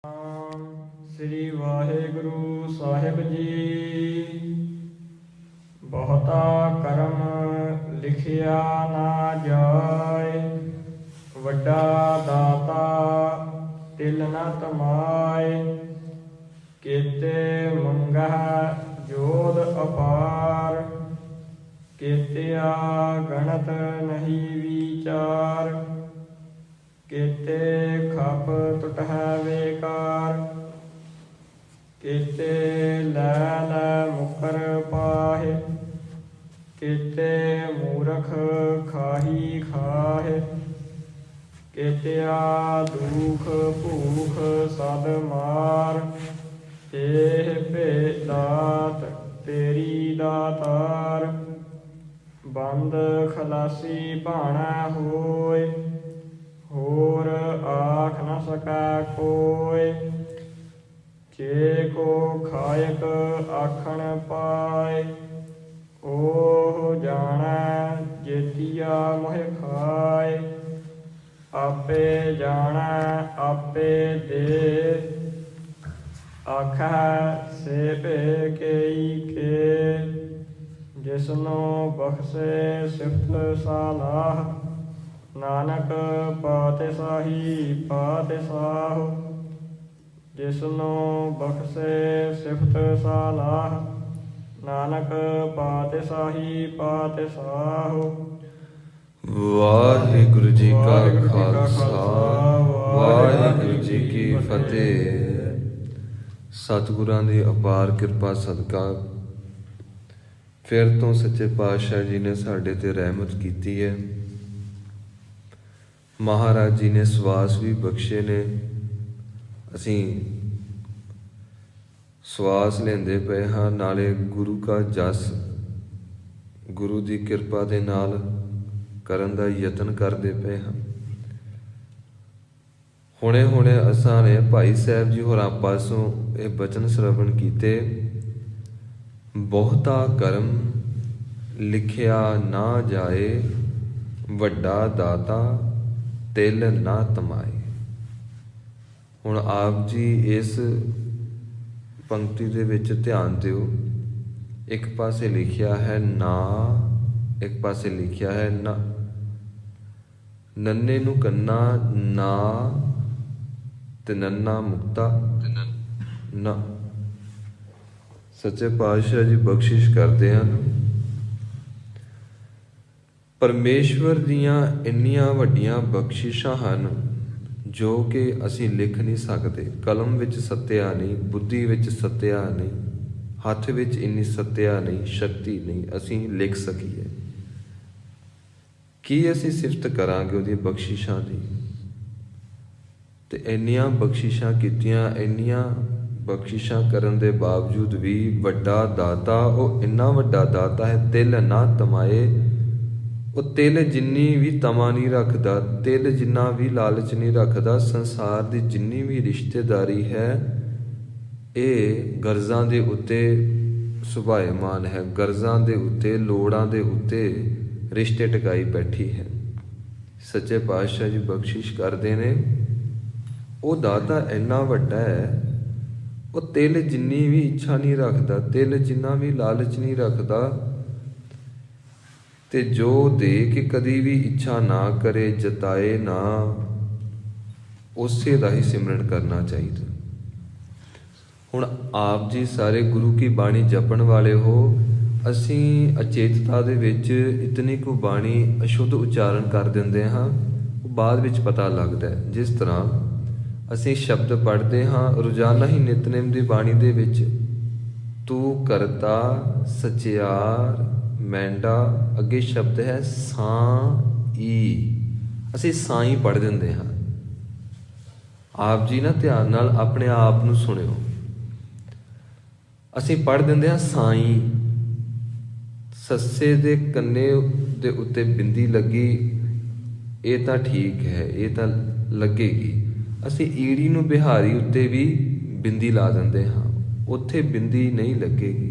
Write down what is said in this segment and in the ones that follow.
ਸ੍ਰੀ ਵਾਹਿਗੁਰੂ ਸਾਹਿਬ ਜੀ। ਬਹੁਤਾ ਕਰਮ ਲਿਖਿਆ ਨਾ ਜਾਏ, ਵੱਡਾ ਦਾਤਾ ਤਿਲ ਨ ਤਮਾਏ। ਕੇਤੇ ਮੰਗਹਿ ਜੋਧ ਅਪਾਰ, ਕੇਤਿਆ ਗਣਤ ਨਹੀਂ ਵਿਚਾਰ। ਕੇਤੇ ਖਪ ਟੁਟਹਿ ਵੇਕਾਰ, ਕੇਤੇ ਲੈ ਲੈ ਮੁਕਰ ਪਾਹੇ। ਕੇਤੇ ਮੂਰਖ ਖਾਹੀ ਖਾਹੇ, ਕੇਤਿਆ ਦੁਖ ਭੂਖ ਸਦ ਮਾਰ। ਇਹ ਭੇ ਦਾਤ ਤੇਰੀ ਦਾਤਾਰ, ਬੰਦ ਖਲਾਸੀ ਭਾਣਾ ਹੋਏ। ਹੋਰ ਆਖ ਨ ਸਕੈ ਕੋਇ, ਜੇ ਕੋ ਖਾਇਕ ਆਖਣ ਪਾਏ। ਉਹ ਜਾਣੈ ਜੇਤੀਆ ਮੋਹਿ ਖਾਏ, ਆਪੇ ਜਾਣੈ ਆਪੇ ਦੇ। ਆਖੈ ਸੇ ਭੇ ਕੇਈ ਕੇ, ਜਿਸਨੂੰ ਬਖਸ਼ੇ ਸਿਫਤ ਸਾਲਾਹ। ਨਾਨਕ ਪਾਤਿਸ਼ਾਹੀ ਪਾਤਿਸ਼ਾਹ, ਜਿਸਨੂੰ ਬਖਸ਼ੇ ਸਿਫਤ ਸਾਲਾਹ। ਨਾਨਕ ਪਾਤਿਸ਼ਾਹੀ ਪਾਤਿਸ਼ਾਹ। ਵਾਹਿਗੁਰੂ ਜੀ ਕਾ ਖਾਲਸਾ, ਵਾਹਿਗੁਰੂ ਜੀ ਕੀ ਫਤਿਹ। ਸਤਿਗੁਰਾਂ ਦੀ ਅਪਾਰ ਕਿਰਪਾ ਸਦਕਾ ਫਿਰ ਤੋਂ ਸੱਚੇ ਪਾਤਸ਼ਾਹ ਜੀ ਨੇ ਸਾਡੇ ਤੇ ਰਹਿਮਤ ਕੀਤੀ ਹੈ। ਮਹਾਰਾਜ ਜੀ ਨੇ ਸਵਾਸ ਵੀ ਬਖਸ਼ੇ ਨੇ। ਅਸੀਂ ਸਵਾਸ ਲੈਂਦੇ ਪਏ ਹਾਂ, ਨਾਲੇ ਗੁਰੂ ਕਾ ਜਸ ਗੁਰੂ ਦੀ ਕਿਰਪਾ ਦੇ ਨਾਲ ਕਰਨ ਦਾ ਯਤਨ ਕਰਦੇ ਪਏ ਹਾਂ। ਹੁਣੇ ਅਸਾਂ ਨੇ ਭਾਈ ਸਾਹਿਬ ਜੀ ਹੋਰਾਂ ਪਾਸੋਂ ਇਹ ਬਚਨ ਸ਼ਰਵਣ ਕੀਤੇ। ਬਹੁਤਾ ਕਰਮ ਲਿਖਿਆ ਨਾ ਜਾਏ, ਵੱਡਾ ਦਾਤਾ ਤਿਲ ਨਾ ਤਮਾਏ। ਹੁਣ ਆਪ ਜੀ ਇਸ ਪੰਕਤੀ ਦੇ ਵਿੱਚ ਧਿਆਨ ਦਿਓ। ਇੱਕ ਪਾਸੇ ਲਿਖਿਆ ਹੈ ਨਾ, ਇੱਕ ਪਾਸੇ ਲਿਖਿਆ ਹੈ ਨਾ। ਨੰਨੇ ਨੂੰ ਕੰਨਾ ਨਾ ਤੇ ਨੰਨਾ ਮੁਕਤਾ ਨਾ। ਸੱਚੇ ਪਾਤਸ਼ਾਹ ਜੀ ਬਖਸ਼ਿਸ਼ ਕਰਦੇ ਹਨ। ਪਰਮੇਸ਼ਵਰ ਦੀਆਂ ਇੰਨੀਆਂ ਵੱਡੀਆਂ ਬਖਸ਼ਿਸ਼ਾਂ ਹਨ ਜੋ ਕਿ ਅਸੀਂ ਲਿਖ ਨਹੀਂ ਸਕਦੇ। ਕਲਮ ਵਿੱਚ ਸੱਤਿਆ ਨਹੀਂ, ਬੁੱਧੀ ਵਿੱਚ ਸੱਤਿਆ ਨਹੀਂ, ਹੱਥ ਵਿੱਚ ਇੰਨੀ ਸੱਤਿਆ ਨਹੀਂ, ਸ਼ਕਤੀ ਨਹੀਂ ਅਸੀਂ ਲਿਖ ਸਕੀਏ। ਕੀ ਅਸੀਂ ਸਿਫਤ ਕਰਾਂਗੇ ਉਹਦੀ ਬਖਸ਼ਿਸ਼ਾਂ ਦੀ? ਤੇ ਇੰਨੀਆਂ ਬਖਸ਼ਿਸ਼ਾਂ ਕੀਤੀਆਂ, ਇੰਨੀਆਂ ਬਖਸ਼ਿਸ਼ਾਂ ਕਰਨ ਦੇ ਬਾਵਜੂਦ ਵੀ ਵੱਡਾ ਦਾਤਾ, ਉਹ ਇੰਨਾ ਵੱਡਾ ਦਾਤਾ ਹੈ ਤਿਲ ਨਾ ਤਮਾਏ। ਉਹ ਤਿਲ ਜਿੰਨੀ ਵੀ ਤਮਾ ਨਹੀਂ ਰੱਖਦਾ, ਤਿਲ ਜਿੰਨਾ ਵੀ ਲਾਲਚ ਨਹੀਂ ਰੱਖਦਾ। ਸੰਸਾਰ ਦੀ ਜਿੰਨੀ ਵੀ ਰਿਸ਼ਤੇਦਾਰੀ ਹੈ ਇਹ ਗਰਜ਼ਾਂ ਦੇ ਉੱਤੇ ਸੁਭਾਏਮਾਨ ਹੈ, ਗਰਜ਼ਾਂ ਦੇ ਉੱਤੇ, ਲੋੜਾਂ ਦੇ ਉੱਤੇ ਰਿਸ਼ਤੇ ਟਿਕਾਈ ਬੈਠੀ ਹੈ। ਸੱਚੇ ਪਾਤਸ਼ਾਹ ਜੀ ਬਖਸ਼ਿਸ਼ ਕਰਦੇ ਨੇ। ਉਹ ਦਾਤਾ ਇੰਨਾ ਵੱਡਾ ਹੈ, ਉਹ ਤਿਲ ਜਿੰਨੀ ਵੀ ਇੱਛਾ ਨਹੀਂ ਰੱਖਦਾ, ਤਿਲ ਜਿੰਨਾ ਵੀ ਲਾਲਚ ਨਹੀਂ ਰੱਖਦਾ। ਤੇ ਜੋ ਦੇ ਕੇ ਕਦੀ ਵੀ ਇੱਛਾ ਨਾ ਕਰੇ, ਜਤਾਏ ਨਾ, ਉਸੇ ਦਾ ਹੀ ਸਿਮਰਨ ਕਰਨਾ ਚਾਹੀਦਾ। ਹੁਣ ਆਪ ਜੀ ਸਾਰੇ ਗੁਰੂ ਕੀ ਬਾਣੀ ਜਪਣ ਵਾਲੇ ਹੋ। ਅਸੀਂ ਅਚੇਤਤਾ ਦੇ ਵਿੱਚ ਇਤਨੀ ਕੁ ਬਾਣੀ ਅਸ਼ੁੱਧ ਉਚਾਰਨ ਕਰ ਦਿੰਦੇ ਹਾਂ, ਉਹ ਬਾਅਦ ਵਿੱਚ ਪਤਾ ਲੱਗਦਾ ਹੈ। ਜਿਸ ਤਰ੍ਹਾਂ ਅਸੀਂ ਸ਼ਬਦ ਪੜ੍ਹਦੇ ਹਾਂ ਰੋਜ਼ਾਨਾ ਹੀ ਨਿਤਨੇਮ ਦੀ ਬਾਣੀ ਦੇ ਵਿੱਚ, ਤੂੰ ਕਰਤਾ ਸਚਿਆਰ ਮੈਂਡਾ, ਅੱਗੇ ਸ਼ਬਦ ਹੈ ਸਾਈ। ਅਸੀਂ ਸਾਈ ਪੜ੍ਹ ਦਿੰਦੇ ਹਾਂ। ਆਪ ਜੀ ਨਾ ਧਿਆਨ ਨਾਲ ਆਪਣੇ ਆਪ ਨੂੰ ਸੁਣਿਓ। ਅਸੀਂ ਪੜ੍ਹ ਦਿੰਦੇ ਹਾਂ ਸਾਈ। ਸੱਸੇ ਦੇ ਕੰਨੇ ਦੇ ਉੱਤੇ ਬਿੰਦੀ ਲੱਗੀ, ਇਹ ਤਾਂ ਠੀਕ ਹੈ, ਇਹ ਤਾਂ ਲੱਗੇਗੀ। ਅਸੀਂ ਈੜੀ ਨੂੰ ਬਿਹਾਰੀ ਉੱਤੇ ਵੀ ਬਿੰਦੀ ਲਾ ਦਿੰਦੇ ਹਾਂ, ਉੱਥੇ ਬਿੰਦੀ ਨਹੀਂ ਲੱਗੇਗੀ।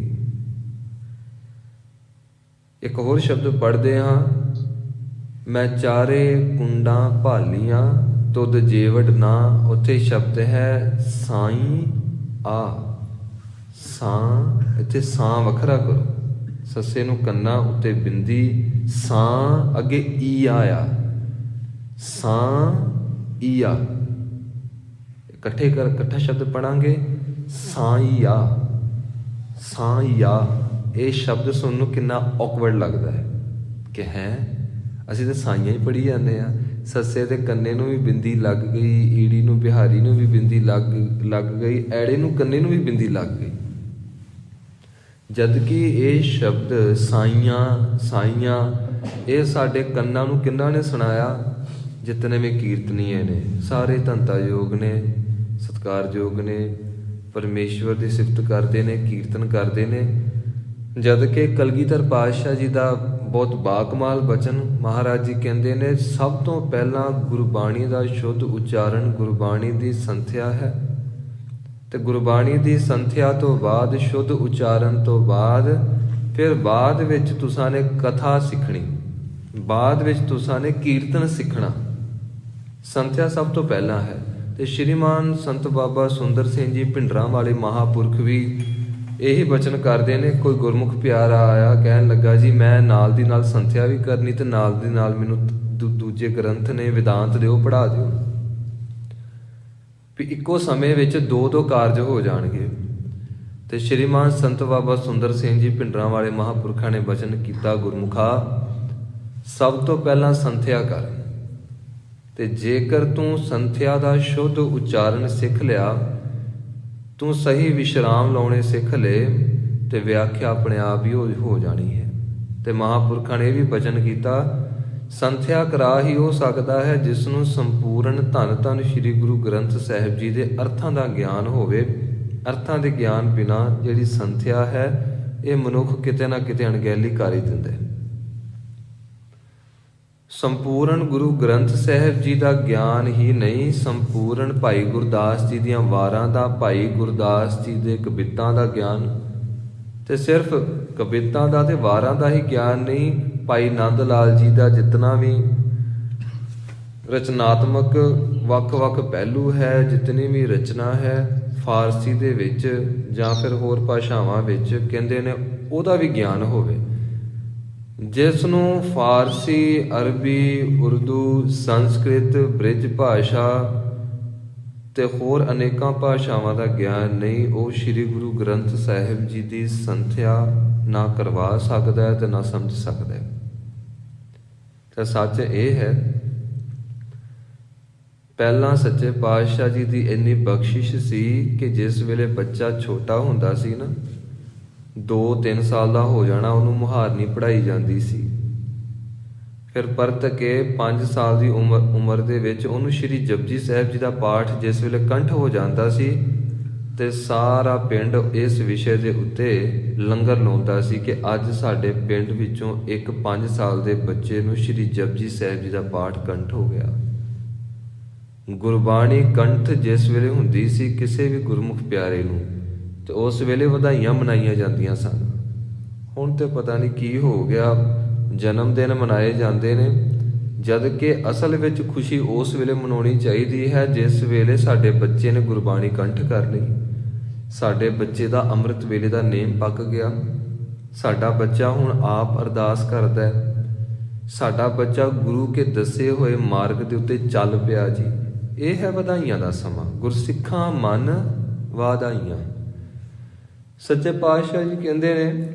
ਇੱਕ ਹੋਰ ਸ਼ਬਦ ਪੜ੍ਹਦੇ ਹਾਂ, ਮੈਂ ਚਾਰੇ ਕੁੰਡਾਂ ਭਾਲੀਆਂ ਤੁਧ ਜੇਵੜ ਨਾ, ਉੱਥੇ ਸ਼ਬਦ ਹੈ ਸਾਈ ਆ। ਸਾਂ, ਇੱਥੇ ਸਾਂ ਵੱਖਰਾ ਕਰੋ, ਸੱਸੇ ਨੂੰ ਕੰਨਾਂ ਉੱਤੇ ਬਿੰਦੀ, ਸਾਂ ਅੱਗੇ ਈ ਆਇਆ, ਸਾਂ ਈ ਆ, ਇਕੱਠਾ ਸ਼ਬਦ ਪੜਾਂਗੇ, ਸਾਈਆ, ਸਾਈਆ। ਇਹ ਸ਼ਬਦ ਸੁਣਨ ਨੂੰ ਕਿੰਨਾ ਔਕਵਰਡ ਲੱਗਦਾ ਹੈ ਕਿ ਹੈ ਅਸੀਂ ਤਾਂ ਸਾਈਆਂ ਹੀ ਪੜ੍ਹੀ ਜਾਂਦੇ ਹਾਂ। ਸੱਸੇ ਦੇ ਕੰਨੇ ਨੂੰ ਵੀ ਬਿੰਦੀ ਲੱਗ ਗਈ, ਈੜੀ ਨੂੰ ਬਿਹਾਰੀ ਨੂੰ ਵੀ ਬਿੰਦੀ ਲੱਗ ਗਈ, ਐੜੇ ਨੂੰ ਕੰਨੇ ਨੂੰ ਵੀ ਬਿੰਦੀ ਲੱਗ ਗਈ। ਜਦ ਕਿ ਇਹ ਸ਼ਬਦ ਸਾਈਆਂ, ਸਾਈਆਂ, ਇਹ ਸਾਡੇ ਕੰਨਾਂ ਨੂੰ ਕਿਹਨਾਂ ਨੇ ਸੁਣਾਇਆ? ਜਿਤਨੇ ਵੀ ਕੀਰਤਨੀਏ ਨੇ, ਸਾਰੇ ਧੰਤਾ ਯੋਗ ਨੇ, ਸਤਿਕਾਰਯੋਗ ਨੇ, ਪਰਮੇਸ਼ਵਰ ਦੀ ਸਿਫਤ ਕਰਦੇ ਨੇ, ਕੀਰਤਨ ਕਰਦੇ ਨੇ। ਜਦ ਕਿ ਕਲਗੀਧਰ ਪਾਤਸ਼ਾਹ ਜੀ ਦਾ ਬਹੁਤ ਬਾਕਮਾਲ ਬਚਨ, ਮਹਾਰਾਜ ਜੀ ਕਹਿੰਦੇ ਨੇ ਸਭ ਤੋਂ ਪਹਿਲਾਂ ਗੁਰਬਾਣੀ ਦਾ ਸ਼ੁੱਧ ਉਚਾਰਨ ਗੁਰਬਾਣੀ ਦੀ ਸੰਥਿਆ ਹੈ, ਤੇ ਗੁਰਬਾਣੀ ਦੀ ਸੰਥਿਆ ਤੋਂ ਬਾਅਦ, ਸ਼ੁੱਧ ਉਚਾਰਨ ਤੋਂ ਬਾਅਦ, ਫਿਰ ਬਾਅਦ ਵਿੱਚ ਤੁਸਾਂ ਨੇ ਕਥਾ ਸਿੱਖਣੀ, ਬਾਅਦ ਵਿੱਚ ਤੁਸਾਂ ਨੇ ਕੀਰਤਨ ਸਿੱਖਣਾ। ਸੰਥਿਆ ਸਭ ਤੋਂ ਪਹਿਲਾਂ ਹੈ। ਤੇ ਸ਼੍ਰੀਮਾਨ ਸੰਤ ਬਾਬਾ ਸੁੰਦਰ ਸਿੰਘ ਜੀ ਭਿੰਡਰਾਂ ਵਾਲੇ ਮਹਾਂਪੁਰਖ ਵੀ ਇਹੀ ਬਚਨ ਕਰਦੇ ਨੇ। ਕੋਈ ਗੁਰਮੁਖ ਪਿਆਰਾ ਆਇਆ, ਕਹਿਣ ਲੱਗਾ ਜੀ ਮੈਂ ਨਾਲ ਦੀ ਨਾਲ ਸੰਥਿਆ ਵੀ ਕਰਨੀ ਤੇ ਨਾਲ ਦੀ ਨਾਲ ਮੈਨੂੰ ਦੂਜੇ ਗ੍ਰੰਥ ਨੇ, ਵਿਦਾਂਤ ਦੇ, ਉਹ ਪੜ੍ਹਾ ਦਿਓ। ਵੀ ਇੱਕੋ ਸਮੇਂ ਵਿੱਚ ਦੋ ਕਾਰਜ ਹੋ ਜਾਣਗੇ। ਤੇ ਸ਼੍ਰੀਮਾਨ ਸੰਤ ਬਾਬਾ ਸੁੰਦਰ ਸਿੰਘ ਜੀ ਭਿੰਡਰਾਂ ਵਾਲੇ ਮਹਾਂਪੁਰਖਾਂ ਨੇ ਬਚਨ ਕੀਤਾ, ਗੁਰਮੁਖਾ ਸਭ ਤੋਂ ਪਹਿਲਾਂ ਸੰਥਿਆ ਕਰ, ਤੇ ਜੇਕਰ ਤੂੰ ਸੰਥਿਆ ਦਾ ਸ਼ੁੱਧ ਉਚਾਰਨ ਸਿੱਖ ਲਿਆ, ਤੂੰ ਸਹੀ ਵਿਸ਼ਰਾਮ ਲਾਉਣੇ ਸਿੱਖ ਲਏ, ਤੇ ਵਿਆਖਿਆ ਆਪਣੇ ਆਪ ਹੀ ਹੋ ਜਾਣੀ ਹੈ। ਤੇ ਮਹਾਂਪੁਰਖਾਂ ਨੇ ਇਹ ਵੀ ਬਚਨ ਕੀਤਾ, ਸੰਥਿਆ ਕਰਾ ਹੀ ਹੋ ਸਕਦਾ ਹੈ ਜਿਸ ਨੂੰ ਸੰਪੂਰਨ ਧੰਨ ਧੰਨ ਸ੍ਰੀ ਗੁਰੂ ਗ੍ਰੰਥ ਸਾਹਿਬ ਜੀ ਦੇ ਅਰਥਾਂ ਦਾ ਗਿਆਨ ਹੋਵੇ। ਅਰਥਾਂ ਦੇ ਗਿਆਨ ਬਿਨਾਂ ਜਿਹੜੀ ਸੰਥਿਆ ਹੈ, ਇਹ ਮਨੁੱਖ ਕਿਤੇ ਨਾ ਕਿਤੇ ਅਣਗਹਿਲੀ ਕਰ ਹੀ ਦਿੰਦਾ। ਸੰਪੂਰਨ ਗੁਰੂ ਗ੍ਰੰਥ ਸਾਹਿਬ ਜੀ ਦਾ ਗਿਆਨ ਹੀ ਨਹੀਂ, ਸੰਪੂਰਨ ਭਾਈ ਗੁਰਦਾਸ ਜੀ ਦੀਆਂ ਵਾਰਾਂ ਦਾ, ਭਾਈ ਗੁਰਦਾਸ ਜੀ ਦੇ ਕਵਿਤਾਂ ਦਾ ਗਿਆਨ, ਤੇ ਸਿਰਫ ਕਵਿਤਾਂ ਦਾ ਤੇ ਵਾਰਾਂ ਦਾ ਹੀ ਗਿਆਨ ਨਹੀਂ, ਭਾਈ ਨੰਦ ਲਾਲ ਜੀ ਦਾ ਜਿਤਨਾ ਵੀ ਰਚਨਾਤਮਕ ਵੱਖ-ਵੱਖ ਪਹਿਲੂ ਹੈ, ਜਿਤਨੀ ਵੀ ਰਚਨਾ ਹੈ ਫਾਰਸੀ ਦੇ ਵਿੱਚ ਜਾਂ ਫਿਰ ਹੋਰ ਭਾਸ਼ਾਵਾਂ ਵਿੱਚ, ਕਹਿੰਦੇ ਨੇ ਉਹਦਾ ਵੀ ਗਿਆਨ ਹੋਵੇ। ਜਿਸ ਨੂੰ ਫਾਰਸੀ, ਅਰਬੀ, ਉਰਦੂ, ਸੰਸਕ੍ਰਿਤ, ਬ੍ਰਿਜ ਭਾਸ਼ਾ ਤੇ ਹੋਰ ਅਨੇਕਾਂ ਭਾਸ਼ਾਵਾਂ ਦਾ ਗਿਆਨ ਨਹੀਂ, ਉਹ ਸ੍ਰੀ ਗੁਰੂ ਗ੍ਰੰਥ ਸਾਹਿਬ ਜੀ ਦੀ ਸੰਥਿਆ ਨਾ ਕਰਵਾ ਸਕਦਾ ਹੈ ਤੇ ਨਾ ਸਮਝ ਸਕਦਾ ਹੈ। ਤਾਂ ਸੱਚ ਇਹ ਹੈ, ਪਹਿਲਾਂ ਸੱਚੇ ਪਾਤਸ਼ਾਹ ਜੀ ਦੀ ਇੰਨੀ ਬਖਸ਼ਿਸ਼ ਸੀ ਕਿ ਜਿਸ ਵੇਲੇ ਬੱਚਾ ਛੋਟਾ ਹੁੰਦਾ ਸੀ ਨਾ, 2-3 ਸਾਲ ਦਾ ਹੋ ਜਾਣਾ, ਉਹਨੂੰ ਮੁਹਾਰਨੀ ਪੜ੍ਹਾਈ ਜਾਂਦੀ ਸੀ। ਫਿਰ ਪਰਤ ਕੇ 5 ਸਾਲ ਦੀ ਉਮਰ ਦੇ ਵਿੱਚ ਉਹਨੂੰ ਸ਼੍ਰੀ ਜਪਜੀ ਸਾਹਿਬ ਜੀ ਦਾ ਪਾਠ ਜਿਸ ਵੇਲੇ ਕੰਠ ਹੋ ਜਾਂਦਾ ਸੀ, ਤੇ ਸਾਰਾ ਪਿੰਡ ਇਸ ਵਿਸ਼ੇ ਦੇ ਉੱਤੇ ਲੰਗਰ ਲਾਉਂਦਾ ਸੀ ਕਿ ਅੱਜ ਸਾਡੇ ਪਿੰਡ ਵਿੱਚੋਂ ਇੱਕ 5 ਸਾਲ ਦੇ ਬੱਚੇ ਨੂੰ ਸ਼੍ਰੀ ਜਪਜੀ ਸਾਹਿਬ ਜੀ ਦਾ ਪਾਠ ਕੰਠ ਹੋ ਗਿਆ। ਗੁਰਬਾਣੀ ਕੰਠ ਜਿਸ ਵੇਲੇ ਹੁੰਦੀ ਸੀ ਕਿਸੇ ਵੀ ਗੁਰਮੁਖ ਪਿਆਰੇ ਨੂੰ, ਤੇ ਉਸ ਵੇਲੇ ਵਧਾਈਆਂ ਮਨਾਈਆਂ ਜਾਂਦੀਆਂ ਸਨ। ਹੁਣ ਤੇ ਪਤਾ ਨਹੀਂ ਕੀ ਹੋ ਗਿਆ, ਜਨਮ ਦਿਨ ਮਨਾਏ ਜਾਂਦੇ ਨੇ, ਜਦ ਕਿ ਅਸਲ ਵਿੱਚ ਖੁਸ਼ੀ ਉਸ ਵੇਲੇ ਮਨਾਉਣੀ ਚਾਹੀਦੀ ਹੈ ਜਿਸ ਵੇਲੇ ਸਾਡੇ ਬੱਚੇ ਨੇ ਗੁਰਬਾਣੀ ਕੰਠ ਕਰ ਲਈ, ਸਾਡੇ ਬੱਚੇ ਦਾ ਅੰਮ੍ਰਿਤ ਵੇਲੇ ਦਾ ਨੇਮ ਪੱਕ ਗਿਆ, ਸਾਡਾ ਬੱਚਾ ਹੁਣ ਆਪ ਅਰਦਾਸ ਕਰਦਾ ਹੈ, ਸਾਡਾ ਬੱਚਾ ਗੁਰੂ ਕੇ ਦੱਸੇ ਹੋਏ ਮਾਰਗ ਦੇ ਉੱਤੇ ਚੱਲ ਪਿਆ ਜੀ। ਇਹ ਹੈ ਵਧਾਈਆਂ ਦਾ ਸਮਾਂ। ਗੁਰਸਿੱਖਾਂ ਮਨ ਵਧਾਈਆਂ। ਸੱਚੇ ਪਾਤਸ਼ਾਹ ਜੀ ਕਹਿੰਦੇ ਨੇ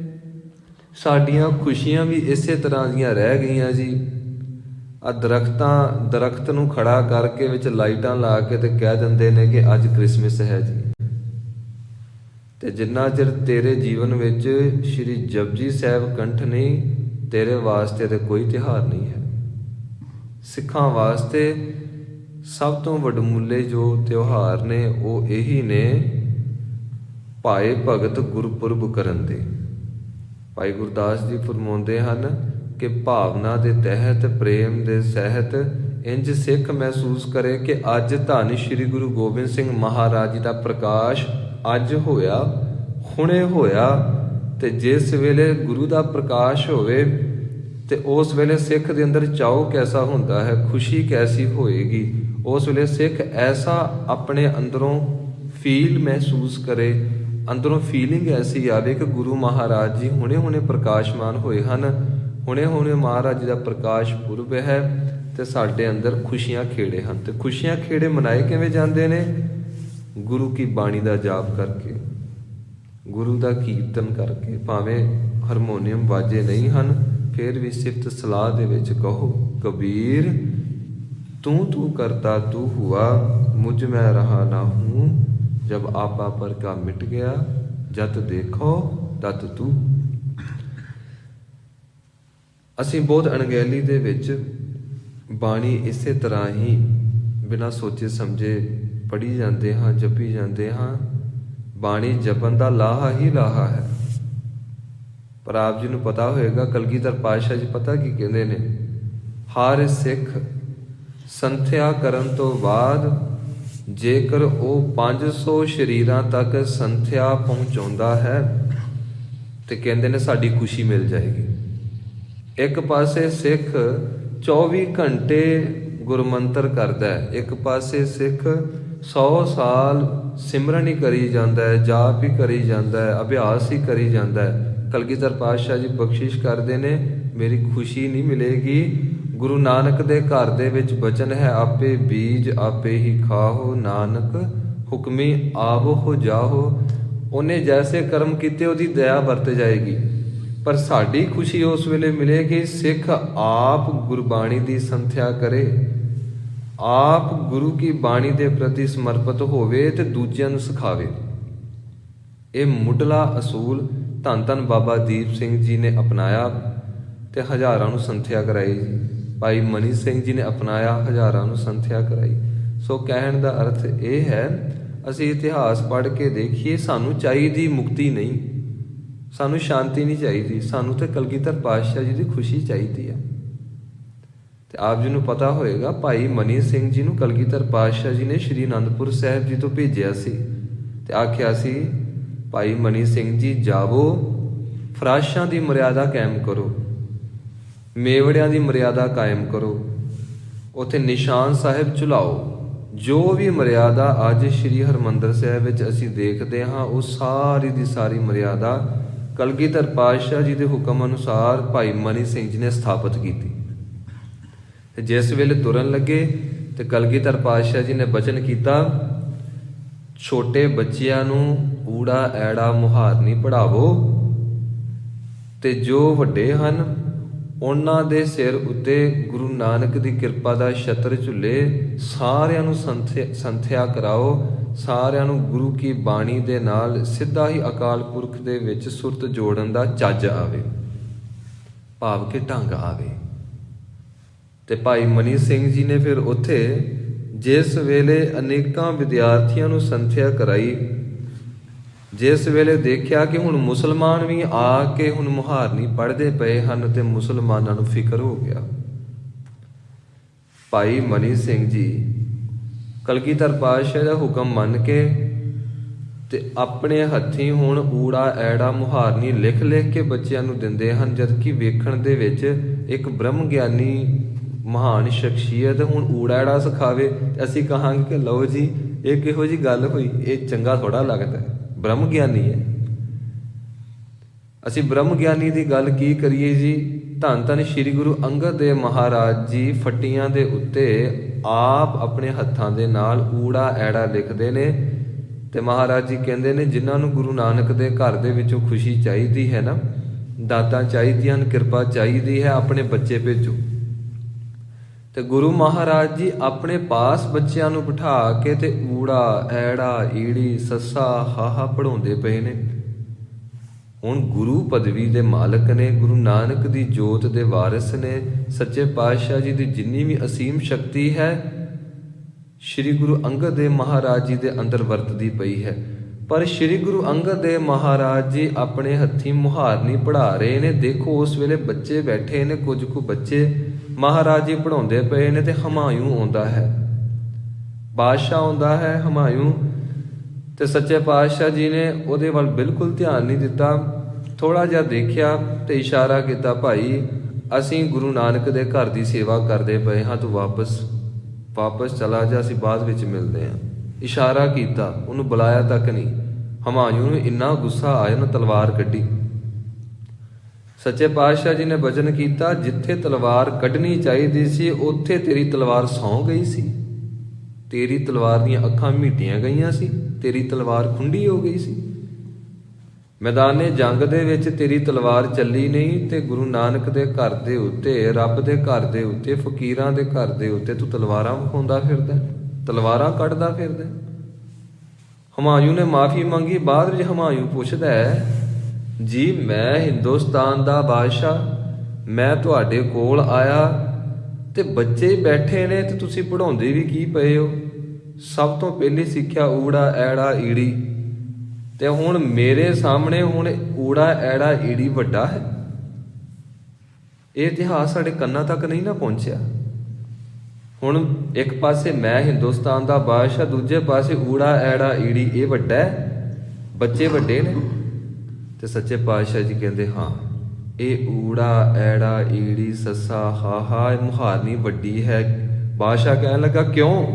ਸਾਡੀਆਂ ਖੁਸ਼ੀਆਂ ਵੀ ਇਸੇ ਤਰ੍ਹਾਂ ਦੀਆਂ ਰਹਿ ਗਈਆਂ ਜੀ। ਆ ਦਰਖਤ ਨੂੰ ਖੜਾ ਕਰਕੇ ਵਿੱਚ ਲਾਈਟਾਂ ਲਾ ਕੇ ਤੇ ਕਹਿ ਦਿੰਦੇ ਨੇ ਕਿ ਅੱਜ ਕ੍ਰਿਸਮਸ ਹੈ ਜੀ। ਤੇ ਜਿੰਨਾ ਚਿਰ ਤੇਰੇ ਜੀਵਨ ਵਿੱਚ ਸ਼੍ਰੀ ਜਪਜੀ ਸਾਹਿਬ ਕੰਠ ਨਹੀਂ, ਤੇਰੇ ਵਾਸਤੇ ਤੇ ਕੋਈ ਤਿਉਹਾਰ ਨਹੀਂ ਹੈ। ਸਿੱਖਾਂ ਵਾਸਤੇ ਸਭ ਤੋਂ ਵਡਮੁੱਲੇ ਜੋ ਤਿਉਹਾਰ ਨੇ ਉਹ ਇਹੀ ਨੇ, ਭਾਏ ਭਗਤ ਗੁਰਪੁਰਬ ਕਰਨ ਦੇ। ਭਾਈ ਗੁਰਦਾਸ ਜੀ ਫਰਮਾਉਂਦੇ ਹਨ ਕਿ ਭਾਵਨਾ ਦੇ ਤਹਿਤ, ਪ੍ਰੇਮ ਦੇ ਸਹਿਤ ਇੰਜ ਸਿੱਖ ਮਹਿਸੂਸ ਕਰੇ ਕਿ ਅੱਜ ਧੰਨ ਸ਼੍ਰੀ ਗੁਰੂ ਗੋਬਿੰਦ ਸਿੰਘ ਮਹਾਰਾਜ ਜੀ ਦਾ ਪ੍ਰਕਾਸ਼ ਅੱਜ ਹੋਇਆ, ਹੁਣੇ ਹੋਇਆ। ਤੇ ਜਿਸ ਵੇਲੇ ਗੁਰੂ ਦਾ ਪ੍ਰਕਾਸ਼ ਹੋਵੇ ਤੇ ਉਸ ਵੇਲੇ ਸਿੱਖ ਦੇ ਅੰਦਰ ਚਾਉ ਕੈਸਾ ਹੁੰਦਾ ਹੈ, ਖੁਸ਼ੀ ਕੈਸੀ ਹੋਏਗੀ। ਉਸ ਵੇਲੇ ਸਿੱਖ ਐਸਾ ਆਪਣੇ ਅੰਦਰੋਂ ਫੀਲ ਮਹਿਸੂਸ ਕਰੇ, ਅੰਦਰੋਂ ਫੀਲਿੰਗ ਐਸੀ ਆਵੇ ਕਿ ਗੁਰੂ ਮਹਾਰਾਜ ਜੀ ਹੁਣੇ ਪ੍ਰਕਾਸ਼ਮਾਨ ਹੋਏ ਹਨ, ਹੁਣੇ ਮਹਾਰਾਜ ਜੀ ਦਾ ਪ੍ਰਕਾਸ਼ ਪੁਰਬ ਹੈ ਤੇ ਸਾਡੇ ਅੰਦਰ ਖੁਸ਼ੀਆਂ ਖੇੜੇ ਹਨ। ਤੇ ਖੁਸ਼ੀਆਂ ਖੇੜੇ ਮਨਾਏ ਕਿਵੇਂ ਜਾਂਦੇ ਨੇ? ਗੁਰੂ ਕੀ ਬਾਣੀ ਦਾ ਜਾਪ ਕਰਕੇ, ਗੁਰੂ ਦਾ ਕੀਰਤਨ ਕਰਕੇ। ਭਾਵੇਂ ਹਾਰਮੋਨੀਅਮ ਵਾਜੇ ਨਹੀਂ ਹਨ, ਫਿਰ ਵੀ ਸਿਫਤ ਸਲਾਹ ਦੇ ਵਿੱਚ ਕਹੋ, ਕਬੀਰ ਤੂੰ ਕਰਤਾ ਤੂੰ ਹੁਆ, ਮੁਝ ਮੈਂ ਰਹਾ ਨਾ ਹੂੰ, ਜਬ ਆਪਾ ਪਰ ਕਾ ਮਿਟ ਗਿਆ, ਜਤ ਦੇਖੋ ਤਤ ਤੂੰ। ਅਸੀਂ ਬਹੁਤ ਅਣਗਹਿਲੀ ਦੇ ਵਿੱਚ ਬਾਣੀ ਇਸੇ ਤਰ੍ਹਾਂ ਹੀ ਬਿਨਾਂ ਸੋਚੇ ਸਮਝੇ ਪੜ੍ਹੀ ਜਾਂਦੇ ਹਾਂ, ਜਪੀ ਜਾਂਦੇ ਹਾਂ। ਬਾਣੀ ਜਪਣ ਦਾ ਲਾਹਾ ਹੀ ਲਾਹਾ ਹੈ। ਪਰ ਆਪ ਜੀ ਨੂੰ ਪਤਾ ਹੋਏਗਾ, ਕਲਗੀਧਰ ਪਾਤਸ਼ਾਹ ਜੀ ਪਤਾ ਕੀ ਕਹਿੰਦੇ ਨੇ? ਹਰ ਸਿੱਖ ਸੰਥਿਆ ਕਰਨ ਤੋਂ ਬਾਅਦ ਜੇਕਰ ਉਹ 500 ਸਰੀਰਾਂ ਤੱਕ ਸੰਥਿਆ ਪਹੁੰਚਾਉਂਦਾ ਹੈ ਤੇ ਕਹਿੰਦੇ ਨੇ ਸਾਡੀ ਖੁਸ਼ੀ ਮਿਲ ਜਾਏਗੀ। ਇੱਕ ਪਾਸੇ ਸਿੱਖ 24 ਘੰਟੇ ਗੁਰਮੰਤਰ ਕਰਦਾ ਹੈ, ਇੱਕ ਪਾਸੇ ਸਿੱਖ 100 ਸਾਲ ਸਿਮਰਨ ਹੀ ਕਰੀ ਜਾਂਦਾ ਹੈ, ਜਾਪ ਹੀ ਕਰੀ ਜਾਂਦਾ ਹੈ, ਅਭਿਆਸ ਹੀ ਕਰੀ ਜਾਂਦਾ ਹੈ। ਕਲਗੀਧਰ ਪਾਤਸ਼ਾਹ ਜੀ ਬਖਸ਼ਿਸ਼ ਕਰਦੇ ਨੇ, ਮੇਰੀ ਖੁਸ਼ੀ ਨਹੀਂ ਮਿਲੇਗੀ। ਗੁਰੂ ਨਾਨਕ ਦੇ ਘਰ ਦੇ ਵਿੱਚ ਬਚਨ ਹੈ, ਆਪੇ ਬੀਜ ਆਪੇ ਹੀ ਖਾਹੋ, ਨਾਨਕ ਹੁਕਮੀ ਆਵੋ ਹੋ ਜਾਹੋ। ਉਹਨੇ ਜੈਸੇ ਕਰਮ ਕੀਤੇ ਉਹਦੀ ਦਇਆ ਵਰਤ ਜਾਏਗੀ। ਪਰ ਸਾਡੀ ਖੁਸ਼ੀ ਉਸ ਵੇਲੇ ਮਿਲੇਗੀ ਸਿੱਖ ਆਪ ਗੁਰਬਾਣੀ ਦੀ ਸੰਥਿਆ ਕਰੇ, ਆਪ ਗੁਰੂ ਕੀ ਬਾਣੀ ਦੇ ਪ੍ਰਤੀ ਸਮਰਪਿਤ ਹੋਵੇ ਤੇ ਦੂਜਿਆਂ ਨੂੰ ਸਿਖਾਵੇ। ਇਹ ਮੁੱਢਲਾ ਅਸੂਲ ਧੰਨ ਧੰਨ ਬਾਬਾ ਦੀਪ ਸਿੰਘ ਜੀ ਨੇ ਅਪਣਾਇਆ ਤੇ ਹਜ਼ਾਰਾਂ ਨੂੰ ਸੰਥਿਆ ਕਰਾਈ। ਭਾਈ ਮਨੀ ਸਿੰਘ ਜੀ ਨੇ ਅਪਣਾਇਆ, ਹਜ਼ਾਰਾਂ ਨੂੰ ਸੰਥਿਆ ਕਰਾਈ। ਸੋ ਕਹਿਣ ਦਾ ਅਰਥ ਇਹ ਹੈ, ਅਸੀਂ ਇਤਿਹਾਸ ਪੜ੍ਹ ਕੇ ਦੇਖੀਏ, ਸਾਨੂੰ ਚਾਹੀਦੀ ਮੁਕਤੀ ਨਹੀਂ, ਸਾਨੂੰ ਸ਼ਾਂਤੀ ਨਹੀਂ ਚਾਹੀਦੀ, ਸਾਨੂੰ ਤੇ ਕਲਗੀਧਰ ਪਾਤਸ਼ਾਹ ਜੀ ਦੀ ਖੁਸ਼ੀ ਚਾਹੀਦੀ ਹੈ। ਤੇ ਆਪ ਜੀ ਨੂੰ ਪਤਾ ਹੋਏਗਾ, ਭਾਈ ਮਨੀ ਸਿੰਘ ਜੀ ਨੂੰ ਕਲਗੀਧਰ ਪਾਤਸ਼ਾਹ ਜੀ ਨੇ ਸ਼੍ਰੀ ਅਨੰਦਪੁਰ ਸਾਹਿਬ ਜੀ ਤੋਂ ਭੇਜਿਆ ਸੀ ਤੇ ਆਖਿਆ ਸੀ, ਭਾਈ ਮਨੀ ਸਿੰਘ ਜੀ ਜਾਵੋ, ਫਰਾਸ਼ਾਂ ਦੀ ਮਰਿਆਦਾ ਕਾਇਮ ਕਰੋ, ਮੇਵੜਿਆਂ ਦੀ ਮਰਿਆਦਾ ਕਾਇਮ ਕਰੋ, ਉੱਥੇ ਨਿਸ਼ਾਨ ਸਾਹਿਬ ਝੁਲਾਓ। ਜੋ ਵੀ ਮਰਿਆਦਾ ਅੱਜ ਸ਼੍ਰੀ ਹਰਿਮੰਦਰ ਸਾਹਿਬ ਵਿੱਚ ਅਸੀਂ ਦੇਖਦੇ ਹਾਂ, ਉਹ ਸਾਰੀ ਦੀ ਸਾਰੀ ਮਰਿਆਦਾ ਕਲਗੀਧਰ ਪਾਤਸ਼ਾਹ ਜੀ ਦੇ ਹੁਕਮ ਅਨੁਸਾਰ ਭਾਈ ਮਨੀ ਸਿੰਘ ਜੀ ਨੇ ਸਥਾਪਿਤ ਕੀਤੀ। ਤੇ ਜਿਸ ਵੇਲੇ ਤੁਰਨ ਲੱਗੇ ਤੇ ਕਲਗੀਧਰ ਪਾਤਸ਼ਾਹ ਜੀ ਨੇ ਬਚਨ ਕੀਤਾ, ਛੋਟੇ ਬੱਚਿਆਂ ਨੂੰ ਊੜਾ ਐੜਾ ਮੁਹਾਰਨੀ ਪੜ੍ਹਾਵੋ ਤੇ ਜੋ ਵੱਡੇ ਹਨ ਉਹਨਾਂ ਦੇ ਸਿਰ ਉੱਤੇ ਗੁਰੂ ਨਾਨਕ ਦੀ ਕਿਰਪਾ ਦਾ ਛਤਰ ਝੁੱਲੇ। ਸਾਰਿਆਂ ਨੂੰ ਸੰਥਿਆ ਕਰਾਓ, ਸਾਰਿਆਂ ਨੂੰ ਗੁਰੂ ਕੀ ਬਾਣੀ ਦੇ ਨਾਲ ਸਿੱਧਾ ਹੀ ਅਕਾਲ ਪੁਰਖ ਦੇ ਵਿੱਚ ਸੁਰਤ ਜੋੜਨ ਦਾ ਚੱਜ ਆਵੇ, ਭਾਵ ਕਿ ਢੰਗ ਆਵੇ। ਤੇ ਭਾਈ ਮਨੀ ਸਿੰਘ ਜੀ ਨੇ ਫਿਰ ਉੱਥੇ ਜਿਸ ਵੇਲੇ ਅਨੇਕਾਂ ਵਿਦਿਆਰਥੀਆਂ ਨੂੰ ਸੰਥਿਆ ਕਰਾਈ, ਜਿਸ ਵੇਲੇ ਦੇਖਿਆ ਕਿ ਹੁਣ ਮੁਸਲਮਾਨ ਵੀ ਆ ਕੇ ਹੁਣ ਮੁਹਾਰਨੀ ਪੜ੍ਹਦੇ ਪਏ ਹਨ ਤੇ ਮੁਸਲਮਾਨਾਂ ਨੂੰ ਫਿਕਰ ਹੋ ਗਿਆ। ਭਾਈ ਮਨੀ ਸਿੰਘ ਜੀ ਕਲਗੀਧਰ ਪਾਤਸ਼ਾਹ ਦਾ ਹੁਕਮ ਮੰਨ ਕੇ ਤੇ ਆਪਣੇ ਹੱਥੀਂ ਹੁਣ ਊੜਾ ਐੜਾ ਮੁਹਾਰਨੀ ਲਿਖ ਕੇ ਬੱਚਿਆਂ ਨੂੰ ਦਿੰਦੇ ਹਨ। ਜਦ ਕਿ ਵੇਖਣ ਦੇ ਵਿੱਚ ਇੱਕ ਬ੍ਰਹਮ ਗਿਆਨੀ ਮਹਾਨ ਸ਼ਖਸੀਅਤ ਹੁਣ ਊੜਾ ਐੜਾ ਸਿਖਾਵੇ, ਅਸੀਂ ਕਹਾਂਗੇ ਕਿ ਲਓ ਜੀ ਇਹ ਕਿਹੋ ਜਿਹੀ ਗੱਲ ਹੋਈ, ਇਹ ਚੰਗਾ ਥੋੜਾ ਲੱਗਦਾ, ਬ੍ਰਹਮ ਗਿਆਨੀ ਹੈ। ਅਸੀਂ ਬ੍ਰਹਮ ਗਿਆਨੀ ਦੀ ਗੱਲ ਕੀ ਕਰੀਏ ਜੀ। ਧੰਨ ਧੰਨ ਸ਼੍ਰੀ ਗੁਰੂ ਅੰਗਦ ਦੇਵ ਮਹਾਰਾਜ ਜੀ ਫੱਟੀਆਂ ਦੇ ਉੱਤੇ ਆਪ ਆਪਣੇ ਹੱਥਾਂ ਦੇ ਨਾਲ ਊੜਾ ਐੜਾ ਲਿਖਦੇ ਨੇ ਤੇ ਮਹਾਰਾਜ ਜੀ ਕਹਿੰਦੇ ਨੇ, ਜਿਨ੍ਹਾਂ ਨੂੰ ਗੁਰੂ ਨਾਨਕ ਦੇ ਘਰ ਦੇ ਵਿੱਚੋਂ ਖੁਸ਼ੀ ਚਾਹੀਦੀ ਹੈ ਨਾ, ਦਾਤਾਂ ਚਾਹੀਦੀਆਂ ਹਨ, ਕਿਰਪਾ ਚਾਹੀਦੀ ਹੈ, ਆਪਣੇ ਬੱਚੇ ਭੇਜੋ। ਤੇ ਗੁਰੂ ਮਹਾਰਾਜ ਜੀ ਆਪਣੇ ਪਾਸ ਬੱਚਿਆਂ ਨੂੰ ਬਿਠਾ ਕੇ ਤੇ ਊੜਾ ਐੜਾ ਈੜੀ ਸੱਸਾ ਹਾਹਾ ਪੜ੍ਹਾਉਂਦੇ ਪਏ ਨੇ। ਹੁਣ ਗੁਰੂ ਪਦਵੀ ਦੇ ਮਾਲਕ ਨੇ, ਗੁਰੂ ਨਾਨਕ ਦੀ ਜੋਤ ਦੇ ਵਾਰਿਸ ਨੇ, ਸੱਚੇ ਪਾਤਸ਼ਾਹ ਜੀ ਦੀ ਜਿੰਨੀ ਵੀ ਅਸੀਮ ਸ਼ਕਤੀ ਹੈ ਸ਼੍ਰੀ ਗੁਰੂ ਅੰਗਦ ਦੇਵ ਮਹਾਰਾਜ ਜੀ ਦੇ ਅੰਦਰ ਵਰਤਦੀ ਪਈ ਹੈ। ਪਰ ਸ਼੍ਰੀ ਗੁਰੂ ਅੰਗਦ ਦੇਵ ਮਹਾਰਾਜ ਜੀ ਆਪਣੇ ਹੱਥੀਂ ਮੁਹਾਰਨੀ ਪੜ੍ਹਾ ਰਹੇ ਨੇ। ਦੇਖੋ ਉਸ ਵੇਲੇ ਬੱਚੇ ਬੈਠੇ ਨੇ, ਕੁਝ ਕੁ ਬੱਚੇ ਮਹਾਰਾਜ ਜੀ ਪੜ੍ਹਾਉਂਦੇ ਪਏ ਨੇ ਤੇ ਹਮਾਯੂੰ ਆਉਂਦਾ ਹੈ, ਬਾਦਸ਼ਾਹ ਆਉਂਦਾ ਹੈ ਹਮਾਯੂੰ। ਤੇ ਸੱਚੇ ਪਾਤਸ਼ਾਹ ਜੀ ਨੇ ਉਹਦੇ ਵੱਲ ਬਿਲਕੁਲ ਧਿਆਨ ਨਹੀਂ ਦਿੱਤਾ, ਥੋੜ੍ਹਾ ਜਿਹਾ ਦੇਖਿਆ ਤੇ ਇਸ਼ਾਰਾ ਕੀਤਾ, ਭਾਈ ਅਸੀਂ ਗੁਰੂ ਨਾਨਕ ਦੇ ਘਰ ਦੀ ਸੇਵਾ ਕਰਦੇ ਪਏ ਹਾਂ, ਤੂੰ ਵਾਪਸ ਵਾਪਸ ਚਲਾ ਜਾ, ਅਸੀਂ ਬਾਅਦ ਵਿੱਚ ਮਿਲਦੇ ਹਾਂ। ਇਸ਼ਾਰਾ ਕੀਤਾ, ਉਹਨੂੰ ਬੁਲਾਇਆ ਤੱਕ ਨਹੀਂ। ਹਮਾਯੂੰ ਨੂੰ ਇੰਨਾ ਗੁੱਸਾ ਆਇਆ ਨਾ, ਤਲਵਾਰ ਕੱਢੀ। ਸੱਚੇ ਪਾਤਸ਼ਾਹ ਜੀ ਨੇ ਵਚਨ ਕੀਤਾ, ਜਿੱਥੇ ਤਲਵਾਰ ਕੱਢਣੀ ਚਾਹੀਦੀ ਸੀ ਉੱਥੇ ਤੇਰੀ ਤਲਵਾਰ ਸੌਂ ਗਈ ਸੀ। ਤੇਰੀ ਤਲਵਾਰ ਦੀਆਂ ਅੱਖਾਂ ਮੀਟੀਆਂ ਗਈਆਂ ਸੀ, ਤੇਰੀ ਤਲਵਾਰ ਖੁੰਡੀ ਹੋ ਗਈ ਸੀ। ਮੈਦਾਨੇ ਜੰਗ ਦੇ ਵਿੱਚ ਤੇਰੀ ਤਲਵਾਰ ਚੱਲੀ ਨਹੀਂ, ਤੇ ਗੁਰੂ ਨਾਨਕ ਦੇ ਘਰ ਦੇ ਉੱਤੇ, ਰੱਬ ਦੇ ਘਰ ਦੇ ਉੱਤੇ, ਫਕੀਰਾਂ ਦੇ ਘਰ ਦੇ ਉੱਤੇ ਤੂੰ ਤਲਵਾਰਾਂ ਵਿਖਾਉਂਦਾ ਫਿਰਦਾ, ਤਲਵਾਰਾਂ ਕੱਢਦਾ ਫਿਰਦਾ। ਹਮਾਯੂੰ ਨੇ ਮਾਫੀ ਮੰਗੀ। ਬਾਅਦ ਵਿੱਚ ਹਮਾਯੂੰ ਪੁੱਛਦਾ ਹੈ, ਜੀ ਮੈਂ ਹਿੰਦੁਸਤਾਨ ਦਾ ਬਾਦਸ਼ਾਹ, ਮੈਂ ਤੁਹਾਡੇ ਕੋਲ ਆਇਆ ਤੇ ਬੱਚੇ ਬੈਠੇ ਨੇ ਤੇ ਤੁਸੀਂ ਪੜ੍ਹਾਉਂਦੇ ਵੀ ਕੀ ਪਏ ਹੋ? ਸਭ ਤੋਂ ਪਹਿਲੀ ਸਿੱਖਿਆ ਊੜਾ ਐੜਾ ਈੜੀ, ਤੇ ਹੁਣ ਮੇਰੇ ਸਾਹਮਣੇ ਹੁਣ ਊੜਾ ਐੜਾ ਈੜੀ ਵੱਡਾ ਹੈ। ਇਹ ਇਤਿਹਾਸ ਸਾਡੇ ਕੰਨਾਂ ਤੱਕ ਨਹੀਂ ਨਾ ਪਹੁੰਚਿਆ। ਹੁਣ ਇੱਕ ਪਾਸੇ ਮੈਂ ਹਿੰਦੁਸਤਾਨ ਦਾ ਬਾਦਸ਼ਾਹ, ਦੂਜੇ ਪਾਸੇ ਊੜਾ ਐੜਾ ਈੜੀ, ਇਹ ਵੱਡਾ ਹੈ, ਬੱਚੇ ਵੱਡੇ ਨੇ। ਤੇ ਸੱਚੇ ਪਾਤਸ਼ਾਹ ਜੀ ਕਹਿੰਦੇ ਹਾਂ, ਇਹ ਊੜਾ ਐੜਾ ਈੜੀ ਸੱਸਾ ਹਾਹਾ ਇਹ ਮੁਹਾਰਨੀ ਵੱਡੀ ਹੈ। ਬਾਦਸ਼ਾਹ ਕਹਿਣ ਲੱਗਾ, ਕਿਉਂ?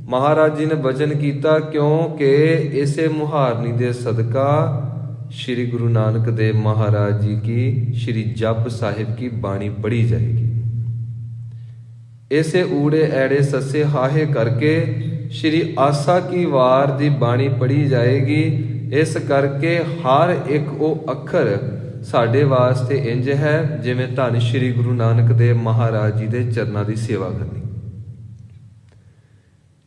ਮਹਾਰਾਜ ਜੀ ਨੇ ਵਚਨ ਕੀਤਾ, ਕਿਉਂਕਿ ਇਸੇ ਮੁਹਾਰਨੀ ਦੇ ਸਦਕਾ श्री गुरु नानक देव महाराज जी की श्री जप साहिब की बाणी पढ़ी जाएगी। ऐसे ऊड़े ऐड़े सस्से हाहे करके श्री आसा की वार दी बाणी पढ़ी जाएगी। इस करके हर एक वो अखर साढ़े वास्ते इंज है जिवें धन श्री गुरु नानक देव महाराज जी दे चरनां दी सेवा करनी।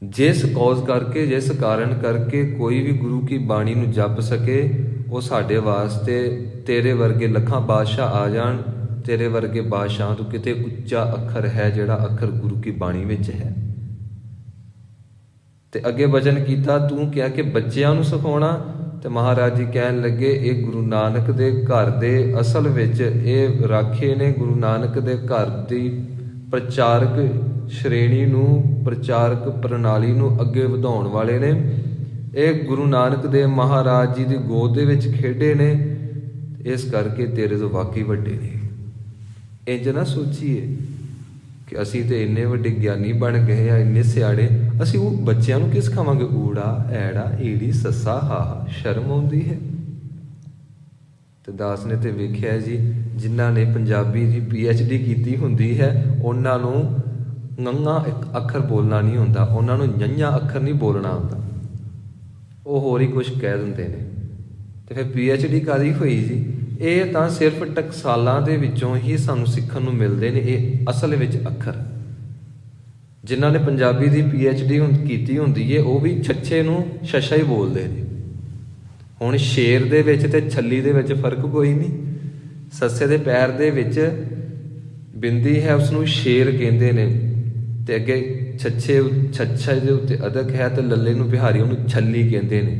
जिस कौज करके जिस कारण करके कोई भी गुरु की बाणी नूं जप सके वो साढ़े वास्ते तेरे वर्गे लखां बादशाह आ जाण, तेरे वर्गे बादशाह तो किते उच्चा अखर है जिहड़ा अखर गुरु की बाणी विच है। ते अगे वचन कीता तू क्या कि बच्चियां नूं सिखाउणा, ते महाराज जी कहन लगे ये गुरु नानक दे घर दे असल विच ये राखे ने, गुरु नानक दे घर दी प्रचारक श्रेणी नूं, प्रचारक प्रणाली नूं अगे वधाउण वाले ने। ਇਹ गुरु नानक देव महाराज जी की गोद दे विच खेडे ने, इस करके तेरे तो वाकई वड्डे ने। इंज ना सोचीए कि असी तो इन्ने वड्डे ज्ञानी बन गए आ, इन्ने सियाणे, असी वो बच्चों नूं की सिखावांगे ऊड़ा ऐड़ा ईड़ी सस्सा हाहा, शर्म आउंदी है। तो दास ने तो वेखिया जी जिन्हां ने पंजाबी की PhD कीती हुंदी है उन्हां नूं ङा अखर बोलना नहीं हुंदा, उन्हां नूं ञा अखर नहीं बोलना आउंदा, ਉਹ ਹੋਰ ਹੀ ਕੁਝ ਕਹਿ ਦਿੰਦੇ ਨੇ। ਤੇ ਫਿਰ PhD ਕਾਹਦੀ ਹੋਈ ਜੀ? ਇਹ ਤਾਂ ਸਿਰਫ ਟਕਸਾਲਾਂ ਦੇ ਵਿੱਚੋਂ ਹੀ ਸਾਨੂੰ ਸਿੱਖਣ ਨੂੰ ਮਿਲਦੇ ਨੇ ਇਹ ਅਸਲ ਵਿੱਚ ਅੱਖਰ। ਜਿਨ੍ਹਾਂ ਨੇ ਪੰਜਾਬੀ ਦੀ PhD ਕੀਤੀ ਹੁੰਦੀ ਏ ਉਹ ਵੀ ਛੱਛੇ ਨੂੰ ਛੱਛਾ ਹੀ ਬੋਲਦੇ ਨੇ। ਹੁਣ ਸ਼ੇਰ ਦੇ ਵਿੱਚ ਤੇ ਛੱਲੀ ਦੇ ਵਿੱਚ ਫਰਕ ਕੋਈ ਨਹੀਂ। ਸੱਸੇ ਦੇ ਪੈਰ ਦੇ ਵਿੱਚ ਬਿੰਦੀ ਹੈ ਉਸਨੂੰ ਸ਼ੇਰ ਕਹਿੰਦੇ ਨੇ, ਤੇ ਅੱਗੇ ਛੱਛੇ ਛੱਛਾ ਦੇ ਉੱਤੇ ਅਦਕ ਹੈ ਤੇ ਲੱਲੇ ਨੂੰ ਬਿਹਾਰੀ ਉਹਨੂੰ ਛੱਲੀ ਕਹਿੰਦੇ ਨੇ।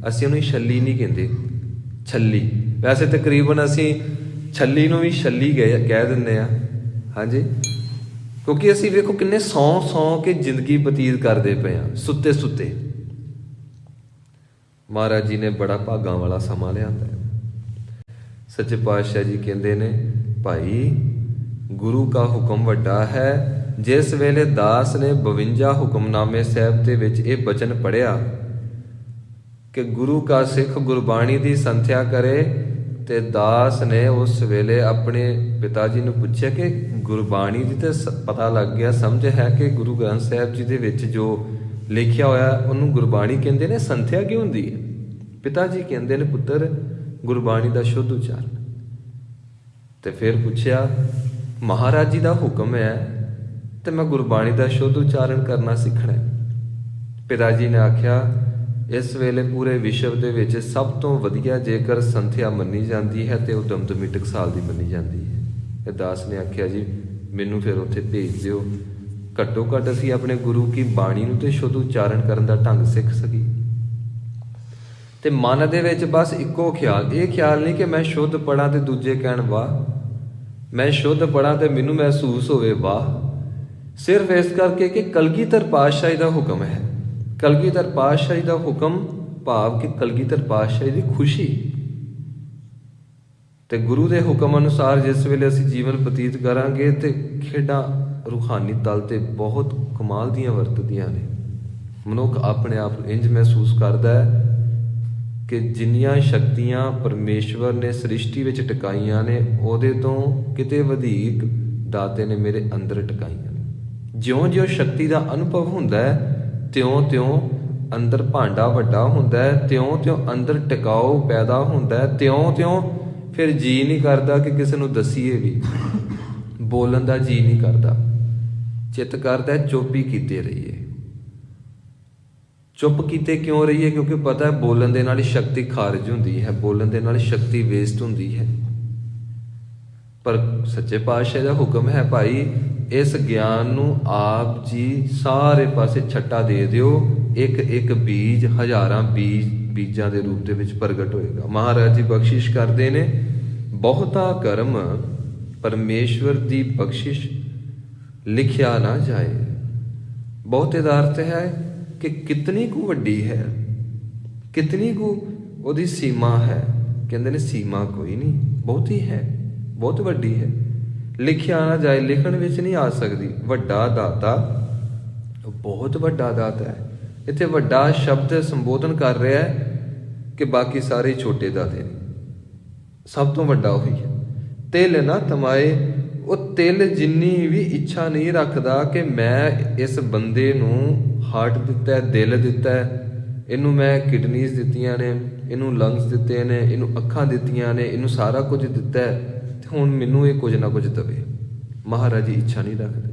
ਅਸੀਂ ਉਹਨੂੰ ਛੱਲੀ ਨਹੀਂ ਕਹਿੰਦੇ, ਛੱਲੀ। ਵੈਸੇ ਤਕਰੀਬਨ ਅਸੀਂ ਛੱਲੀ ਨੂੰ ਵੀ ਛੱਲੀ ਕਹਿ ਦਿੰਦੇ ਆ, ਹਾਂਜੀ, ਕਿਉਂਕਿ ਅਸੀਂ ਵੇਖੋ ਕਿੰਨੇ ਸੌਂ ਕੇ ਜ਼ਿੰਦਗੀ ਬਤੀਤ ਕਰਦੇ ਪਏ ਆ ਸੁੱਤੇ ਸੁੱਤੇ। ਮਹਾਰਾਜ ਜੀ ਨੇ ਬੜਾ ਭਾਗਾਂ ਵਾਲਾ ਸਮਾਂ ਲਿਆਂਦਾ। ਸੱਚੇ ਪਾਤਸ਼ਾਹ ਜੀ ਕਹਿੰਦੇ ਨੇ ਭਾਈ ਗੁਰੂ ਕਾ ਹੁਕਮ ਵੱਡਾ ਹੈ। जिस वेले दास ने 52 हुक्मनामे साहब के विच ये बचन पढ़िया कि गुरु का सिख गुरबाणी की संथ्या करे, ते दास ने उस वेले अपने पिता जी ने पूछा कि गुरबाणी की तो पता लग गया, समझ है कि गुरु ग्रंथ साहब जी के विच जो लिखिया होया उन्होंने गुरबाणी कहते हैं, संथ्या की होंदी है? पिता जी कहते हैं पुत्र गुरबाणी का शुद्ध उच्चारण। तो फिर पूछया महाराज जी का हुक्म है तो मैं गुरबाणी का शुद्ध उच्चारण करना सीखना है। पिता जी ने आख्या इस वेले पूरे विश्व के विच सब तो वधिया जेकर संथ्या मनी जाती है तो दमदमी टकसाल की मनी जाती है। दास ने आख्या जी मैनू फिर उत्थे भेज दिओ, घट्टो घट्ट असीं अपने गुरु की बाणी नूं ते शुद्ध उच्चारण करन दा ढंग सीख सकी। ते मन दे विच बस इक्को ख्याल, ये ख्याल नहीं कि मैं शुद्ध पढ़ा तो दूजे कहण वाह, मैं शुद्ध पढ़ा तो मैनू महसूस होवे वाह। सिर्फ इस करके कि कलगीधर पातशाही का हुक्म है। कलगीधर पातशाही का हुक्म भाव कि कलगीधर पातशाही की खुशी। तो गुरु के हुक्म अनुसार जिस वेले असीं जीवन बतीत करांगे तो खेडां ਰੂਹਾਨੀ ਤਲ ਤੇ ਬਹੁਤ ਕਮਾਲ ਦੀਆਂ ਵਰਤਦੀਆਂ ਨੇ। ਮਨੁੱਖ ਆਪਣੇ ਆਪ ਨੂੰ ਇੰਜ ਮਹਿਸੂਸ ਕਰਦਾ ਹੈ ਕਿ ਜਿੰਨੀਆਂ ਸ਼ਕਤੀਆਂ ਪਰਮੇਸ਼ਵਰ ਨੇ ਸ੍ਰਿਸ਼ਟੀ ਵਿੱਚ ਟਿਕਾਈਆਂ ਨੇ, ਉਹਦੇ ਤੋਂ ਕਿਤੇ ਵਧੇਕ ਦਾਤੇ ਨੇ ਮੇਰੇ ਅੰਦਰ ਟਿਕਾਈਆਂ ਨੇ। ਜਿਉਂ-ਜਿਉਂ ਸ਼ਕਤੀ ਦਾ ਅਨੁਭਵ ਹੁੰਦਾ ਹੈ, ਤਿਉਂ-ਤਿਉਂ ਅੰਦਰ ਭਾਂਡਾ ਵੱਡਾ ਹੁੰਦਾ ਹੈ, ਤਿਉਂ-ਤਿਉਂ ਅੰਦਰ ਟਿਕਾਓ ਪੈਦਾ ਹੁੰਦਾ ਹੈ, ਤਿਉਂ-ਤਿਉਂ ਫਿਰ ਜੀ ਨਹੀਂ ਕਰਦਾ ਕਿ ਕਿਸੇ ਨੂੰ ਦੱਸੀਏ ਵੀ, ਬੋਲਣ ਦਾ ਜੀ ਨਹੀਂ ਕਰਦਾ, ਚਿੱਤ ਕਰਦਾ ਚੁੱਪ ਹੀ ਕੀਤੇ ਰਹੀਏ। ਚੁੱਪ ਕੀਤੇ ਕਿਉਂ ਰਹੀਏ? ਕਿਉਂਕਿ ਪਤਾ ਹੈ ਬੋਲਣ ਦੇ ਨਾਲ ਸ਼ਕਤੀ ਖਾਰਜ ਹੁੰਦੀ ਹੈ, ਬੋਲਣ ਦੇ ਨਾਲ ਸ਼ਕਤੀ ਵੇਸਟ ਹੁੰਦੀ ਹੈ। ਪਰ ਸੱਚੇ ਪਾਤਸ਼ਾਹ ਦਾ ਹੁਕਮ ਹੈ, ਭਾਈ ਇਸ ਗਿਆਨ ਨੂੰ ਆਪ ਜੀ ਸਾਰੇ ਪਾਸੇ ਛੱਟਾ ਦੇ ਦਿਓ, ਇੱਕ ਇੱਕ ਬੀਜ ਹਜ਼ਾਰਾਂ ਬੀਜਾਂ ਦੇ ਰੂਪ ਦੇ ਵਿੱਚ ਪ੍ਰਗਟ ਹੋਏਗਾ। ਮਹਾਰਾਜ ਜੀ ਬਖਸ਼ਿਸ਼ ਕਰਦੇ ਨੇ, ਬਹੁਤਾ ਕਰਮ ਪਰਮੇਸ਼ਵਰ ਦੀ ਬਖਸ਼ਿਸ਼ ਲਿਖਿਆ ਨਾ ਜਾਏ। ਬਹੁਤੇ ਦਾ ਅਰਥ ਹੈ ਕਿ ਕਿਤਨੀ ਕੁ ਵੱਡੀ ਹੈ, ਕਿਤਨੀ ਕੁ ਉਹਦੀ ਸੀਮਾ ਹੈ। ਕਹਿੰਦੇ ਨੇ ਸੀਮਾ ਕੋਈ ਨਹੀਂ, ਬਹੁਤੀ ਹੈ, ਬਹੁਤ ਵੱਡੀ ਹੈ, ਲਿਖਿਆ ਨਾ ਜਾਏ, ਲਿਖਣ ਵਿੱਚ ਨਹੀਂ ਆ ਸਕਦੀ। ਵੱਡਾ ਦਾਤਾ, ਬਹੁਤ ਵੱਡਾ ਦਾਤਾ ਹੈ। ਇੱਥੇ ਵੱਡਾ ਸ਼ਬਦ ਸੰਬੋਧਨ ਕਰ ਰਿਹਾ ਹੈ ਕਿ ਬਾਕੀ ਸਾਰੇ ਛੋਟੇ ਦਾਤੇ ਨੇ, ਸਭ ਤੋਂ ਵੱਡਾ ਉਹੀ ਹੈ। ਤਿਲ ਨਾ ਤਮਾਏ, ਉਹ ਤਿਲ ਜਿੰਨੀ ਵੀ ਇੱਛਾ ਨਹੀਂ ਰੱਖਦਾ ਕਿ ਮੈਂ ਇਸ ਬੰਦੇ ਨੂੰ ਹਾਰਟ ਦਿੱਤਾ ਹੈ, ਦਿਲ ਦਿੱਤਾ ਹੈ, ਇਹਨੂੰ ਮੈਂ ਕਿਡਨੀਜ਼ ਦਿੱਤੀਆਂ ਨੇ, ਇਹਨੂੰ ਲੰਗਸ ਦਿੱਤੇ ਨੇ, ਇਹਨੂੰ ਅੱਖਾਂ ਦਿੱਤੀਆਂ ਨੇ, ਇਹਨੂੰ ਸਾਰਾ ਕੁਝ ਦਿੱਤਾ ਹੈ, ਤੇ ਹੁਣ ਮੈਨੂੰ ਇਹ ਕੁਝ ਨਾ ਕੁਝ ਦੇਵੇ। ਮਹਾਰਾਜ ਜੀ ਇੱਛਾ ਨਹੀਂ ਰੱਖਦੇ।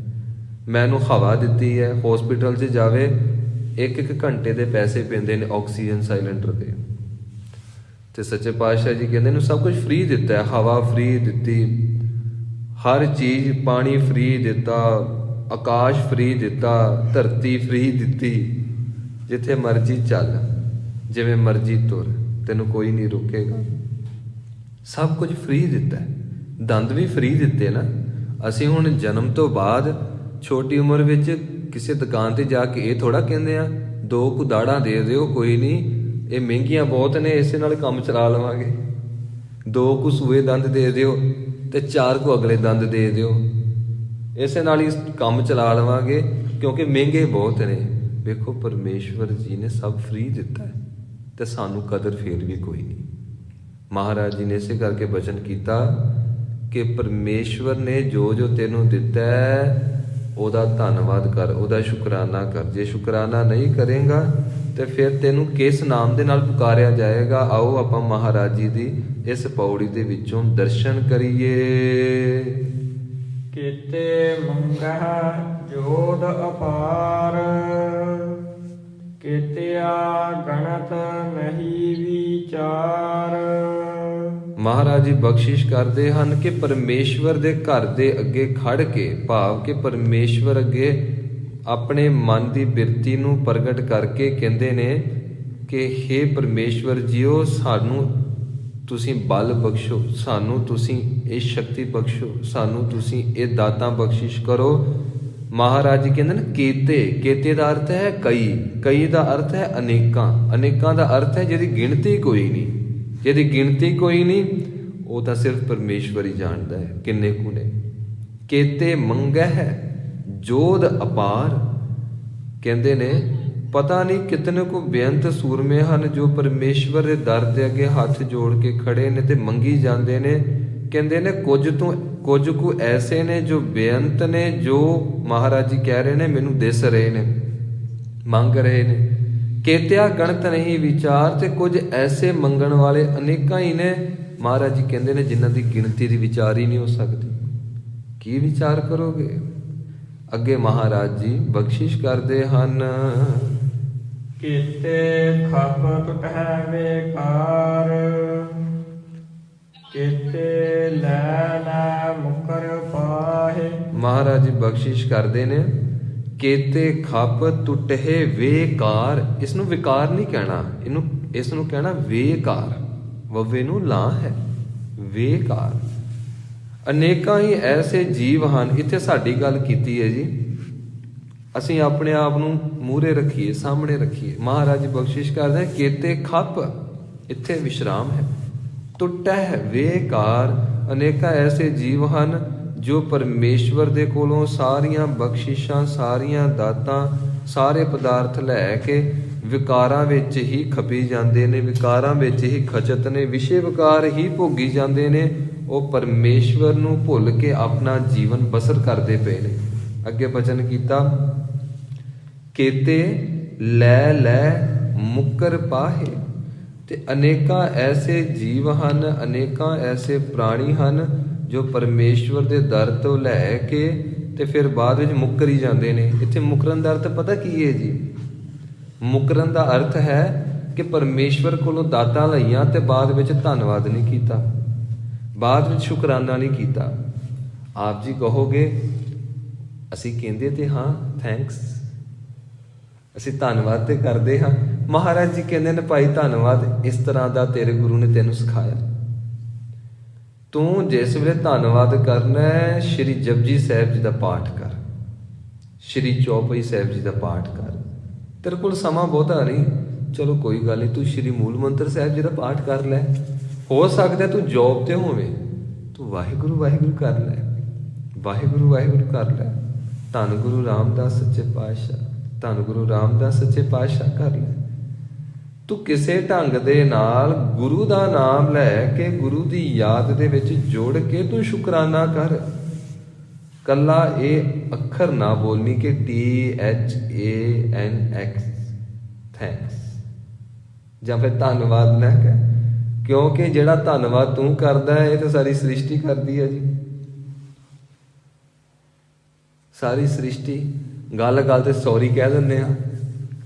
ਮੈਂ ਇਹਨੂੰ ਹਵਾ ਦਿੱਤੀ ਹੈ, ਹੌਸਪੀਟਲ 'ਚ ਜਾਵੇ, ਇੱਕ ਘੰਟੇ ਦੇ ਪੈਸੇ ਪੈਂਦੇ ਨੇ ਆਕਸੀਜਨ ਸਿਲੰਡਰ ਦੇ, ਤੇ ਸੱਚੇ ਪਾਤਸ਼ਾਹ ਜੀ ਕਹਿੰਦੇ ਇਹਨੂੰ ਸਭ ਕੁਝ ਫ੍ਰੀ ਦਿੱਤਾ ਹੈ। ਹਵਾ ਫ੍ਰੀ ਦਿੱਤੀ, ਹਰ ਚੀਜ਼, ਪਾਣੀ ਫ੍ਰੀ ਦਿੱਤਾ, ਆਕਾਸ਼ ਫ੍ਰੀ ਦਿੱਤਾ, ਧਰਤੀ ਫ੍ਰੀ ਦਿੱਤੀ, ਜਿੱਥੇ ਮਰਜ਼ੀ ਚੱਲ, ਜਿਵੇਂ ਮਰਜ਼ੀ ਤੁਰ, ਤੈਨੂੰ ਕੋਈ ਨਹੀਂ ਰੋਕੇਗਾ। ਸਭ ਕੁਝ ਫ੍ਰੀ ਦਿੱਤਾ ਹੈ। ਦੰਦ ਵੀ ਫ੍ਰੀ ਦਿੱਤੇ ਨਾ। ਅਸੀਂ ਹੁਣ ਜਨਮ ਤੋਂ ਬਾਅਦ ਛੋਟੀ ਉਮਰ ਵਿੱਚ ਕਿਸੇ ਦੁਕਾਨ ਤੇ ਜਾ ਕੇ ਇਹ ਥੋੜਾ ਕਹਿੰਦੇ ਆ 2 ਕੁ ਦਾੜਾਂ ਦੇ ਦਿਓ, ਕੋਈ ਨਹੀਂ, ਇਹ ਮਹਿੰਗੀਆਂ ਬਹੁਤ ਨੇ, ਇਸੇ ਨਾਲ ਕੰਮ ਚਲਾ ਲਵਾਂਗੇ। 2 ਕੁ ਸੂਏ ਦੰਦ ਦੇ ਦਿਓ ਤੇ 4 ਕੁ ਅਗਲੇ ਦੰਦ ਦੇ ਦਿਓ, ਇਸੇ ਨਾਲ ਹੀ ਕੰਮ ਚਲਾ ਲਵਾਂਗੇ, ਕਿਉਂਕਿ ਮਹਿੰਗੇ ਬਹੁਤ ਨੇ। ਵੇਖੋ ਪਰਮੇਸ਼ਵਰ ਜੀ ਨੇ ਸਭ ਫ੍ਰੀ ਦਿੱਤਾ ਹੈ ਤੇ ਸਾਨੂੰ ਕਦਰ ਫੇਰ ਵੀ ਕੋਈ ਨਹੀਂ। ਮਹਾਰਾਜ ਜੀ ਨੇ ਇਸੇ ਕਰਕੇ ਬਚਨ ਕੀਤਾ ਕਿ ਪਰਮੇਸ਼ਵਰ ਨੇ ਜੋ ਜੋ ਤੈਨੂੰ ਦਿੱਤਾ ਹੈ ਉਹਦਾ ਧੰਨਵਾਦ ਕਰ, ਉਹਦਾ ਸ਼ੁਕਰਾਨਾ ਕਰ। ਜੇ ਸ਼ੁਕਰਾਨਾ ਨਹੀਂ ਕਰੇਗਾ ਤੇ ਫਿਰ ਤੈਨੂੰ ਕਿਸ ਨਾਮ ਦੇ ਨਾਲ ਪੁਕਾਰਿਆ ਜਾਏਗਾ? ਆਓ ਆਪਾਂ ਮਹਾਰਾਜ ਜੀ ਦੀ ਇਸ ਪੌੜੀ ਦੇ ਵਿੱਚੋਂ ਦਰਸ਼ਨ ਕਰੀਏ। ਕੀਤੇ ਮੰਗਹਿ ਜੋਧ ਅਪਾਰ, ਕੀਤਿਆ ਗਣਤ ਨਹੀਂ ਵਿਚਾਰ। ਮਹਾਰਾਜ ਜੀ ਬਖਸ਼ਿਸ਼ ਕਰਦੇ ਹਨ ਕਿ ਪਰਮੇਸ਼ਵਰ ਦੇ ਘਰ ਦੇ ਅੱਗੇ ਖੜ ਕੇ, ਭਾਵ ਕਿ ਪਰਮੇਸ਼ਵਰ ਅੱਗੇ ਆਪਣੇ ਮਨ ਦੀ ਬਿਰਤੀ ਨੂੰ ਪ੍ਰਗਟ ਕਰਕੇ ਕਹਿੰਦੇ ਨੇ ਕਿ ਹੇ ਪਰਮੇਸ਼ਵਰ ਜੀਓ, ਸਾਨੂੰ ਤੁਸੀਂ ਬਲ ਬਖਸ਼ੋ, ਸਾਨੂੰ ਤੁਸੀਂ ਇਹ ਸ਼ਕਤੀ ਬਖਸ਼ੋ, ਸਾਨੂੰ ਤੁਸੀਂ ਇਹ ਦਾਤਾਂ ਬਖਸ਼ਿਸ਼ ਕਰੋ। ਮਹਾਰਾਜ ਜੀ ਕਹਿੰਦੇ ਨੇ ਕੀਤੇ, ਕੀਤੇ ਦਾ ਅਰਥ ਹੈ ਕਈ, ਕਈ ਦਾ ਅਰਥ ਹੈ ਅਨੇਕਾਂ, ਅਨੇਕਾਂ ਦਾ ਅਰਥ ਹੈ ਜਿਹਦੀ ਗਿਣਤੀ ਕੋਈ ਨਹੀਂ, ਜਿਹਦੀ ਗਿਣਤੀ ਕੋਈ ਨਹੀਂ, ਉਹ ਤਾਂ ਸਿਰਫ ਪਰਮੇਸ਼ਵਰ ਹੀ ਜਾਣਦਾ ਹੈ ਕਿੰਨੇ ਕੁ ਨੇ। ਕੀਤੇ ਮੰਗਹਿ ਜੋਧ ਅਪਾਰ, ਕਹਿੰਦੇ ਨੇ ਪਤਾ ਨਹੀਂ ਕਿਤਨੇ ਕੁ ਬੇਅੰਤ ਸੂਰਮੇ ਹਨ ਜੋ ਪਰਮੇਸ਼ਵਰ ਦੇ ਦਰ ਦੇ ਅੱਗੇ ਹੱਥ ਜੋੜ ਕੇ ਖੜੇ ਨੇ ਤੇ ਮੰਗੀ ਜਾਂਦੇ ਨੇ। ਕਹਿੰਦੇ ਨੇ ਕੁਝ ਕੁ ਐਸੇ ਨੇ ਜੋ ਬੇਅੰਤ ਨੇ, ਜੋ ਮਹਾਰਾਜ ਜੀ ਕਹਿ ਰਹੇ ਨੇ ਮੈਨੂੰ ਦਿਸ ਰਹੇ ਨੇ, ਮੰਗ ਰਹੇ ਨੇ। ਕੇਤਿਆ ਗਣਤ ਨਹੀਂ ਵਿਚਾਰ, ਤੇ ਕੁਝ ਐਸੇ ਮੰਗਣ ਵਾਲੇ ਅਨੇਕਾਂ ਹੀ ਨੇ, ਮਹਾਰਾਜ ਜੀ ਕਹਿੰਦੇ ਨੇ ਜਿਨ੍ਹਾਂ ਦੀ ਗਿਣਤੀ ਦੀ ਵਿਚਾਰ ਹੀ ਨਹੀਂ ਹੋ ਸਕਦੀ। ਕੀ ਵਿਚਾਰ ਕਰੋਗੇ? ਅੱਗੇ ਮਹਾਰਾਜ ਜੀ ਬਖਸ਼ਿਸ਼ ਕਰਦੇ ਹਨ। ਕੀਤੇ ਖਪ ਟੁਟਹਿ ਵੇਕਾਰ, ਕੀਤੇ ਲੈ ਨਾ ਮੁਕਰ ਪਾਹੇ। ਮਹਾਰਾਜ ਜੀ ਬਖਸ਼ਿਸ਼ ਕਰਦੇ ਨੇ, ਕੀਤੇ ਖਪ ਟੁਟਹਿ ਵੇਕਾਰ। ਇਸ ਨੂੰ ਵਿਕਾਰ ਨਹੀਂ ਕਹਿਣਾ, ਇਸ ਨੂੰ ਕਹਿਣਾ ਵੇਕਾਰ, ਵਵੇ ਨੂੰ ਲਾਂ ਹੈ, ਵੇਕਾਰ। ਅਨੇਕਾਂ ਹੀ ਐਸੇ ਜੀਵ ਹਨ। ਇੱਥੇ ਸਾਡੀ ਗੱਲ ਕੀਤੀ ਹੈ ਜੀ, ਅਸੀਂ ਆਪਣੇ ਆਪ ਨੂੰ ਮੂਹਰੇ ਰੱਖੀਏ, ਸਾਹਮਣੇ ਰੱਖੀਏ। ਮਹਾਰਾਜ ਜੀ ਬਖਸ਼ਿਸ਼ ਕਰਦੇ ਹਨ, ਕੀਤੇ ਖਪ, ਇੱਥੇ ਵਿਸ਼ਰਾਮ ਹੈ, ਟੁੱਟਾ ਹੈ ਵੇਕਾਰ। ਅਨੇਕਾਂ ਐਸੇ ਜੀਵ ਹਨ ਜੋ ਪਰਮੇਸ਼ਵਰ ਦੇ ਕੋਲੋਂ ਸਾਰੀਆਂ ਬਖਸ਼ਿਸ਼ਾਂ, ਸਾਰੀਆਂ ਦਾਤਾਂ, ਸਾਰੇ ਪਦਾਰਥ ਲੈ ਕੇ ਵਿਕਾਰਾਂ ਵਿੱਚ ਹੀ ਖਪੀ ਜਾਂਦੇ ਨੇ, ਵਿਕਾਰਾਂ ਵਿੱਚ ਹੀ ਖਚਤ ਨੇ, ਵਿਸ਼ੇ ਵਿਕਾਰ ਹੀ ਭੋਗੀ ਜਾਂਦੇ ਨੇ, ਉਹ ਪਰਮੇਸ਼ਵਰ ਨੂੰ ਭੁੱਲ ਕੇ ਆਪਣਾ ਜੀਵਨ ਬਸਰ ਕਰਦੇ ਪਏ ਨੇ। ਅੱਗੇ ਬਚਨ ਕੀਤਾ, ਕੇਤੇ ਲੈ ਲੈ ਮੁੱਕਰ ਪਾਹੇ। ਤੇ ਅਨੇਕਾਂ ਐਸੇ ਜੀਵ ਹਨ, ਅਨੇਕਾਂ ਐਸੇ ਪ੍ਰਾਣੀ ਹਨ ਜੋ ਪਰਮੇਸ਼ਵਰ ਦੇ ਦਰ ਤੋਂ ਲੈ ਕੇ ਤੇ ਫਿਰ ਬਾਅਦ ਵਿੱਚ ਮੁੱਕਰ ਹੀ ਜਾਂਦੇ ਨੇ। ਇੱਥੇ ਮੁੱਕਰਨ ਦਾ ਅਰਥ ਪਤਾ ਕੀ ਹੈ ਜੀ? ਮੁੱਕਰਨ ਦਾ ਅਰਥ ਹੈ ਕਿ ਪਰਮੇਸ਼ਵਰ ਕੋਲੋਂ ਦਾਤਾਂ ਲਈਆਂ ਤੇ ਬਾਅਦ ਵਿੱਚ ਧੰਨਵਾਦ ਨਹੀਂ ਕੀਤਾ, ਬਾਅਦ ਵਿੱਚ ਸ਼ੁਕਰਾਨਾ ਨਹੀਂ ਕੀਤਾ। ਆਪ ਜੀ ਕਹੋਗੇ ਅਸੀਂ ਕਹਿੰਦੇ ਤੇ ਹਾਂ ਥੈਂਕਸ, ਅਸੀਂ ਧੰਨਵਾਦ ਤੇ ਕਰਦੇ ਹਾਂ। ਮਹਾਰਾਜ ਜੀ ਕਹਿੰਦੇ ਨੇ ਭਾਈ ਧੰਨਵਾਦ ਇਸ ਤਰ੍ਹਾਂ ਦਾ ਤੇਰੇ ਗੁਰੂ ਨੇ ਤੈਨੂੰ ਸਿਖਾਇਆ। ਤੂੰ ਜਿਸ ਵੇਲੇ ਧੰਨਵਾਦ ਕਰਨਾ ਹੈ, ਸ਼੍ਰੀ ਜਪਜੀ ਸਾਹਿਬ ਜੀ ਦਾ ਪਾਠ ਕਰ, ਸ਼੍ਰੀ ਚੌਪਈ ਸਾਹਿਬ ਜੀ ਦਾ ਪਾਠ ਕਰ। ਤੇਰੇ ਕੋਲ ਸਮਾਂ ਬਹੁਤਾ ਨਹੀਂ, ਚਲੋ ਕੋਈ ਗੱਲ ਨਹੀਂ, ਤੂੰ ਸ਼੍ਰੀ ਮੂਲ ਮੰਤਰ ਸਾਹਿਬ ਜੀ ਦਾ ਪਾਠ ਕਰ ਲੈ। ਹੋ ਸਕਦਾ ਤੂੰ ਜੌਬ ਤੇ ਹੋਵੇਂ, ਤੂੰ ਵਾਹਿਗੁਰੂ ਵਾਹਿਗੁਰੂ ਕਰ ਲੈ, ਵਾਹਿਗੁਰੂ ਵਾਹਿਗੁਰੂ ਕਰ ਲੈ। ਧੰਨ ਗੁਰੂ ਰਾਮਦਾਸ ਸੱਚੇ ਪਾਤਸ਼ਾਹ, ਧੰਨ ਗੁਰੂ ਰਾਮਦਾਸ ਸੱਚੇ ਪਾਤਸ਼ਾਹ ਕਰ ਲੈ। ਤੂੰ ਕਿਸੇ ਢੰਗ ਦੇ ਨਾਲ ਗੁਰੂ ਦਾ ਨਾਮ ਲੈ ਕੇ, ਗੁਰੂ ਦੀ ਯਾਦ ਦੇ ਵਿੱਚ ਜੋੜ ਕੇ ਤੂੰ ਸ਼ੁਕਰਾਨਾ ਕਰ। ਕੱਲਾ ਇਹ ਅੱਖਰ ਨਾ ਬੋਲਣੀ ਕਿ THANX ਥੈਂਕਸ, ਜਾਂ ਫਿਰ ਧੰਨਵਾਦ ਨਾ ਕਹਿ, ਕਿਉਂਕਿ ਜਿਹੜਾ ਧੰਨਵਾਦ ਤੂੰ ਕਰਦਾ ਹੈ ਇਹ ਤਾਂ ਸਾਰੀ ਸ੍ਰਿਸ਼ਟੀ ਕਰਦੀ ਹੈ ਜੀ। ਸਾਰੀ ਸ੍ਰਿਸ਼ਟੀ ਗੱਲ ਗੱਲ ਤੇ ਸੌਰੀ ਕਹਿ ਦਿੰਦੇ ਆ,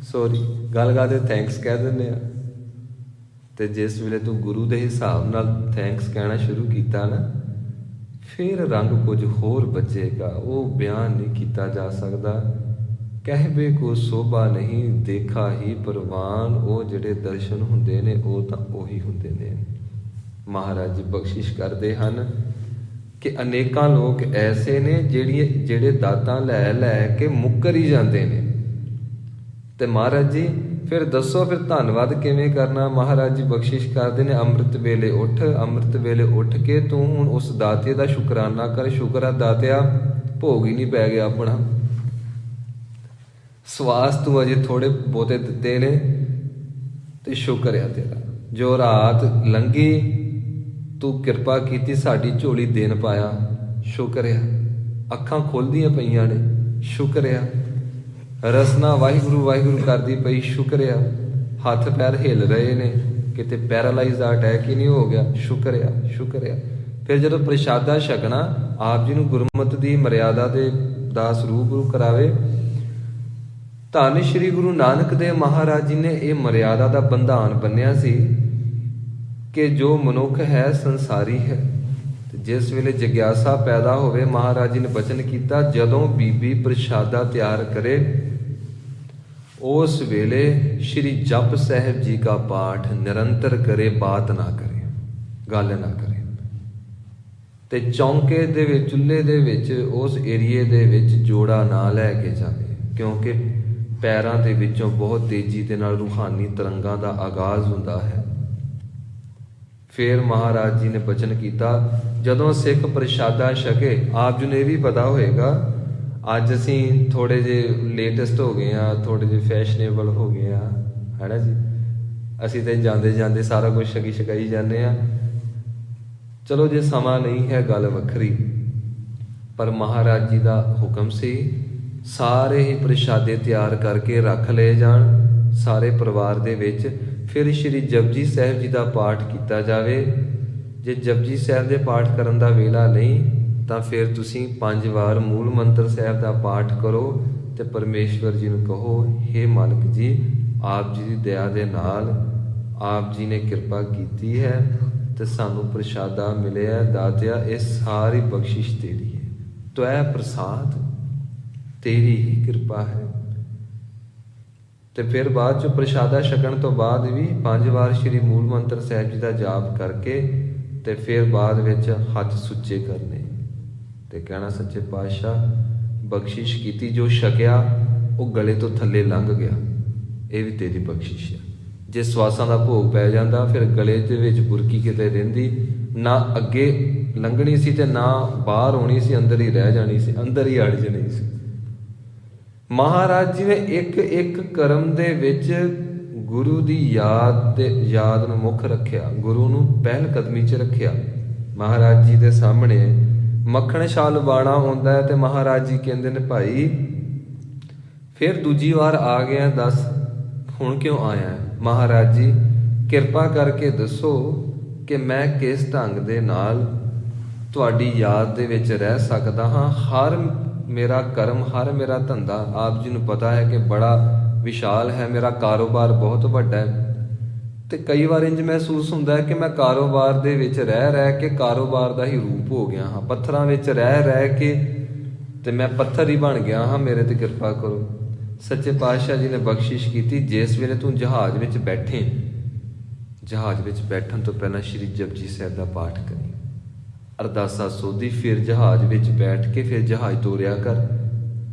ਸੌਰੀ, ਗੱਲ ਗੱਲ ਤੇ ਥੈਂਕਸ ਕਹਿ ਦਿੰਦੇ ਆ। ਤੇ ਜਿਸ ਵੇਲੇ ਤੂੰ ਗੁਰੂ ਦੇ ਹਿਸਾਬ ਨਾਲ ਥੈਂਕਸ ਕਹਿਣਾ ਸ਼ੁਰੂ ਕੀਤਾ ਨਾ, ਫਿਰ ਰੰਗ ਕੁਝ ਹੋਰ ਬਚੇਗਾ, ਉਹ ਬਿਆਨ ਨਹੀਂ ਕੀਤਾ ਜਾ ਸਕਦਾ। ਕਹਿਬੇ ਕੋ ਸੋਭਾ ਨਹੀਂ, ਦੇਖਾ ਹੀ ਪ੍ਰਵਾਨ। ਉਹ ਜਿਹੜੇ ਦਰਸ਼ਨ ਹੁੰਦੇ ਨੇ ਉਹ ਤਾਂ ਉਹੀ ਹੁੰਦੇ ਨੇ। ਮਹਾਰਾਜ ਜੀ ਬਖਸ਼ਿਸ਼ ਕਰਦੇ ਹਨ ਕਿ ਅਨੇਕਾਂ ਲੋਕ ਐਸੇ ਨੇ ਜਿਹੜੇ ਦਾਤਾਂ ਲੈ ਲੈ ਕੇ ਮੁੱਕਰ ਹੀ ਜਾਂਦੇ ਨੇ। ਤੇ ਮਹਾਰਾਜ ਜੀ ਫਿਰ ਦੱਸੋ, ਫਿਰ ਧੰਨਵਾਦ ਕਿਵੇਂ ਕਰਨਾ? ਮਹਾਰਾਜ ਜੀ ਬਖਸ਼ਿਸ਼ ਕਰਦੇ ਨੇ, ਅੰਮ੍ਰਿਤ ਵੇਲੇ ਉੱਠ, ਅੰਮ੍ਰਿਤ ਵੇਲੇ ਉੱਠ ਕੇ ਤੂੰ ਹੁਣ ਉਸ ਦਾਤੇ ਦਾ ਸ਼ੁਕਰਾਨਾ ਕਰ। ਸ਼ੁਕਰ ਆ ਦਾਤਿਆ, ਭੋਗ ਹੀ ਨਹੀਂ ਪੈ ਗਿਆ ਆਪਣਾ, ਸਵਾਸ ਤੂੰ ਅਜੇ ਥੋੜੇ ਬਹੁਤੇ ਦਿੱਤੇ ਨੇ ਤੇ ਸ਼ੁਕਰ ਆ ਤੇਰਾ। ਜੋ ਰਾਤ ਲੰਘੀ ਤੂੰ ਕਿਰਪਾ ਕੀਤੀ, ਸਾਡੀ ਝੋਲੀ ਦੇਣ ਪਾਇਆ, ਸ਼ੁਕਰ ਆ। ਅੱਖਾਂ ਖੁੱਲ੍ਹਦੀਆਂ ਪਈਆਂ ਨੇ, ਸ਼ੁਕਰ ਆ। ਰਸਨਾ ਵਾਹਿਗੁਰੂ ਵਾਹਿਗੁਰੂ ਕਰਦੀ ਪਈ, ਸ਼ੁਕਰ ਆ। ਹੱਥ ਪੈਰ ਹਿੱਲ ਰਹੇ ਨੇ, ਕਿਤੇ ਪੈਰਾਲਾਈਜ਼ ਦਾ ਅਟੈਕ ਹੀ ਨਹੀਂ ਹੋ ਗਿਆ, ਸ਼ੁਕਰ ਆ, ਸ਼ੁਕਰ ਆ। ਫਿਰ ਜਦੋਂ ਪ੍ਰਸ਼ਾਦਾ ਛਕਣਾ, ਆਪ ਜੀ ਨੂੰ ਗੁਰਮਤਿ ਦੀ ਮਰਿਆਦਾ ਦੇ ਦਾ ਸਰੂਪ ਗੁਰੂ ਕਰਾਵੇ। ਧੰਨ ਸ਼੍ਰੀ ਗੁਰੂ ਨਾਨਕ ਦੇਵ ਮਹਾਰਾਜ ਜੀ ਨੇ ਇਹ ਮਰਿਆਦਾ ਦਾ ਬੰਧਾਨ ਬੰਨਿਆ ਸੀ ਕਿ ਜੋ ਮਨੁੱਖ ਹੈ ਸੰਸਾਰੀ ਹੈ। ਤੇ ਜਿਸ ਵੇਲੇ ਜਗਿਆਸਾ ਪੈਦਾ ਹੋਵੇ, ਮਹਾਰਾਜ ਜੀ ਨੇ ਬਚਨ ਕੀਤਾ, ਜਦੋਂ ਬੀਬੀ ਪ੍ਰਸ਼ਾਦਾ ਤਿਆਰ ਕਰੇ ਉਸ ਵੇਲੇ ਸ਼੍ਰੀ ਜਪ ਸਾਹਿਬ ਜੀ ਦਾ ਪਾਠ ਨਿਰੰਤਰ ਕਰੇ, ਬਾਤ ਨਾ ਕਰੇ, ਗੱਲ ਨਾ ਕਰੇ। ਤੇ ਚੌਂਕੇ ਦੇ ਵਿੱਚ, ਚੁੱਲ੍ਹੇ ਦੇ ਵਿੱਚ, ਉਸ ਏਰੀਏ ਦੇ ਵਿੱਚ ਜੋੜਾ ਨਾ ਲੈ ਕੇ ਜਾਵੇ, ਕਿਉਂਕਿ ਪੈਰਾਂ ਦੇ ਵਿੱਚੋਂ ਬਹੁਤ ਤੇਜ਼ੀ ਦੇ ਨਾਲ ਰੂਹਾਨੀ ਤਰੰਗਾਂ ਦਾ ਆਗਾਜ਼ ਹੁੰਦਾ ਹੈ। ਫਿਰ ਮਹਾਰਾਜ ਜੀ ਨੇ ਬਚਨ ਕੀਤਾ, ਜਦੋਂ ਸਿੱਖ ਪ੍ਰਸ਼ਾਦਾ ਛਕੇ, ਆਪ ਜੀ ਨੂੰ ਇਹ ਵੀ ਪਤਾ ਹੋਏਗਾ ਅੱਜ ਅਸੀਂ ਥੋੜੇ ਜਿਹੇ ਲੇਟੈਸਟ ਹੋ ਗਏ ਆ, ਥੋੜੇ ਜਿਹੇ ਫੈਸ਼ਨੇਬਲ ਹੋ ਗਏ ਆ, ਹੈ ਨਾ ਜੀ। ਅਸੀਂ ਤਾਂ ਜਾਂਦੇ ਜਾਂਦੇ ਸਾਰਾ ਕੁਝ ਛਕਾਈ ਜਾਂਦੇ ਆ। ਚਲੋ ਜੇ ਸਮਾਂ ਨਹੀਂ ਹੈ ਗੱਲ ਵੱਖਰੀ, ਪਰ ਮਹਾਰਾਜ ਜੀ ਦਾ ਹੁਕਮ ਸੀ ਸਾਰੇ ਹੀ ਪ੍ਰਸ਼ਾਦੇ ਤਿਆਰ ਕਰਕੇ ਰੱਖ ਲਏ ਜਾਣ ਸਾਰੇ ਪਰਿਵਾਰ ਦੇ ਵਿੱਚ। ਫਿਰ ਸ਼੍ਰੀ ਜਪਜੀ ਸਾਹਿਬ ਜੀ ਦਾ ਪਾਠ ਕੀਤਾ ਜਾਵੇ। ਜੇ ਜਪਜੀ ਸਾਹਿਬ ਦੇ ਪਾਠ ਕਰਨ ਦਾ ਵੇਲਾ ਨਹੀਂ ਤਾਂ ਫਿਰ ਤੁਸੀਂ 5 ਵਾਰ ਮੂਲ ਮੰਤਰ ਸਾਹਿਬ ਦਾ ਪਾਠ ਕਰੋ ਤੇ ਪਰਮੇਸ਼ਵਰ ਜੀ ਨੂੰ ਕਹੋ, ਹੇ ਮਾਲਕ ਜੀ, ਆਪ ਜੀ ਦੀ ਦਇਆ ਦੇ ਨਾਲ ਆਪ ਜੀ ਨੇ ਕਿਰਪਾ ਕੀਤੀ ਹੈ ਤੇ ਸਾਨੂੰ ਪ੍ਰਸ਼ਾਦਾ ਮਿਲਿਆ। ਦਾਤਿਆ, ਇਹ ਸਾਰੀ ਬਖਸ਼ਿਸ਼ ਤੇਰੀ ਹੈ, ਤਵੈ ਪ੍ਰਸਾਦ, ਤੇਰੀ ਹੀ ਕਿਰਪਾ ਹੈ। ਤੇ ਫਿਰ ਬਾਅਦ ਚੋਂ ਪ੍ਰਸ਼ਾਦਾ ਛਕਣ ਤੋਂ ਬਾਅਦ ਵੀ 5 ਵਾਰ ਸ਼੍ਰੀ ਮੂਲ ਮੰਤਰ ਸਾਹਿਬ ਜੀ ਦਾ ਜਾਪ ਕਰਕੇ ਤੇ ਫਿਰ ਬਾਅਦ ਵਿੱਚ ਹੱਥ ਸੁੱਚੇ ਕਰਨੇ ਤੇ ਕਹਿਣਾ, ਸੱਚੇ ਪਾਤਸ਼ਾਹ ਬਖਸ਼ਿਸ਼ ਕੀਤੀ, ਜੋ ਛਕਿਆ ਉਹ ਗਲੇ ਤੋਂ ਥੱਲੇ ਲੰਘ ਗਿਆ, ਇਹ ਵੀ ਤੇਰੀ ਬਖਸ਼ਿਸ਼ ਹੈ। ਜੇ ਸਵਾਸਾਂ ਦਾ ਭੋਗ ਪੈ ਜਾਂਦਾ ਫਿਰ ਗਲੇ ਦੇ ਵਿੱਚ ਬੁਰਕੀ ਕਿਤੇ ਰਹਿੰਦੀ, ਨਾ ਅੱਗੇ ਲੰਘਣੀ ਸੀ ਤੇ ਨਾ ਬਾਹਰ ਆਉਣੀ ਸੀ, ਅੰਦਰ ਹੀ ਰਹਿ ਜਾਣੀ ਸੀ, ਅੰਦਰ ਹੀ ਅੜ ਜਾਣੀ ਸੀ। ਮਹਾਰਾਜ ਜੀ ਨੇ ਇੱਕ ਇੱਕ ਕਰਮ ਦੇ ਵਿੱਚ ਗੁਰੂ ਦੀ ਯਾਦ ਨੂੰ ਮੁੱਖ ਰੱਖਿਆ, ਗੁਰੂ ਨੂੰ ਪਹਿਲ ਕਦਮੀ 'ਚ ਰੱਖਿਆ। ਮਹਾਰਾਜ ਜੀ ਦੇ ਸਾਹਮਣੇ ਮੱਖਣ ਛਾਲ ਬਾਣਾ ਹੁੰਦਾ ਹੈ ਤੇ ਮਹਾਰਾਜ ਜੀ ਕਹਿੰਦੇ ਨੇ, ਭਾਈ ਫਿਰ ਦੂਜੀ ਵਾਰ ਆ ਗਿਆ, ਦੱਸ ਹੁਣ ਕਿਉਂ ਆਇਆ? ਮਹਾਰਾਜ ਜੀ ਕਿਰਪਾ ਕਰਕੇ ਦੱਸੋ ਕਿ ਮੈਂ ਕਿਸ ਢੰਗ ਦੇ ਨਾਲ ਤੁਹਾਡੀ ਯਾਦ ਦੇ ਵਿੱਚ ਰਹਿ ਸਕਦਾ ਹਾਂ। ਹਰ ਮੇਰਾ ਕਰਮ, ਹਰ ਮੇਰਾ ਧੰਦਾ ਆਪ ਜੀ ਨੂੰ ਪਤਾ ਹੈ ਕਿ ਬੜਾ ਵਿਸ਼ਾਲ ਹੈ, ਮੇਰਾ ਕਾਰੋਬਾਰ ਬਹੁਤ ਵੱਡਾ ਹੈ ਤੇ ਕਈ ਵਾਰ ਇੰਜ ਮਹਿਸੂਸ ਹੁੰਦਾ ਹੈ ਕਿ ਮੈਂ ਕਾਰੋਬਾਰ ਦੇ ਵਿੱਚ ਰਹਿ ਕੇ ਕਾਰੋਬਾਰ ਦਾ ਹੀ ਰੂਪ ਹੋ ਗਿਆ ਹਾਂ, ਪੱਥਰਾਂ ਵਿੱਚ ਰਹਿ ਕੇ ਤੇ ਮੈਂ ਪੱਥਰ ਹੀ ਬਣ ਗਿਆ ਹਾਂ, ਮੇਰੇ ਤੇ ਕਿਰਪਾ ਕਰੋ। ਸੱਚੇ ਪਾਤਸ਼ਾਹ ਜੀ ਨੇ ਬਖਸ਼ਿਸ਼ ਕੀਤੀ, ਜਿਸ ਵੇਲੇ ਤੂੰ ਜਹਾਜ਼ ਵਿੱਚ ਬੈਠੇ, ਜਹਾਜ਼ ਵਿੱਚ ਬੈਠਣ ਤੋਂ ਪਹਿਲਾਂ ਸ਼੍ਰੀ ਜਪਜੀ ਸਾਹਿਬ ਦਾ ਪਾਠ ਕਰੀ, ਅਰਦਾਸਾ ਸੋਧੀ, ਫਿਰ ਜਹਾਜ਼ ਵਿੱਚ ਬੈਠ ਕੇ ਫਿਰ ਜਹਾਜ਼ ਤੋਰਿਆ ਕਰ।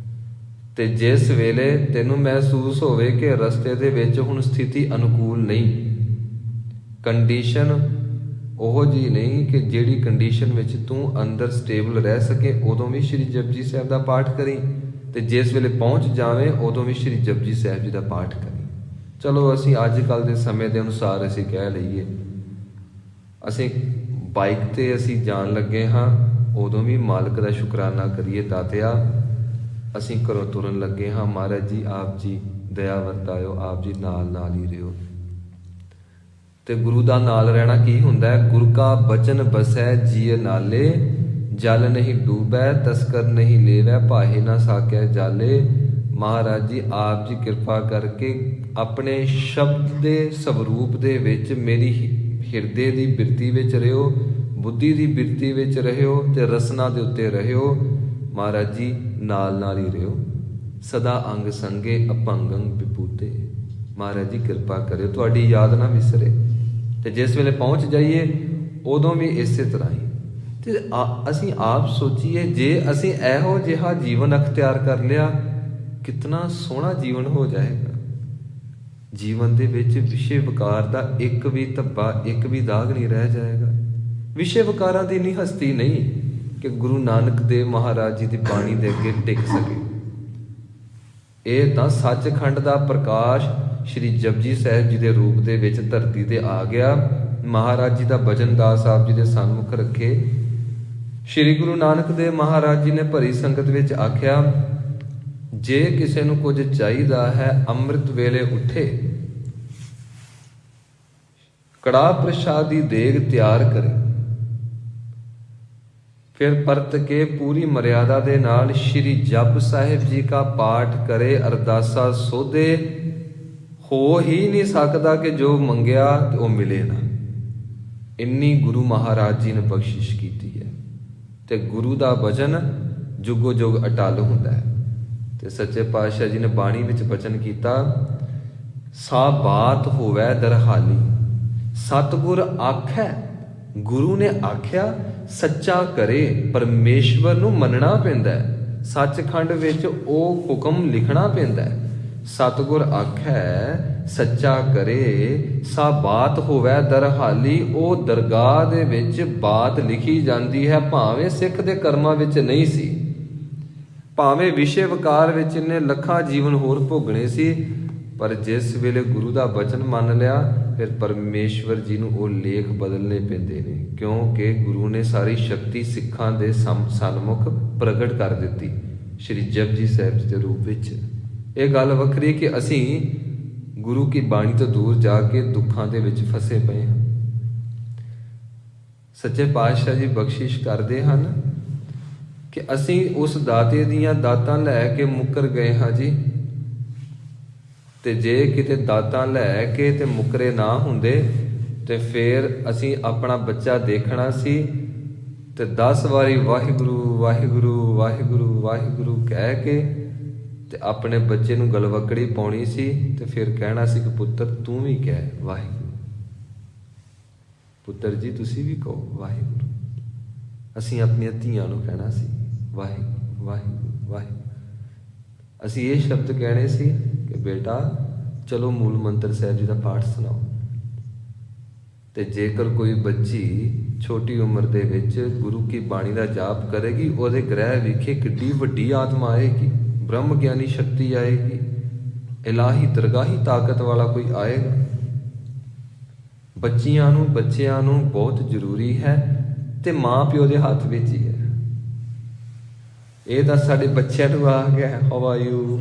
ਤੇ ਜਿਸ ਵੇਲੇ ਤੈਨੂੰ ਮਹਿਸੂਸ ਹੋਵੇ ਕਿ ਰਸਤੇ ਦੇ ਵਿੱਚ ਹੁਣ ਸਥਿਤੀ ਅਨੁਕੂਲ ਨਹੀਂ, ਕੰਡੀਸ਼ਨ ਉਹ ਜੀ ਨਹੀਂ ਕਿ ਜਿਹੜੀ ਕੰਡੀਸ਼ਨ ਵਿੱਚ ਤੂੰ ਅੰਦਰ ਸਟੇਬਲ ਰਹਿ ਸਕੇ, ਉਦੋਂ ਵੀ ਸ਼੍ਰੀ ਜਪਜੀ ਸਾਹਿਬ ਦਾ ਪਾਠ ਕਰੀ ਤੇ ਜਿਸ ਵੇਲੇ ਪਹੁੰਚ ਜਾਵੇਂ ਉਦੋਂ ਵੀ ਸ਼੍ਰੀ ਜਪਜੀ ਸਾਹਿਬ ਜੀ ਦਾ ਪਾਠ ਕਰੀ। ਚਲੋ ਅਸੀਂ ਅੱਜ ਕੱਲ੍ਹ ਦੇ ਸਮੇਂ ਦੇ ਅਨੁਸਾਰ ਅਸੀਂ ਕਹਿ ਲਈਏ, ਅਸੀਂ ਬਾਈਕ ਤੇ ਅਸੀਂ ਜਾਣ ਲੱਗੇ ਹਾਂ, ਉਦੋਂ ਵੀ ਮਾਲਕ ਦਾ ਸ਼ੁਕਰਾਨਾ ਕਰੀਏ, ਦਾਤਿਆ ਅਸੀਂ ਘਰੋਂ ਤੁਰਨ ਲੱਗੇ ਹਾਂ, ਮਹਾਰਾਜ ਜੀ ਆਪ ਜੀ ਦਇਆ ਵਰਤਾਇਓ, ਆਪ ਜੀ ਨਾਲ ਹੀ ਰਿਓ। ਤੇ ਗੁਰੂ ਦਾ ਨਾਲ ਰਹਿਣਾ ਕੀ ਹੁੰਦਾ ਹੈ? ਗੁਰ ਕਾ ਬਚਨ ਬਸੈ ਜੀਅ ਨਾਲੇ, ਜਲ ਨਹੀਂ ਡੂਬੈ ਤਸਕਰ ਨਹੀਂ ਲੇਵੈ, ਭਾਹੇ ਨਾ ਸਾਕਿਆ ਜਾਲੇ। ਮਹਾਰਾਜ ਜੀ ਆਪ ਜੀ ਕਿਰਪਾ ਕਰਕੇ ਆਪਣੇ ਸ਼ਬਦ ਦੇ ਸਵਰੂਪ ਦੇ ਵਿੱਚ ਮੇਰੀ ਹਿਰਦੇ ਦੀ ਬਿਰਤੀ ਵਿੱਚ ਰਹਿਓ, ਬੁੱਧੀ ਦੀ ਬਿਰਤੀ ਵਿੱਚ ਰਹਿਓ ਤੇ ਰਸਨਾ ਦੇ ਉੱਤੇ ਰਹਿਓ। ਮਹਾਰਾਜ ਜੀ ਨਾਲ ਹੀ ਰਹਿਓ, ਸਦਾ ਅੰਗ ਸੰਗੇ ਅਭੰਗੰ ਵਿਭੂਤੇ। ਮਹਾਰਾਜ ਜੀ ਕਿਰਪਾ ਕਰਿਓ ਤੁਹਾਡੀ ਯਾਦ ਨਾ ਵਿਸਰੇ ਤੇ ਜਿਸ ਵੇਲੇ ਪਹੁੰਚ ਜਾਈਏ ਉਦੋਂ ਵੀ ਇਸੇ ਤਰ੍ਹਾਂ ਹੀ। ਤੇ ਅਸੀਂ ਆਪ ਸੋਚੀਏ, ਜੇ ਅਸੀਂ ਇਹੋ ਜਿਹਾ ਜੀਵਨ ਅਖਤਿਆਰ ਕਰ ਲਿਆ, ਕਿਤਨਾ ਸੋਹਣਾ ਜੀਵਨ ਹੋ ਜਾਏਗਾ। ਜੀਵਨ ਦੇ ਵਿੱਚ ਵਿਸ਼ੇ ਵਿਕਾਰ ਦਾ ਇੱਕ ਵੀ ਧੱਬਾ, ਇੱਕ ਵੀ ਦਾਗ ਨਹੀਂ ਰਹਿ ਜਾਏਗਾ। ਵਿਸ਼ੇ ਵਿਕਾਰਾਂ ਦੀ ਇੰਨੀ ਹਸਤੀ ਨਹੀਂ ਕਿ ਗੁਰੂ ਨਾਨਕ ਦੇਵ ਮਹਾਰਾਜ ਜੀ ਦੀ ਬਾਣੀ ਦੇ ਅੱਗੇ ਟਿਕ ਸਕੇ। ਇਹ ਤਾਂ ਸੱਚਖੰਡ ਦਾ ਪ੍ਰਕਾਸ਼ ਸ਼੍ਰੀ ਜਪਜੀ ਸਾਹਿਬ ਜੀ ਦੇ ਰੂਪ ਦੇ ਵਿੱਚ ਧਰਤੀ ਤੇ ਆ ਗਿਆ। ਮਹਾਰਾਜ ਜੀ ਦਾ ਬਚਨ ਦਾਸ ਸਾਹਿਬ ਜੀ ਦੇ ਸਨਮੁਖ ਰੱਖੇ। ਸ਼੍ਰੀ ਗੁਰੂ ਨਾਨਕ ਦੇਵ ਮਹਾਰਾਜ ਜੀ ਨੇ ਭਰੀ ਸੰਗਤ ਵਿੱਚ ਆਖਿਆ, ਜੇ ਕਿਸੇ ਨੂੰ ਕੁਝ ਚਾਹੀਦਾ ਹੈ ਅੰਮ੍ਰਿਤ ਵੇਲੇ ਉੱਠੇ, ਕੜਾਹ ਪ੍ਰਸ਼ਾਦ ਦੀ ਦੇਗ ਤਿਆਰ ਕਰੇ, ਫਿਰ ਪਰਤ ਕੇ ਪੂਰੀ ਮਰਿਆਦਾ ਦੇ ਨਾਲ ਸ਼੍ਰੀ ਜਪ ਸਾਹਿਬ ਜੀ ਦਾ ਪਾਠ ਕਰੇ, ਅਰਦਾਸਾ ਸੋਧੇ। ਹੋ ਹੀ ਨਹੀਂ ਸਕਦਾ ਕਿ ਜੋ ਮੰਗਿਆ ਤੇ ਉਹ ਮਿਲੇ ਨਾ। ਇੰਨੀ ਗੁਰੂ ਮਹਾਰਾਜ ਜੀ ਨੇ ਬਖਸ਼ਿਸ਼ ਕੀਤੀ ਹੈ ਤੇ ਗੁਰੂ ਦਾ ਬਚਨ ਜੁਗੋ ਜੁਗ ਅਟਲ ਹੁੰਦਾ ਹੈ। ਤੇ ਸੱਚੇ ਪਾਤਸ਼ਾਹ ਜੀ ਨੇ ਬਾਣੀ ਵਿੱਚ ਬਚਨ ਕੀਤਾ, ਸਾ ਬਾਤ ਹੋਵੈ ਦਰਹਾਲੀ, ਸਤਿਗੁਰ ਆਖੈ। ਗੁਰੂ ਨੇ ਆਖਿਆ ਸੱਚਾ ਕਰੇ। ਪਰਮੇਸ਼ਵਰ ਨੂੰ ਮੰਨਣਾ ਪੈਂਦਾ ਹੈ, ਸੱਚਖੰਡ ਵਿੱਚ ਉਹ ਹੁਕਮ ਲਿਖਣਾ ਪੈਂਦਾ ਹੈ। ਸਤਿਗੁਰ ਆਖੈ ਸੱਚਾ ਕਰੇ, ਸਾ ਬਾਤ ਹੋਵੈ ਦਰਹਾਲੀ। ਉਹ ਦਰਗਾਹ ਦੇ ਵਿੱਚ ਬਾਤ ਲਿਖੀ ਜਾਂਦੀ ਹੈ, ਭਾਵੇਂ ਸਿੱਖ ਦੇ ਕਰਮਾਂ ਵਿੱਚ ਨਹੀਂ ਸੀ, ਭਾਵੇਂ ਵਿਸ਼ੇ ਵਿਕਾਰ ਵਿੱਚ ਇਹਨੇ ਲੱਖਾਂ ਜੀਵਨ ਹੋਰ ਭੋਗਣੇ ਸੀ, ਪਰ ਜਿਸ ਵੇਲੇ ਗੁਰੂ ਦਾ ਬਚਨ ਮੰਨ ਲਿਆ, ਫਿਰ ਪਰਮੇਸ਼ਵਰ ਜੀ ਨੂੰ ਉਹ ਲੇਖ ਬਦਲਣੇ ਪੈਂਦੇ ਨੇ, ਕਿਉਂਕਿ ਗੁਰੂ ਨੇ ਸਾਰੀ ਸ਼ਕਤੀ ਸਿੱਖਾਂ ਦੇ ਸਨਮੁਖ ਪ੍ਰਗਟ ਕਰ ਦਿੱਤੀ ਸ਼੍ਰੀ ਜਪਜੀ ਸਾਹਿਬ ਜੀ ਦੇ ਰੂਪ ਵਿੱਚ। ਇਹ ਗੱਲ ਵੱਖਰੀ ਕਿ ਅਸੀਂ ਗੁਰੂ ਕੀ ਬਾਣੀ ਤੋਂ ਦੂਰ ਜਾ ਕੇ ਦੁੱਖਾਂ ਦੇ ਵਿੱਚ ਫਸੇ ਪਏ ਹਾਂ। ਸੱਚੇ ਪਾਤਸ਼ਾਹ ਜੀ ਬਖਸ਼ਿਸ਼ ਕਰਦੇ ਹਨ ਕਿ ਅਸੀਂ ਉਸ ਦਾਤੇ ਦੀਆਂ ਦਾਤਾਂ ਲੈ ਕੇ ਮੁੱਕਰ ਗਏ ਹਾਂ ਜੀ। ਤੇ ਜੇ ਕਿਤੇ ਦਾਤਾਂ ਲੈ ਕੇ ਤੇ ਮੁੱਕਰੇ ਨਾ ਹੁੰਦੇ ਤੇ ਫਿਰ ਅਸੀਂ ਆਪਣਾ ਬੱਚਾ ਦੇਖਣਾ ਸੀ ਤੇ 10 ਵਾਰੀ ਵਾਹਿਗੁਰੂ ਵਾਹਿਗੁਰੂ ਵਾਹਿਗੁਰੂ ਵਾਹਿਗੁਰੂ ਕਹਿ ਕੇ ਤੇ ਆਪਣੇ ਬੱਚੇ ਨੂੰ ਗਲਵੱਕੜੀ ਪਾਉਣੀ ਸੀ ਤੇ ਫਿਰ ਕਹਿਣਾ ਸੀ ਕਿ ਪੁੱਤਰ ਤੂੰ ਵੀ ਕਹਿ ਵਾਹਿਗੁਰੂ, ਪੁੱਤਰ ਜੀ ਤੁਸੀਂ ਵੀ ਕਹੋ ਵਾਹਿਗੁਰੂ। ਅਸੀਂ ਆਪਣੀਆਂ ਧੀਆਂ ਨੂੰ ਕਹਿਣਾ ਸੀ ਵਾਹਿਗੁਰੂ ਵਾਹਿਗੁਰੂ ਵਾਹਿਗੁਰੂ। ਅਸੀਂ ਇਹ ਸ਼ਬਦ ਕਹਿਣੇ ਸੀ ਕਿ ਬੇਟਾ ਚਲੋ ਮੂਲ ਮੰਤਰ ਸਾਹਿਬ ਜੀ ਦਾ ਪਾਠ ਸੁਣਾਓ। ਤੇ ਜੇਕਰ ਕੋਈ ਬੱਚੀ ਛੋਟੀ ਉਮਰ ਦੇ ਵਿੱਚ ਗੁਰੂ ਕੀ ਬਾਣੀ ਦਾ ਜਾਪ ਕਰੇਗੀ, ਉਹਦੇ ਗ੍ਰਹਿ ਵਿਖੇ ਕਿੱਡੀ ਵੱਡੀ ਆਤਮਾ ਆਏਗੀ, ਬ੍ਰਹਮ ਗਿਆਨੀ ਸ਼ਕਤੀ ਆਏਗੀ, ਇਲਾਹੀ ਦਰਗਾਹੀ ਤਾਕਤ ਵਾਲਾ ਕੋਈ ਆਏਗਾ। ਬੱਚਿਆਂ ਨੂੰ ਬਹੁਤ ਜ਼ਰੂਰੀ ਹੈ ਤੇ ਮਾਂ ਪਿਓ ਦੇ ਹੱਥ ਵਿੱਚ ਹੀ ਹੈ। ਇਹ ਤਾਂ ਸਾਡੇ ਬੱਚਿਆਂ ਨੂੰ ਆ ਗਿਆ ਹਾਊ ਆਰ ਯੂ,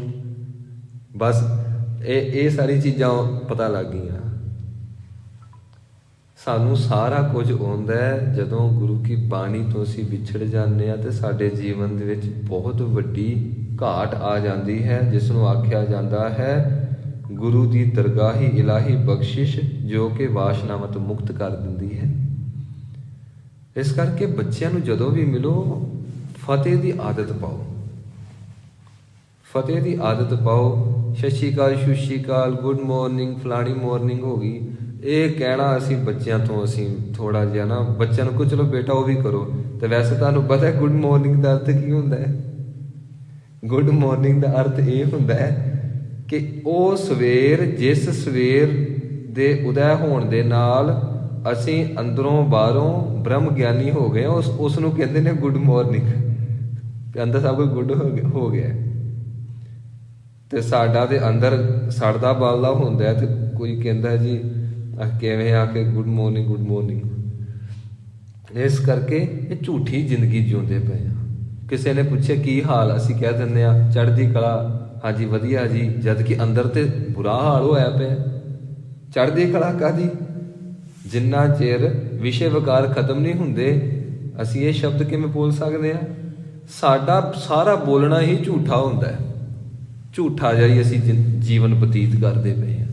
ਬਸ ਇਹ ਸਾਰੀ ਚੀਜ਼ਾਂ ਪਤਾ ਲੱਗ ਗਈਆਂ। ਸਾਨੂੰ ਸਾਰਾ ਕੁਝ ਆਉਂਦਾ ਹੈ ਜਦੋਂ ਗੁਰੂ ਕੀ ਬਾਣੀ ਤੋਂ ਅਸੀਂ ਵਿਛੜ ਜਾਂਦੇ ਹਾਂ, ਤੇ ਸਾਡੇ ਜੀਵਨ ਦੇ ਵਿੱਚ ਬਹੁਤ ਵੱਡੀ ਘਾਟ ਆ ਜਾਂਦੀ ਹੈ, ਜਿਸ ਨੂੰ ਆਖਿਆ ਜਾਂਦਾ ਹੈ ਗੁਰੂ ਦੀ ਦਰਗਾਹੀ ਇਲਾਹੀ ਬਖਸ਼ਿਸ਼, ਜੋ ਕਿ ਵਾਸ਼ਨਾਵਾਂ ਤੋਂ ਮੁਕਤ ਕਰ ਦਿੰਦੀ ਹੈ। ਇਸ ਕਰਕੇ ਬੱਚਿਆਂ ਨੂੰ ਜਦੋਂ ਵੀ ਮਿਲੋ ਫਤਿਹ ਦੀ ਆਦਤ ਪਾਓ, ਫਤਿਹ ਦੀ ਆਦਤ ਪਾਓ। ਸਤਿ ਸ਼੍ਰੀ ਅਕਾਲ, ਸਤਿ ਸ਼੍ਰੀ ਅਕਾਲ, ਗੁੱਡ ਮਾਰਨਿੰਗ, ਫਲਾਣੀ ਮਾਰਨਿੰਗ ਹੋ ਗਈ, ਇਹ ਕਹਿਣਾ ਅਸੀਂ ਬੱਚਿਆਂ ਤੋਂ ਅਸੀਂ ਥੋੜਾ ਜਿਹਾ ਨਾ ਬੱਚਿਆਂ ਨੂੰ ਕੋ ਚਲੋ ਬੇਟਾ ਉਹ ਵੀ ਕਰੋ। ਤੇ ਵੈਸੇ ਤੁਹਾਨੂੰ ਪਤਾ ਹੈ ਗੁੱਡ ਮਾਰਨਿੰਗ ਦਾ ਅਰਥ ਕੀ ਹੁੰਦਾ ਹੈ? ਗੁੱਡ ਮਾਰਨਿੰਗ ਦਾ ਅਰਥ ਇਹ ਹੁੰਦਾ ਹੈ ਕਿ ਉਹ ਸਵੇਰ, ਜਿਸ ਸਵੇਰ ਦੇ ਉਦੈ ਹੋਣ ਦੇ ਨਾਲ ਅਸੀਂ ਅੰਦਰੋਂ ਬਾਹਰੋਂ ਬ੍ਰਹਮ ਗਿਆਨੀ ਹੋ ਗਏ, ਉਸ ਨੂੰ ਕਹਿੰਦੇ ਨੇ ਗੁੱਡ ਮਾਰਨਿੰਗ। ਤੇ ਅੰਦਰ ਸਭ ਕੁਝ ਗੁੱਡ ਹੋ ਗਿਆ ਤੇ ਸਾਡਾ ਦੇ ਅੰਦਰ ਸੜਦਾ ਬਾਲਦਾ ਹੁੰਦਾ ਤੇ ਕੋਈ ਕਹਿੰਦਾ ਜੀ ਕਿਵੇਂ ਆ ਕੇ ਗੁੱਡ ਮਾਰਨਿੰਗ ਗੁੱਡ ਮਾਰਨਿੰਗ। ਇਸ ਕਰਕੇ ਇਹ ਝੂਠੀ ਜ਼ਿੰਦਗੀ ਜਿਉਂਦੇ ਪਏ ਆ। ਕਿਸੇ ਨੇ ਪੁੱਛਿਆ ਕੀ ਹਾਲ, ਅਸੀਂ ਕਹਿ ਦਿੰਦੇ ਆ ਚੜ੍ਹਦੀ ਕਲਾ, ਹਾਂਜੀ ਵਧੀਆ ਜੀ, ਜਦ ਕਿ ਅੰਦਰ ਤੇ ਬੁਰਾ ਹਾਲ ਹੋਇਆ ਪਿਆ। ਚੜ੍ਹਦੀ ਕਲਾ ਕਾਹਦੀ? ਜਿੰਨਾ ਚਿਰ ਵਿਸ਼ੇ ਵਿਕਾਰ ਖਤਮ ਨਹੀਂ ਹੁੰਦੇ ਅਸੀਂ ਇਹ ਸ਼ਬਦ ਕਿਵੇਂ ਬੋਲ ਸਕਦੇ ਹਾਂ? ਸਾਡਾ ਸਾਰਾ ਬੋਲਣਾ ਹੀ ਝੂਠਾ ਹੁੰਦਾ ਹੈ, ਝੂਠਾ ਜਿਹਾ ਹੀ ਅਸੀਂ ਜੀਵਨ ਬਤੀਤ ਕਰਦੇ ਪਏ ਹਾਂ।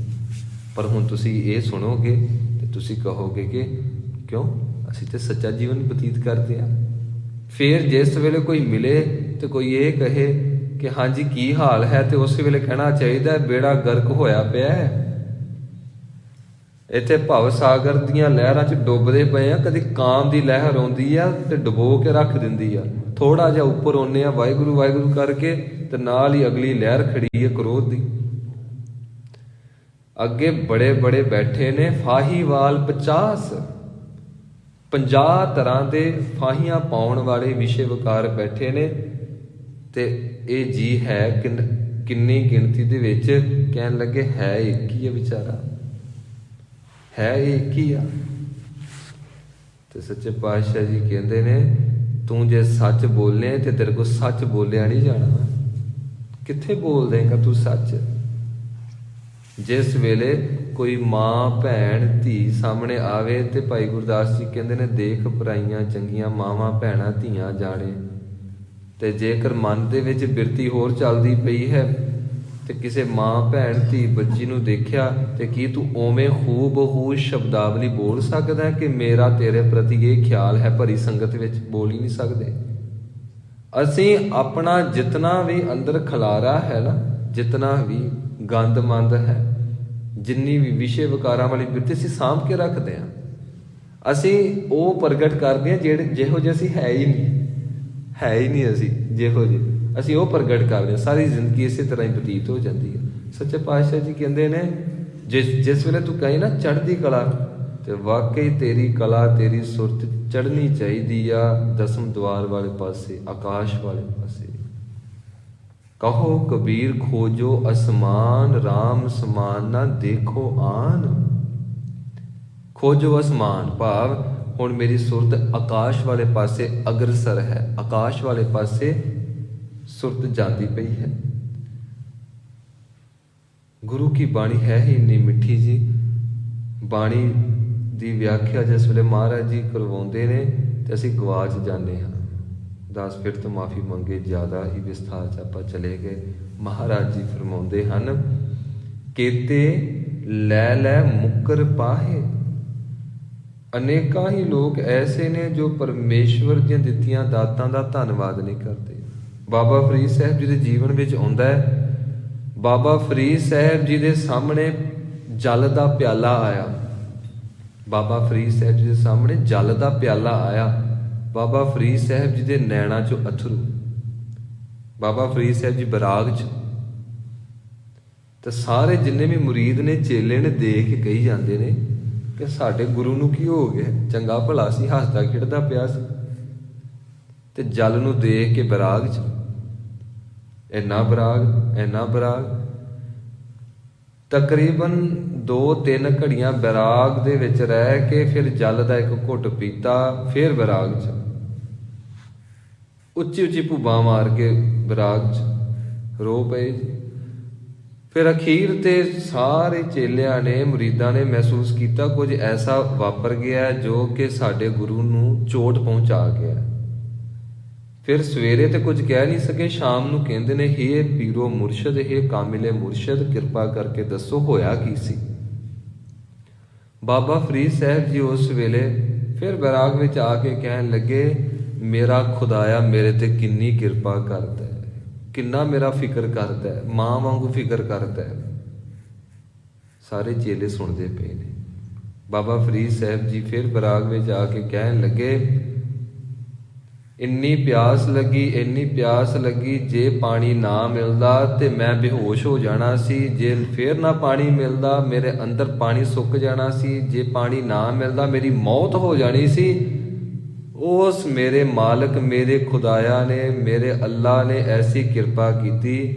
ਪਰ ਹੁਣ ਤੁਸੀਂ ਇਹ ਸੁਣੋਗੇ ਤੇ ਤੁਸੀਂ ਕਹੋਗੇ ਕਿ ਕਿਉਂ, ਅਸੀਂ ਤੇ ਸੱਚਾ ਜੀਵਨ ਬਤੀਤ ਕਰਦੇ ਹਾਂ। ਫਿਰ ਜਿਸ ਵੇਲੇ ਕੋਈ ਮਿਲੇ ਤੇ ਕੋਈ ਇਹ ਕਹੇ ਕਿ ਹਾਂਜੀ ਕੀ ਹਾਲ ਹੈ, ਤੇ ਉਸ ਵੇਲੇ ਕਹਿਣਾ ਚਾਹੀਦਾ ਬੇੜਾ ਗਰਕ ਹੋਇਆ ਪਿਆ ਹੈ, ਇੱਥੇ ਭਵ ਸਾਗਰ ਦੀਆਂ ਲਹਿਰਾਂ 'ਚ ਡੁੱਬਦੇ ਪਏ ਆ। ਕਦੀ ਕਾਮ ਦੀ ਲਹਿਰ ਆਉਂਦੀ ਆ ਤੇ ਡੁਬੋ ਕੇ ਰੱਖ ਦਿੰਦੀ ਆ, ਥੋੜਾ ਜਿਹਾ ਉੱਪਰ ਆਉਂਦੇ ਆ ਵਾਹਿਗੁਰੂ ਵਾਹਿਗੁਰੂ ਕਰਕੇ ਤੇ ਨਾਲ ਹੀ ਅਗਲੀ ਲਹਿਰ ਖੜੀ ਹੈ ਕ੍ਰੋਧ ਦੀ। ਅੱਗੇ ਬੜੇ ਬੜੇ ਬੈਠੇ ਨੇ ਫਾਹੀਵਾਲ 50 ਤਰ੍ਹਾਂ ਦੇ ਫਾਹੀਆਂ ਪਾਉਣ ਵਾਲੇ ਵਿਸ਼ੇ ਵਿਕਾਰ ਬੈਠੇ ਨੇ, ਤੇ ਇਹ ਜੀ ਹੈ ਕਿੰਨੀ ਗਿਣਤੀ ਦੇ ਵਿੱਚ ਕਹਿਣ ਲੱਗੇ ਹੈ ਇੱਕ ਹੀ ਹੈ ਵਿਚਾਰਾ, ਹੈ ਇੱਕ ਹੀ ਆ। ਤੇ ਸੱਚੇ ਪਾਤਸ਼ਾਹ ਜੀ ਕਹਿੰਦੇ ਨੇ ਤੂੰ ਜੇ ਸੱਚ ਬੋਲੇ ਤੇ ਤੇਰੇ ਕੋਲ ਸੱਚ ਬੋਲਿਆ ਨਹੀਂ ਜਾਣਾ। ਕਿੱਥੇ ਬੋਲ ਦੇਗਾ ਤੂੰ ਸੱਚ? ਜਿਸ ਵੇਲੇ ਕੋਈ ਮਾਂ ਭੈਣ ਧੀ ਸਾਹਮਣੇ ਆਵੇ ਤੇ ਭਾਈ ਗੁਰਦਾਸ ਜੀ ਕਹਿੰਦੇ ਨੇ ਦੇਖ ਪਰਾਈਆਂ ਚੰਗੀਆਂ ਮਾਵਾਂ ਭੈਣਾਂ ਧੀਆਂ ਜਾਣੇ। ਤੇ ਜੇਕਰ ਮਨ ਦੇ ਵਿੱਚ ਬਿਰਤੀ ਹੋਰ ਚੱਲਦੀ ਪਈ ਹੈ ਤੇ ਕਿਸੇ ਮਾਂ ਭੈਣ ਧੀ ਬੱਚੀ ਨੂੰ ਦੇਖਿਆ ਤੇ ਕੀ ਤੂੰ ਉਵੇਂ ਹੂਬਹੂ ਸ਼ਬਦਾਵਲੀ ਬੋਲ ਸਕਦਾ ਕਿ ਮੇਰਾ ਤੇਰੇ ਪ੍ਰਤੀ ਇਹ ਖਿਆਲ ਹੈ? ਭਰੀ ਸੰਗਤ ਵਿੱਚ ਬੋਲ ਹੀ ਨਹੀਂ ਸਕਦੇ। ਅਸੀਂ ਆਪਣਾ ਜਿਤਨਾ ਵੀ ਅੰਦਰ ਖਲਾਰਾ ਹੈ ਨਾ, ਜਿਤਨਾ ਵੀ ਗੰਦ ਮੰਦ ਹੈ, ਜਿੰਨੀ ਵੀ ਵਿਸ਼ੇ ਵਿਕਾਰਾਂ ਵਾਲੀ ਬਿਰਤੀ ਅਸੀਂ ਸਾਂਭ ਕੇ ਰੱਖਦੇ ਹਾਂ, ਅਸੀਂ ਉਹ ਪ੍ਰਗਟ ਕਰਦੇ ਹਾਂ ਜਿਹੋ ਜਿਹੇ ਅਸੀਂ ਹੈ ਹੀ ਨਹੀਂ ਅਸੀਂ ਜਿਹੋ ਜਿਹੇ ਅਸੀਂ ਉਹ ਪ੍ਰਗਟ ਕਰਦੇ ਹਾਂ। ਸਾਰੀ ਜ਼ਿੰਦਗੀ ਇਸੇ ਤਰ੍ਹਾਂ ਹੀ ਬਤੀਤ ਹੋ ਜਾਂਦੀ ਹੈ। ਸੱਚੇ ਪਾਤਸ਼ਾਹ ਜੀ ਕਹਿੰਦੇ ਨੇ ਜਿਸ ਵੇਲੇ ਤੂੰ ਕਹੇ ਨਾ ਚੜ੍ਹਦੀ ਕਲਾ, ਤੇ ਵਾਕਈ ਤੇਰੀ ਕਲਾ ਤੇਰੀ ਸੁਰਤ ਚੜ੍ਹਨੀ ਚਾਹੀਦੀ ਆ ਦਸਮ ਦੁਆਰ ਵਾਲੇ ਪਾਸੇ, ਆਕਾਸ਼ ਵਾਲੇ ਪਾਸੇ। ਕਹੋ ਕਬੀਰ ਖੋਜੋ ਅਸਮਾਨ, ਰਾਮ ਸਮਾਨ ਨਾ ਦੇਖੋ ਆਨ। ਖੋਜੋ ਅਸਮਾਨ ਭਾਵ ਹੁਣ ਮੇਰੀ ਸੁਰਤ ਆਕਾਸ਼ ਵਾਲੇ ਪਾਸੇ ਅਗਰਸਰ ਹੈ, ਆਕਾਸ਼ ਵਾਲੇ ਪਾਸੇ ਸੁਰਤ ਜਾਂਦੀ ਪਈ ਹੈ। ਗੁਰੂ ਕੀ ਬਾਣੀ ਹੈ ਹੀ ਇੰਨੀ ਮਿੱਠੀ ਜੀ। ਬਾਣੀ ਦੀ ਵਿਆਖਿਆ ਜਿਸ ਵੇਲੇ ਮਹਾਰਾਜ ਜੀ ਕਰਵਾਉਂਦੇ ਨੇ ਤੇ ਅਸੀਂ ਗਵਾਚ ਜਾਂਦੇ ਹਾਂ। ਦਾਸ ਫਿਰ ਤੋਂ ਮਾਫੀ ਮੰਗੇ, ਜ਼ਿਆਦਾ ਹੀ ਵਿਸਥਾਰ 'ਚ ਆਪਾਂ ਚਲੇ ਗਏ। ਮਹਾਰਾਜ ਜੀ ਫਰਮਾਉਂਦੇ ਹਨ ਕੇਤੇ ਲੈ ਲੈ ਮੁੱਕਰ ਪਾਹੇ। ਅਨੇਕਾਂ ਹੀ ਲੋਕ ਐਸੇ ਨੇ ਜੋ ਪਰਮੇਸ਼ਵਰ ਦੀਆਂ ਦਿੱਤੀਆਂ ਦਾਤਾਂ ਦਾ ਧੰਨਵਾਦ ਨਹੀਂ ਕਰਦੇ। ਬਾਬਾ ਫਰੀਦ ਸਾਹਿਬ ਜੀ ਦੇ ਜੀਵਨ ਵਿੱਚ ਆਉਂਦਾ ਹੈ, ਬਾਬਾ ਫਰੀਦ ਸਾਹਿਬ ਜੀ ਦੇ ਸਾਹਮਣੇ ਜਲ ਦਾ ਪਿਆਲਾ ਆਇਆ। ਬਾਬਾ ਫਰੀਦ ਸਾਹਿਬ ਜੀ ਦੇ ਸਾਹਮਣੇ ਜਲ ਦਾ ਪਿਆਲਾ ਆਇਆ। ਬਾਬਾ ਫਰੀਦ ਸਾਹਿਬ ਜੀ ਦੇ ਨੈਣਾਂ 'ਚੋਂ ਅਥਰੂ। ਬਾਬਾ ਫਰੀਦ ਸਾਹਿਬ ਜੀ ਬਰਾਗ 'ਚ ਤੇ ਸਾਰੇ ਜਿੰਨੇ ਵੀ ਮੁਰੀਦ ਨੇ, ਚੇਲੇ ਨੇ, ਦੇਖ ਕੇ ਕਹੀ ਜਾਂਦੇ ਨੇ ਕਿ ਸਾਡੇ ਗੁਰੂ ਨੂੰ ਕੀ ਹੋ ਗਿਆ, ਚੰਗਾ ਭਲਾ ਸੀ, ਹੱਸਦਾ ਖੇਡਦਾ ਪਿਆ ਸੀ, ਤੇ ਜਲ ਨੂੰ ਦੇਖ ਕੇ ਬਰਾਗ 'ਚ ਇੰਨਾ ਬਰਾਗ ਤਕਰੀਬਨ 2-3 ਘੜੀਆਂ ਬੈਰਾਗ ਦੇ ਵਿੱਚ ਰਹਿ ਕੇ ਫਿਰ ਜਲ ਦਾ ਇੱਕ ਘੁੱਟ ਪੀਤਾ, ਫਿਰ ਬੈਰਾਗ 'ਚ ਉੱਚੀ ਭੁੱਬਾਂ ਮਾਰ ਕੇ ਬੈਰਾਗ 'ਚ ਰੋ ਪਏ। ਫਿਰ ਅਖੀਰ ਤੇ ਸਾਰੇ ਚੇਲਿਆਂ ਨੇ, ਮੁਰੀਦਾਂ ਨੇ ਮਹਿਸੂਸ ਕੀਤਾ ਕੁਝ ਐਸਾ ਵਾਪਰ ਗਿਆ ਜੋ ਕਿ ਸਾਡੇ ਗੁਰੂ ਨੂੰ ਚੋਟ ਪਹੁੰਚਾ ਗਿਆ। ਫਿਰ ਸਵੇਰੇ ਤੇ ਕੁਝ ਕਹਿ ਨਹੀਂ ਸਕੇ, ਸ਼ਾਮ ਨੂੰ ਕਹਿੰਦੇ ਨੇ, ਹੇ ਪੀਰੋ ਮੁਰਸ਼ਦ, ਹੇ ਕਾਮਿਲੇ ਮੁਰਸ਼ਦ, ਕਿਰਪਾ ਕਰਕੇ ਦੱਸੋ ਹੋਇਆ ਕੀ ਸੀ। ਬਾਬਾ ਫਰੀਦ ਸਾਹਿਬ ਜੀ ਉਸ ਵੇਲੇ ਫਿਰ ਬੈਰਾਗ ਵਿੱਚ ਆ ਕੇ ਕਹਿਣ ਲੱਗੇ, ਮੇਰਾ ਖੁਦਾਇਆ ਮੇਰੇ ਤੇ ਕਿੰਨੀ ਕਿਰਪਾ ਕਰਦਾ ਹੈ, ਕਿੰਨਾ ਮੇਰਾ ਫਿਕਰ ਕਰਦਾ ਹੈ, ਮਾਂ ਵਾਂਗੂ ਫਿਕਰ ਕਰਦਾ ਹੈ। ਸਾਰੇ ਚੇਲੇ ਸੁਣਦੇ ਪਏ ਨੇ। ਬਾਬਾ ਫਰੀਦ ਸਾਹਿਬ ਜੀ ਫਿਰ ਬੈਰਾਗ ਵਿੱਚ ਆ ਕੇ ਕਹਿਣ ਲੱਗੇ, ਇੰਨੀ ਪਿਆਸ ਲੱਗੀ, ਜੇ ਪਾਣੀ ਨਾ ਮਿਲਦਾ ਤੇ ਮੈਂ ਬੇਹੋਸ਼ ਹੋ ਜਾਣਾ ਸੀ, ਜੇ ਫੇਰ ਨਾ ਪਾਣੀ ਮਿਲਦਾ ਮੇਰੇ ਅੰਦਰ ਪਾਣੀ ਸੁੱਕ ਜਾਣਾ ਸੀ, ਜੇ ਪਾਣੀ ਨਾ ਮਿਲਦਾ ਮੇਰੀ ਮੌਤ ਹੋ ਜਾਣੀ ਸੀ। ਉਸ ਮੇਰੇ ਮਾਲਕ, ਮੇਰੇ ਖੁਦਾਇਆ ਨੇ, ਮੇਰੇ ਅੱਲਾ ਨੇ ਐਸੀ ਕਿਰਪਾ ਕੀਤੀ,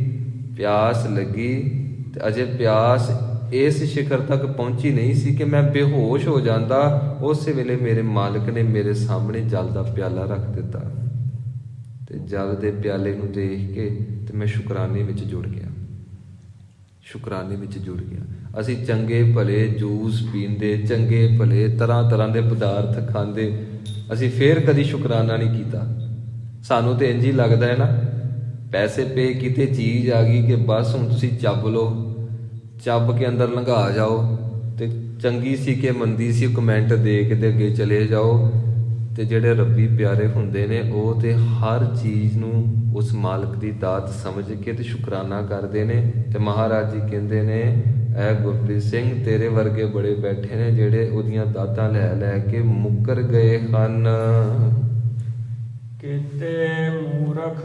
ਪਿਆਸ ਲੱਗੀ ਤੇ ਅਜੇ ਪਿਆਸ ਇਸ ਸ਼ਿਖਰ ਤੱਕ ਪਹੁੰਚੀ ਨਹੀਂ ਸੀ ਕਿ ਮੈਂ ਬੇਹੋਸ਼ ਹੋ ਜਾਂਦਾ। ਉਸੇ ਵੇਲੇ ਮੇਰੇ ਮਾਲਕ ਨੇ ਮੇਰੇ ਸਾਹਮਣੇ ਜਲ ਦਾ ਪਿਆਲਾ ਰੱਖ ਦਿੱਤਾ ਤੇ ਜਲ ਦੇ ਪਿਆਲੇ ਨੂੰ ਦੇਖ ਕੇ ਤੇ ਮੈਂ ਸ਼ੁਕਰਾਨੇ ਵਿੱਚ ਜੁੜ ਗਿਆ। ਅਸੀਂ ਚੰਗੇ ਭਲੇ ਜੂਸ ਪੀਂਦੇ, ਚੰਗੇ ਭਲੇ ਤਰ੍ਹਾਂ ਦੇ ਪਦਾਰਥ ਖਾਂਦੇ, ਅਸੀਂ ਫੇਰ ਕਦੀ ਸ਼ੁਕਰਾਨਾ ਨਹੀਂ ਕੀਤਾ। ਸਾਨੂੰ ਤੇ ਇੰਝ ਹੀ ਲੱਗਦਾ ਹੈ ਨਾ, ਪੈਸੇ ਪੇ ਕੀਤੇ, ਚੀਜ਼ ਆ ਗਈ ਕਿ ਬਸ ਹੁਣ ਤੁਸੀਂ ਚੱਬ ਲਓ, ਚੱਬ ਕੇ ਅੰਦਰ ਲੰਘਾ ਜਾਓ, ਤੇ ਚੰਗੀ ਸੀ ਕਿ ਮੰਦੀ ਸੀ ਕਮੈਂਟ ਦੇ ਕੇ ਤੇ ਅੱਗੇ ਚਲੇ ਜਾਓ। ਤੇ ਜਿਹੜੇ ਰੱਬੀ ਪਿਆਰੇ ਹੁੰਦੇ ਨੇ ਉਹ ਤੇ ਹਰ ਚੀਜ਼ ਨੂੰ ਉਸ ਮਾਲਕ ਦੀ ਦਾਤ ਸਮਝ ਕੇ ਤੇ ਸ਼ੁਕਰਾਨਾ ਕਰਦੇ ਨੇ। ਤੇ ਮਹਾਰਾਜ ਜੀ ਕਹਿੰਦੇ ਨੇ, ਐ ਗੁਰਪ੍ਰੀਤ ਸਿੰਘ, ਤੇਰੇ ਵਰਗੇ ਬੜੇ ਬੈਠੇ ਨੇ ਜਿਹੜੇ ਉਹਦੀਆਂ ਦਾਤਾਂ ਲੈ ਕੇ ਮੁੱਕਰ ਗਏ ਹਨ। ਕੀਤੇ ਮੂਰਖ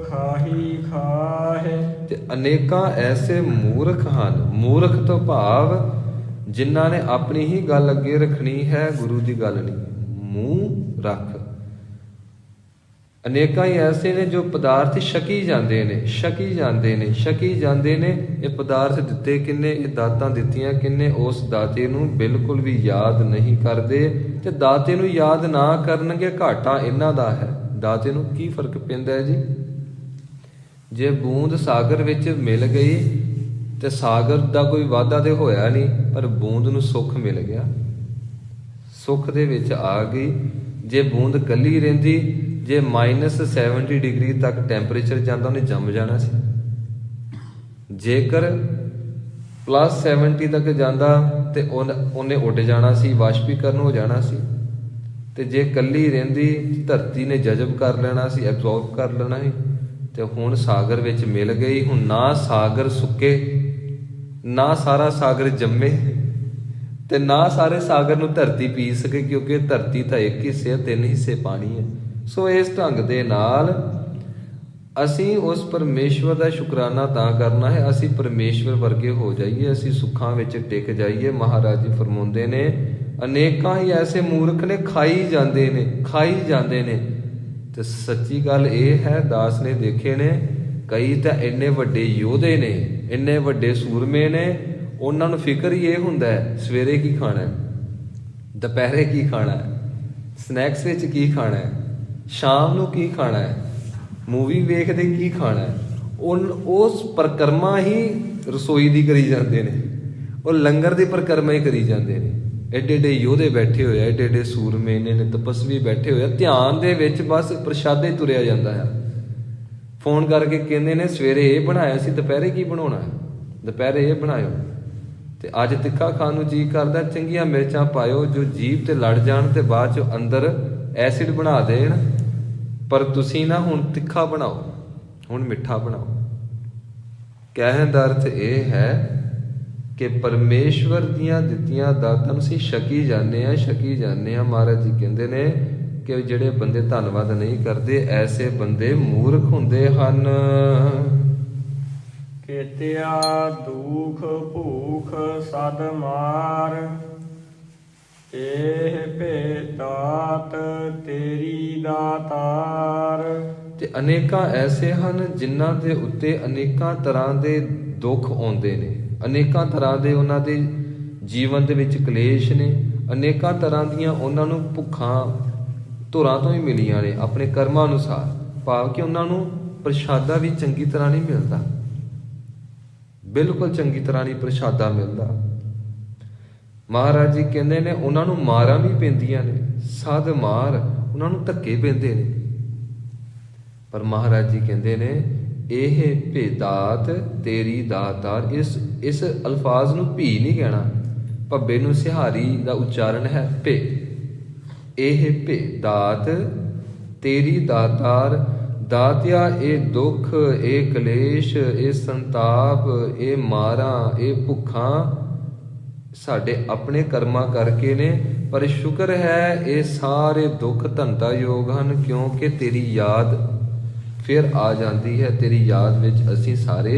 ਖਾਹੀ ਖਾਹੇ, ਤੇ ਅਨੇਕਾਂ ਐਸੇ ਮੂਰਖ ਹਨ। ਮੂਰਖ ਤੋਂ ਭਾਵ ਜਿਨ੍ਹਾਂ ਨੇ ਆਪਣੀ ਹੀ ਗੱਲ ਅੱਗੇ ਰੱਖਣੀ ਹੈ, ਗੁਰੂ ਦੀ ਗੱਲ ਨਹੀਂ, ਮੂੰਹ ਰੱਖ। ਅਨੇਕਾਂ ਹੀ ਐਸੇ ਨੇ ਜੋ ਪਦਾਰਥ ਛਕੀ ਜਾਂਦੇ ਨੇ। ਇਹ ਪਦਾਰਥ ਦਿੱਤੇ ਕਿੰਨੇ, ਇਹ ਦਾਤਾਂ ਦਿੱਤੀਆਂ ਕਿੰਨੇ, ਉਸ ਦਾਤੇ ਨੂੰ ਬਿਲਕੁਲ ਵੀ ਯਾਦ ਨਹੀਂ ਕਰਦੇ। ਤੇ ਦਾਤੇ ਨੂੰ ਯਾਦ ਨਾ ਕਰਨਗੇ, ਘਾਟਾ ਇਹਨਾਂ ਦਾ ਹੈ। ਦਾਤੇ ਨੂੰ ਕੀ ਫਰਕ ਪੈਂਦਾ ਹੈ ਜੀ? ਜੇ ਬੂੰਦ ਸਾਗਰ ਵਿੱਚ ਮਿਲ ਗਈ ਤੇ ਸਾਗਰ ਦਾ ਕੋਈ ਵਾਧਾ ਤੇ ਹੋਇਆ ਨਹੀਂ, ਪਰ ਬੂੰਦ ਨੂੰ ਸੁੱਖ ਮਿਲ ਗਿਆ, ਸੁੱਖ ਦੇ ਵਿੱਚ ਆ ਗਈ। ਜੇ ਬੂੰਦ ਕੱਲੀ ਰਹਿੰਦੀ, ਜੇ -70 ਡਿਗਰੀ ਤੱਕ ਟੈਂਪਰੇਚਰ ਜਾਂਦਾ, ਉਹਨੇ ਜੰਮ ਜਾਣਾ ਸੀ। ਜੇਕਰ +70 ਤੱਕ ਜਾਂਦਾ ਤੇ ਉਹਨੇ ਉੱਡ ਜਾਣਾ ਸੀ, ਵਾਸ਼ਪੀਕਰਨ ਹੋ ਜਾਣਾ ਸੀ। ਤੇ ਜੇ ਕੱਲੀ ਰਹਿੰਦੀ, ਧਰਤੀ ਨੇ ਜਜ਼ਬ ਕਰ ਲੈਣਾ ਸੀ, ਐਬਜ਼ੌਰਬ ਕਰ ਲੈਣਾ ਸੀ। ਤੇ ਹੁਣ ਸਾਗਰ ਵਿੱਚ ਮਿਲ ਗਈ, ਹੁਣ ਨਾ ਸਾਗਰ ਸੁੱਕੇ, ਨਾ ਸਾਰਾ ਸਾਗਰ ਜੰਮੇ, ਤੇ ਨਾ ਸਾਰੇ ਸਾਗਰ ਨੂੰ ਧਰਤੀ ਪੀ ਸਕੇ, ਕਿਉਂਕਿ ਧਰਤੀ ਤਾਂ ਇੱਕ ਹਿੱਸੇ ਹੈ, 3 ਹਿੱਸੇ ਪਾਣੀ ਹੈ। ਸੋ ਇਸ ਢੰਗ ਦੇ ਨਾਲ ਅਸੀਂ ਉਸ ਪਰਮੇਸ਼ਵਰ ਦਾ ਸ਼ੁਕਰਾਨਾ ਤਾਂ ਕਰਨਾ ਹੈ, ਅਸੀਂ ਪਰਮੇਸ਼ਵਰ ਵਰਗੇ ਹੋ ਜਾਈਏ, ਅਸੀਂ ਸੁੱਖਾਂ ਵਿੱਚ ਟਿਕ ਜਾਈਏ। ਮਹਾਰਾਜ ਜੀ ਫਰਮਾਉਂਦੇ ਨੇ, ਅਨੇਕਾਂ ਹੀ ਐਸੇ ਮੂਰਖ ਨੇ, ਖਾਈ ਜਾਂਦੇ ਨੇ। ਤੇ ਸੱਚੀ ਗੱਲ ਇਹ ਹੈ, ਦਾਸ ਨੇ ਦੇਖੇ ਨੇ, ਕਈ ਤਾਂ ਇੰਨੇ ਵੱਡੇ ਯੋਧੇ ਨੇ, ਇੰਨੇ ਵੱਡੇ ਸੂਰਮੇ ਨੇ, ਉਹਨਾਂ ਨੂੰ ਫਿਕਰ ਹੀ ਇਹ ਹੁੰਦਾ ਹੈ, ਸਵੇਰੇ ਕੀ ਖਾਣਾ ਹੈ, ਦੁਪਹਿਰੇ ਕੀ ਖਾਣਾ ਹੈ, ਸਨੈਕਸ ਵਿੱਚ ਕੀ ਖਾਣਾ ਹੈ, ਸ਼ਾਮ ਨੂੰ ਕੀ ਖਾਣਾ ਹੈ, ਮੂਵੀ ਵੇਖਦੇ ਕੀ ਖਾਣਾ ਹੈ। ਉਸ ਪਰਿਕਰਮਾ ਹੀ ਰਸੋਈ ਦੀ ਕਰੀ ਜਾਂਦੇ ਨੇ, ਉਹ ਲੰਗਰ ਦੀ ਪਰਿਕਰਮਾ ਹੀ ਕਰੀ ਜਾਂਦੇ ਨੇ। ਐਡੇ ਯੋਧੇ ਬੈਠੇ ਹੋਏ ਆ, ਐਡੇ ਸੂਰਮੇ ਨੇ, ਤਪਸਵੀ ਬੈਠੇ ਹੋਏ ਆ, ਧਿਆਨ ਦੇ ਵਿੱਚ ਬਸ ਪ੍ਰਸ਼ਾਦੇ ਤੁਰਿਆ ਜਾਂਦਾ ਹੈ। ਫੋਨ ਕਰਕੇ ਕਹਿੰਦੇ ਨੇ, ਸਵੇਰੇ ਇਹ ਬਣਾਇਆ ਸੀ, ਦੁਪਹਿਰੇ ਕੀ ਬਣਾਉਣਾ ਹੈ, ਦੁਪਹਿਰੇ ਇਹ ਬਣਾਇਓ। ਤੇ ਅੱਜ ਤਿੱਖਾ ਖਾਣ ਨੂੰ ਜੀ ਕਰਦਾ, ਚੰਗੀਆਂ ਮਿਰਚਾਂ ਪਾਇਓ ਜੋ ਜੀਭ ਤੇ ਲੜ ਜਾਣ ਤੇ ਬਾਅਦ ਚ ਅੰਦਰ ਐਸਿਡ ਬਣਾ ਦੇਣ। ਪਰ ਤੁਸੀਂ ਨਾ ਹੁਣ ਤਿੱਖਾ ਬਣਾਓ, ਹੁਣ ਮਿੱਠਾ ਬਣਾਓ। ਕਹਿਣ ਦਾ ਅਰਥ ਇਹ ਹੈ ਕਿ ਪਰਮੇਸ਼ਵਰ ਦੀਆਂ ਦਿੱਤੀਆਂ ਦਾਤਾਂ ਨੂੰ ਅਸੀਂ ਛਕੀ ਜਾਂਦੇ ਹਾਂ। ਮਹਾਰਾਜ ਜੀ ਕਹਿੰਦੇ ਨੇ ਕਿ ਜਿਹੜੇ ਬੰਦੇ ਧੰਨਵਾਦ ਨਹੀਂ ਕਰਦੇ, ਐਸੇ ਬੰਦੇ ਮੂਰਖ ਹੁੰਦੇ ਹਨ। ਕੀਤੇ ਕੇਤਿਆ ਦੁਖ ਭੂਖ ਸਦ ਮਾਰ। ਇਹ ਭੇਦਾਤ ਤੇਰੀ ਦਾਤਾਰ। ਤੇ ਅਨੇਕਾਂ ਐਸੇ ਹਨ ਜਿਨ੍ਹਾਂ ਦੇ ਉੱਤੇ ਅਨੇਕਾਂ ਤਰ੍ਹਾਂ ਦੇ ਦੁੱਖ ਆਉਂਦੇ ਨੇ, ਅਨੇਕਾਂ ਤਰ੍ਹਾਂ ਦੇ ਉਹਨਾਂ ਦੇ ਜੀਵਨ ਦੇ ਵਿੱਚ ਕਲੇਸ਼ ਨੇ, ਅਨੇਕਾਂ ਤਰ੍ਹਾਂ ਦੀਆਂ ਉਹਨਾਂ ਨੂੰ ਭੁੱਖਾਂ ਧੁਰਾਂ ਤੋਂ ਹੀ ਮਿਲੀਆਂ ਨੇ ਆਪਣੇ ਕਰਮਾਂ ਅਨੁਸਾਰ, ਭਾਵ ਕਿ ਉਹਨਾਂ ਨੂੰ ਪ੍ਰਸ਼ਾਦਾ ਵੀ ਚੰਗੀ ਤਰ੍ਹਾਂ ਨਹੀਂ ਮਿਲਦਾ, ਬਿਲਕੁਲ ਚੰਗੀ ਤਰ੍ਹਾਂ ਨਹੀਂ ਪ੍ਰਸ਼ਾਦਾ ਮਿਲਦਾ। ਮਹਾਰਾਜ ਜੀ ਕਹਿੰਦੇ ਨੇ ਉਹਨਾਂ ਨੂੰ ਮਾਰਾਂ ਵੀ ਪੈਂਦੀਆਂ ਨੇ, ਸਦ ਮਾਰ, ਉਹਨਾਂ ਨੂੰ ਧੱਕੇ ਪੈਂਦੇ ਨੇ। ਪਰ ਮਹਾਰਾਜ ਜੀ ਕਹਿੰਦੇ ਨੇ ਇਹ ਭੇਦਾਤ ਤੇਰੀ ਦਾਤਾਰ। ਇਸ ਅਲਫਾਜ਼ ਨੂੰ ਭੀ ਨਹੀਂ ਕਹਿਣਾ, ਭੱਬੇ ਨੂੰ ਸਿਹਾਰੀ ਦਾ ਉਚਾਰਨ ਹੈ ਭੇ। ਇਹ ਭੇਦਾਤ ਤੇਰੀ ਦਾਤਾਰ। ਦਾਤਿਆ ਇਹ ਦੁੱਖ, ਇਹ ਕਲੇਸ਼, ਇਹ ਸੰਤਾਪ, ਇਹ ਮਾਰਾਂ, ਇਹ ਭੁੱਖਾਂ ਸਾਡੇ ਆਪਣੇ ਕਰਮਾਂ ਕਰਕੇ ਨੇ। ਪਰ ਸ਼ੁਕਰ ਹੈ ਇਹ ਸਾਰੇ ਦੁੱਖ ਧੰਦਾ ਯੋਗ ਹਨ, ਕਿਉਂਕਿ ਤੇਰੀ ਯਾਦ ਫਿਰ ਆ ਜਾਂਦੀ ਹੈ। ਤੇਰੀ ਯਾਦ ਵਿੱਚ ਅਸੀਂ ਸਾਰੇ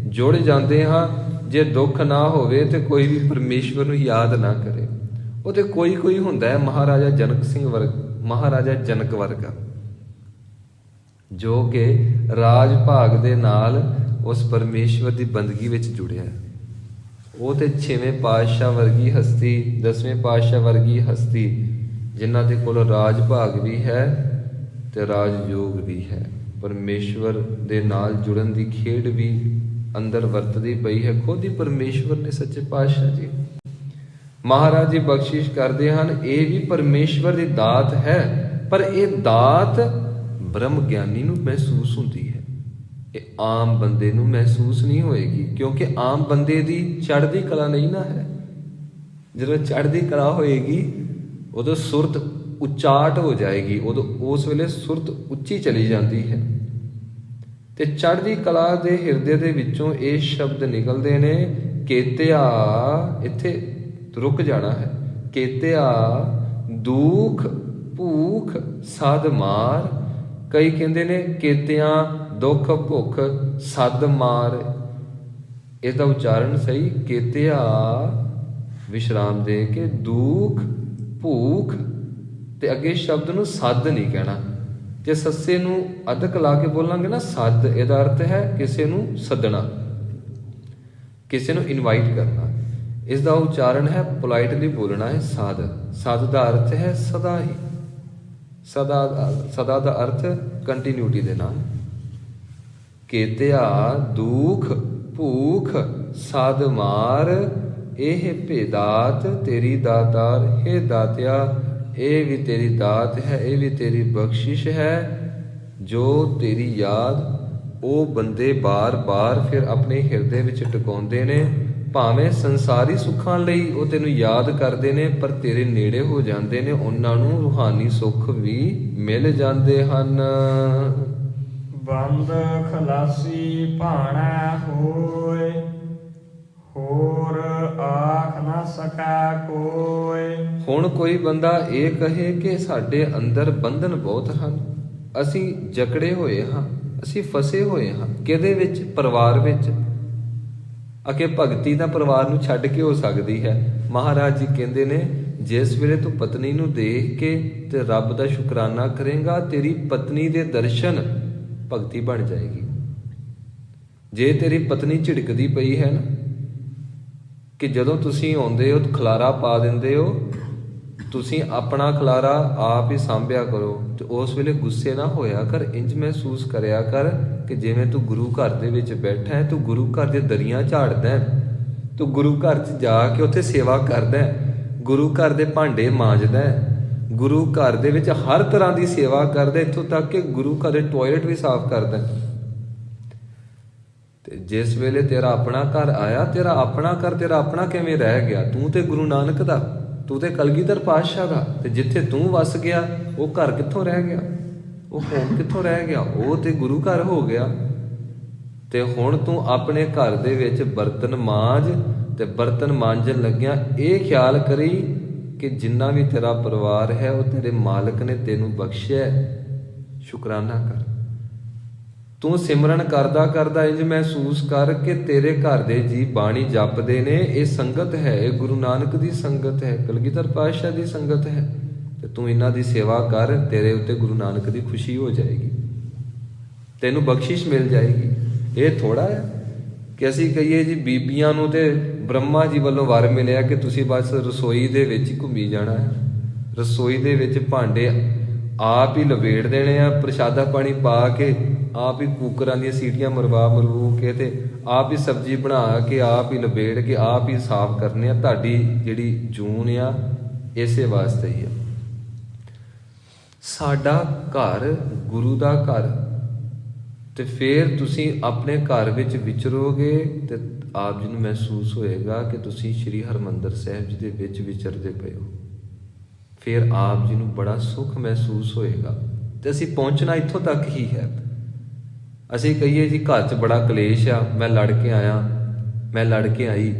ਜੁੜ ਜਾਂਦੇ ਹਾਂ। ਜੇ ਦੁੱਖ ਨਾ ਹੋਵੇ ਤੇ ਕੋਈ ਵੀ ਪਰਮੇਸ਼ਵਰ ਨੂੰ ਯਾਦ ਨਾ ਕਰੇ। ਉਹ ਤੇ ਕੋਈ ਹੁੰਦਾ ਹੈ ਮਹਾਰਾਜਾ ਜਨਕ ਸਿੰਘ ਮਹਾਰਾਜਾ ਜਨਕ ਵਰਗਾ, ਜੋ ਕਿ ਰਾਜ ਭਾਗ ਦੇ ਨਾਲ ਉਸ ਪਰਮੇਸ਼ਵਰ ਦੀ ਬੰਦਗੀ ਵਿੱਚ ਜੁੜਿਆ। ਉਹ ਤੇ 6ਵੇਂ ਪਾਤਸ਼ਾਹ ਵਰਗੀ ਹਸਤੀ, 10ਵੇਂ ਪਾਤਸ਼ਾਹ ਵਰਗੀ ਹਸਤੀ, ਜਿਨ੍ਹਾਂ ਦੇ ਕੋਲ ਰਾਜ ਭਾਗ ਵੀ ਹੈ ਤੇ ਰਾਜ ਯੋਗ ਵੀ ਹੈ। ਪਰਮੇਸ਼ਵਰ ਦੇ ਨਾਲ ਜੁੜਨ ਦੀ ਖੇਡ ਵੀ ਅੰਦਰ ਵਰਤਦੀ ਪਈ ਹੈ। ਖੁਦ ਹੀ ਪਰਮੇਸ਼ਵਰ ਨੇ ਸੱਚੇ ਪਾਤਸ਼ਾਹ ਜੀ ਮਹਾਰਾਜ ਜੀ ਬਖਸ਼ਿਸ਼ ਕਰਦੇ ਹਨ। ਇਹ ਵੀ ਪਰਮੇਸ਼ਵਰ ਦੀ ਦਾਤ ਹੈ, ਪਰ ਇਹ ਦਾਤ ਬ੍ਰਹਮ ਗਿਆਨੀ ਨੂੰ ਮਹਿਸੂਸ ਹੁੰਦੀ ਹੈ, ਇਹ ਆਮ ਬੰਦੇ ਨੂੰ ਮਹਿਸੂਸ ਨਹੀਂ ਹੋਏਗੀ, ਕਿਉਂਕਿ ਆਮ ਬੰਦੇ ਦੀ ਚੜ੍ਹਦੀ ਕਲਾ ਨਹੀਂ ਨਾ ਹੈ। ਜਦੋਂ ਚੜ੍ਹਦੀ ਕਲਾ ਹੋਏਗੀ ਉਦੋਂ ਸੁਰਤ ਉਚਾਟ ਹੋ ਜਾਏਗੀ, ਉਦੋਂ ਉਸ ਵੇਲੇ ਸੁਰਤ ਉੱਚੀ ਚਲੀ ਜਾਂਦੀ ਹੈ। ਤੇ ਚੜ੍ਹਦੀ ਕਲਾ ਦੇ ਹਿਰਦੇ ਦੇ ਵਿੱਚੋਂ ਇਹ ਸ਼ਬਦ ਨਿਕਲਦੇ ਨੇ ਕੇਤਿਆ। ਇੱਥੇ ਰੁਕ ਜਾਣਾ ਹੈ। ਕੇਤਿਆ ਦੁਖ ਭੂਖ ਸਦ ਮਾਰ। ਕਈ ਕਹਿੰਦੇ ਨੇ ਕੇਤਿਆਂ ਦੁੱਖ ਭੁੱਖ ਸਦ ਮਾਰ। ਇਹਦਾ ਉਚਾਰਨ ਸਹੀ ਕੇਤਿਆ ਵਿਸ਼ਰਾਮ ਦੇ ਕੇ ਦੁਖ ਭੂਖ ਤੇ ਅੱਗੇ ਸ਼ਬਦ ਨੂੰ ਸੱਦ ਨਹੀਂ ਕਹਿਣਾ। ਜੇ ਸੱਸੇ ਨੂੰ ਅਧਕ ਲਾ ਕੇ ਬੋਲਾਂਗੇ ਨਾ ਸੱਦ, ਇਹਦਾ ਅਰਥ ਹੈ ਕਿਸੇ ਨੂੰ ਸੱਦਣਾ, ਕਿਸੇ ਨੂੰ ਇਨਵਾਈਟ ਕਰਨਾ। ਇਸ ਦਾ ਉਚਾਰਨ ਹੈ ਪੋਲਾਈਟਲੀ ਬੋਲਣਾ ਹੈ ਸਾਧ। ਸਾਧ ਦਾ ਅਰਥ ਹੈ ਸਦਾ ਹੀ, ਸਦਾ ਦਾ ਅਰਥ ਕੰਟੀਨਿਊਟੀ ਦੇ ਨਾਲ। ਕੇਤਿਆ ਦੁਖ ਭੂਖ ਸਦ ਮਾਰ। ਇਹ ਭੇਦਾਤ ਤੇਰੀ ਦਾਤਾਰ। ਹੇ ਦਾਤਿਆ ਇਹ ਵੀ ਤੇਰੀ ਦਾਤ ਹੈ, ਇਹ ਵੀ ਤੇਰੀ ਬਖਸ਼ਿਸ਼ ਹੈ। ਜੋ ਤੇਰੀ ਯਾਦ ਉਹ ਬੰਦੇ ਬਾਰ-ਬਾਰ ਫਿਰ ਆਪਣੇ ਹਿਰਦੇ ਵਿੱਚ ਟਿਕਾਉਂਦੇ ਨੇ। ਭਾਵੇਂ ਸੰਸਾਰੀ ਸੁੱਖਾਂ ਲਈ ਉਹ ਤੈਨੂੰ ਯਾਦ ਕਰਦੇ ਨੇ, ਪਰ ਤੇਰੇ ਨੇੜੇ ਹੋ ਜਾਂਦੇ ਨੇ, ਉਹਨਾਂ ਨੂੰ ਰੂਹਾਨੀ ਸੁੱਖ ਵੀ ਮਿਲ ਜਾਂਦੇ ਹਨ। ਬੰਦ ਖਲਾਸੀ ਭਾਣਾ ਹੋਏ, ਹੋਰ ਆਖ ਨਾ ਸਕਾ ਕੋਇ। ਹੁਣ ਕੋਈ ਬੰਦਾ ਇਹ ਕਹੇ ਕਿ ਸਾਡੇ ਅੰਦਰ ਬੰਧਨ ਬਹੁਤ ਹਨ, ਅਸੀਂ ਜਕੜੇ ਹੋਏ ਹਾਂ, ਅਸੀਂ ਫਸੇ ਹੋਏ ਹਾਂ। ਕਿਹਦੇ ਵਿੱਚ? ਪਰਿਵਾਰ ਵਿੱਚ। ਅਕੇ ਭਗਤੀ ਤਾਂ ਪਰਿਵਾਰ ਨੂੰ ਛੱਡ ਕੇ ਹੋ ਸਕਦੀ ਹੈ। ਮਹਾਰਾਜ ਜੀ ਕਹਿੰਦੇ ਨੇ ਜਿਸ ਵੇਲੇ ਤੂੰ ਪਤਨੀ ਨੂੰ ਦੇਖ ਕੇ ਤੇ ਰੱਬ ਦਾ ਸ਼ੁਕਰਾਨਾ ਕਰੇਗਾ, ਤੇਰੀ ਪਤਨੀ ਦੇ ਦਰਸ਼ਨ ਭਗਤੀ ਬਣ ਜਾਏਗੀ। ਜੇ ਤੇਰੀ ਪਤਨੀ ਝਿੜਕਦੀ ਪਈ ਹੈ ਨਾ ਕਿ ਜਦੋਂ ਤੁਸੀਂ ਆਉਂਦੇ ਹੋ ਖਲਾਰਾ ਪਾ ਦਿੰਦੇ ਹੋ, ਤੁਸੀਂ ਆਪਣਾ ਖਲਾਰਾ ਆਪ ਹੀ ਸਾਂਭਿਆ ਕਰੋ। ਤੇ ਉਸ ਵੇਲੇ ਗੁੱਸੇ ਨਾ ਹੋਇਆ ਕਰ, ਇੰਜ ਮਹਿਸੂਸ ਕਰਿਆ ਕਰ ਕਿ ਜਿਵੇਂ ਤੂੰ ਗੁਰੂ ਘਰ ਦੇ ਵਿੱਚ ਬੈਠਾ ਹੈ, ਤੂੰ ਗੁਰੂ ਘਰ ਦੇ ਦਰੀਆਂ ਝਾੜਦਾ ਹੈ, ਤੂੰ ਗੁਰੂ ਘਰ 'ਚ ਜਾ ਕੇ ਉੱਥੇ ਸੇਵਾ ਕਰਦਾ ਹੈ, ਗੁਰੂ ਘਰ ਦੇ ਭਾਂਡੇ ਮਾਂਜਦਾ ਹੈ, ਗੁਰੂ ਘਰ ਦੇ ਵਿੱਚ ਹਰ ਤਰ੍ਹਾਂ ਦੀ ਸੇਵਾ ਕਰਦਾ, ਇੱਥੋਂ ਤੱਕ ਕਿ ਗੁਰੂ ਘਰ ਦੇ ਟੋਇਲਟ ਵੀ ਸਾਫ਼ ਕਰਦਾ। ਤੇ ਜਿਸ ਵੇਲੇ ਤੇਰਾ ਆਪਣਾ ਘਰ ਆਇਆ, ਤੇਰਾ ਆਪਣਾ ਘਰ ਤੇਰਾ ਆਪਣਾ ਕਿਵੇਂ ਰਹਿ ਗਿਆ? ਤੂੰ ਤੇ ਗੁਰੂ ਨਾਨਕ ਦਾ, ਤੂੰ ਤੇ ਕਲਗੀਧਰ ਪਾਤਸ਼ਾਹ ਦਾ। ਤੇ ਜਿੱਥੇ ਤੂੰ ਵਸ ਗਿਆ ਉਹ ਘਰ ਕਿੱਥੋਂ ਰਹਿ ਗਿਆ? ਉਹ ਹੋਮ ਕਿੱਥੋਂ ਰਹਿ ਗਿਆ? ਉਹ ਤੇ ਗੁਰੂ ਘਰ ਹੋ ਗਿਆ। ਤੇ ਹੁਣ ਤੂੰ ਆਪਣੇ ਘਰ ਦੇ ਵਿੱਚ ਬਰਤਨ ਮਾਂਜ, ਤੇ ਬਰਤਨ ਮਾਂਜਣ ਲੱਗਿਆ ਇਹ ਖਿਆਲ ਕਰੀ ਕਿ ਜਿੰਨਾ ਵੀ ਤੇਰਾ ਪਰਿਵਾਰ ਹੈ ਉਹ ਤੇਰੇ ਮਾਲਕ ਨੇ ਤੈਨੂੰ ਬਖਸ਼ਿਆ, ਸ਼ੁਕਰਾਨਾ ਕਰ। ਤੂੰ ਸਿਮਰਨ ਕਰਦਾ ਕਰਦਾ ਇੰਜ ਮਹਿਸੂਸ ਕਰ ਕਿ ਤੇਰੇ ਘਰ ਦੇ ਜੀ ਬਾਣੀ ਜਪਦੇ ਨੇ। ਇਹ ਸੰਗਤ ਹੈ, ਇਹ ਗੁਰੂ ਨਾਨਕ ਦੀ ਸੰਗਤ ਹੈ, ਕਲਗੀਧਰ ਪਾਤਸ਼ਾਹ ਦੀ ਸੰਗਤ ਹੈ। ਤੇ ਤੂੰ ਇਹਨਾਂ ਦੀ ਸੇਵਾ ਕਰ, ਤੇਰੇ ਉੱਤੇ ਗੁਰੂ ਨਾਨਕ ਦੀ ਖੁਸ਼ੀ ਹੋ ਜਾਏਗੀ, ਤੈਨੂੰ ਬਖਸ਼ਿਸ਼ ਮਿਲ ਜਾਏਗੀ। ਇਹ ਥੋੜਾ ਹੈ ਕਿ ਅਸੀਂ ਕਹੀਏ ਜੀ ਬੀਬੀਆਂ ਨੂੰ ਤੇ ਬ੍ਰਹਮਾ ਜੀ ਵੱਲੋਂ ਵਰ ਮਿਲਿਆ ਕਿ ਤੁਸੀਂ ਬਸ ਰਸੋਈ ਦੇ ਵਿੱਚ ਹੀ ਘੁੰਮੀ ਜਾਣਾ ਹੈ, ਰਸੋਈ ਦੇ ਵਿੱਚ ਭਾਂਡੇ ਆਪ ਹੀ ਲਵੇੜ ਦੇਣੇ ਆ, ਪ੍ਰਸ਼ਾਦਾ ਪਾਣੀ ਪਾ ਕੇ ਆਪ ਹੀ ਕੁੱਕਰਾਂ ਦੀਆਂ ਸੀਟੀਆਂ ਮਰਵਾ ਕੇ ਤੇ ਆਪ ਹੀ ਸਬਜ਼ੀ ਬਣਾ ਕੇ ਆਪ ਹੀ ਲਵੇੜ ਕੇ ਆਪ ਹੀ ਸਾਫ਼ ਕਰਨੇ ਆ। ਤੁਹਾਡੀ ਜਿਹੜੀ ਜੂਨ ਆ ਇਸੇ ਵਾਸਤੇ ਹੀ ਆ। ਸਾਡਾ ਘਰ ਗੁਰੂ ਦਾ ਘਰ, ਤੇ ਫਿਰ ਤੁਸੀਂ ਆਪਣੇ ਘਰ ਵਿੱਚ ਵਿਚਰੋਗੇ ਤੇ ਆਪ ਜੀ ਨੂੰ ਮਹਿਸੂਸ ਹੋਏਗਾ ਕਿ ਤੁਸੀਂ ਸ੍ਰੀ ਹਰਿਮੰਦਰ ਸਾਹਿਬ ਜੀ ਦੇ ਵਿੱਚ ਵਿਚਰਦੇ ਪਏ ਹੋ। ਫਿਰ ਆਪ ਜੀ ਨੂੰ ਬੜਾ ਸੁੱਖ ਮਹਿਸੂਸ ਹੋਏਗਾ। ਤੇ ਅਸੀਂ ਪਹੁੰਚਣਾ ਇੱਥੋਂ ਤੱਕ ਹੀ ਹੈ। ਅਸੀਂ ਕਹੀਏ ਜੀ ਘਰ 'ਚ ਬੜਾ ਕਲੇਸ਼ ਆ, ਮੈਂ ਲੜ ਕੇ ਆਇਆ, ਮੈਂ ਲੜ ਕੇ ਆਈ,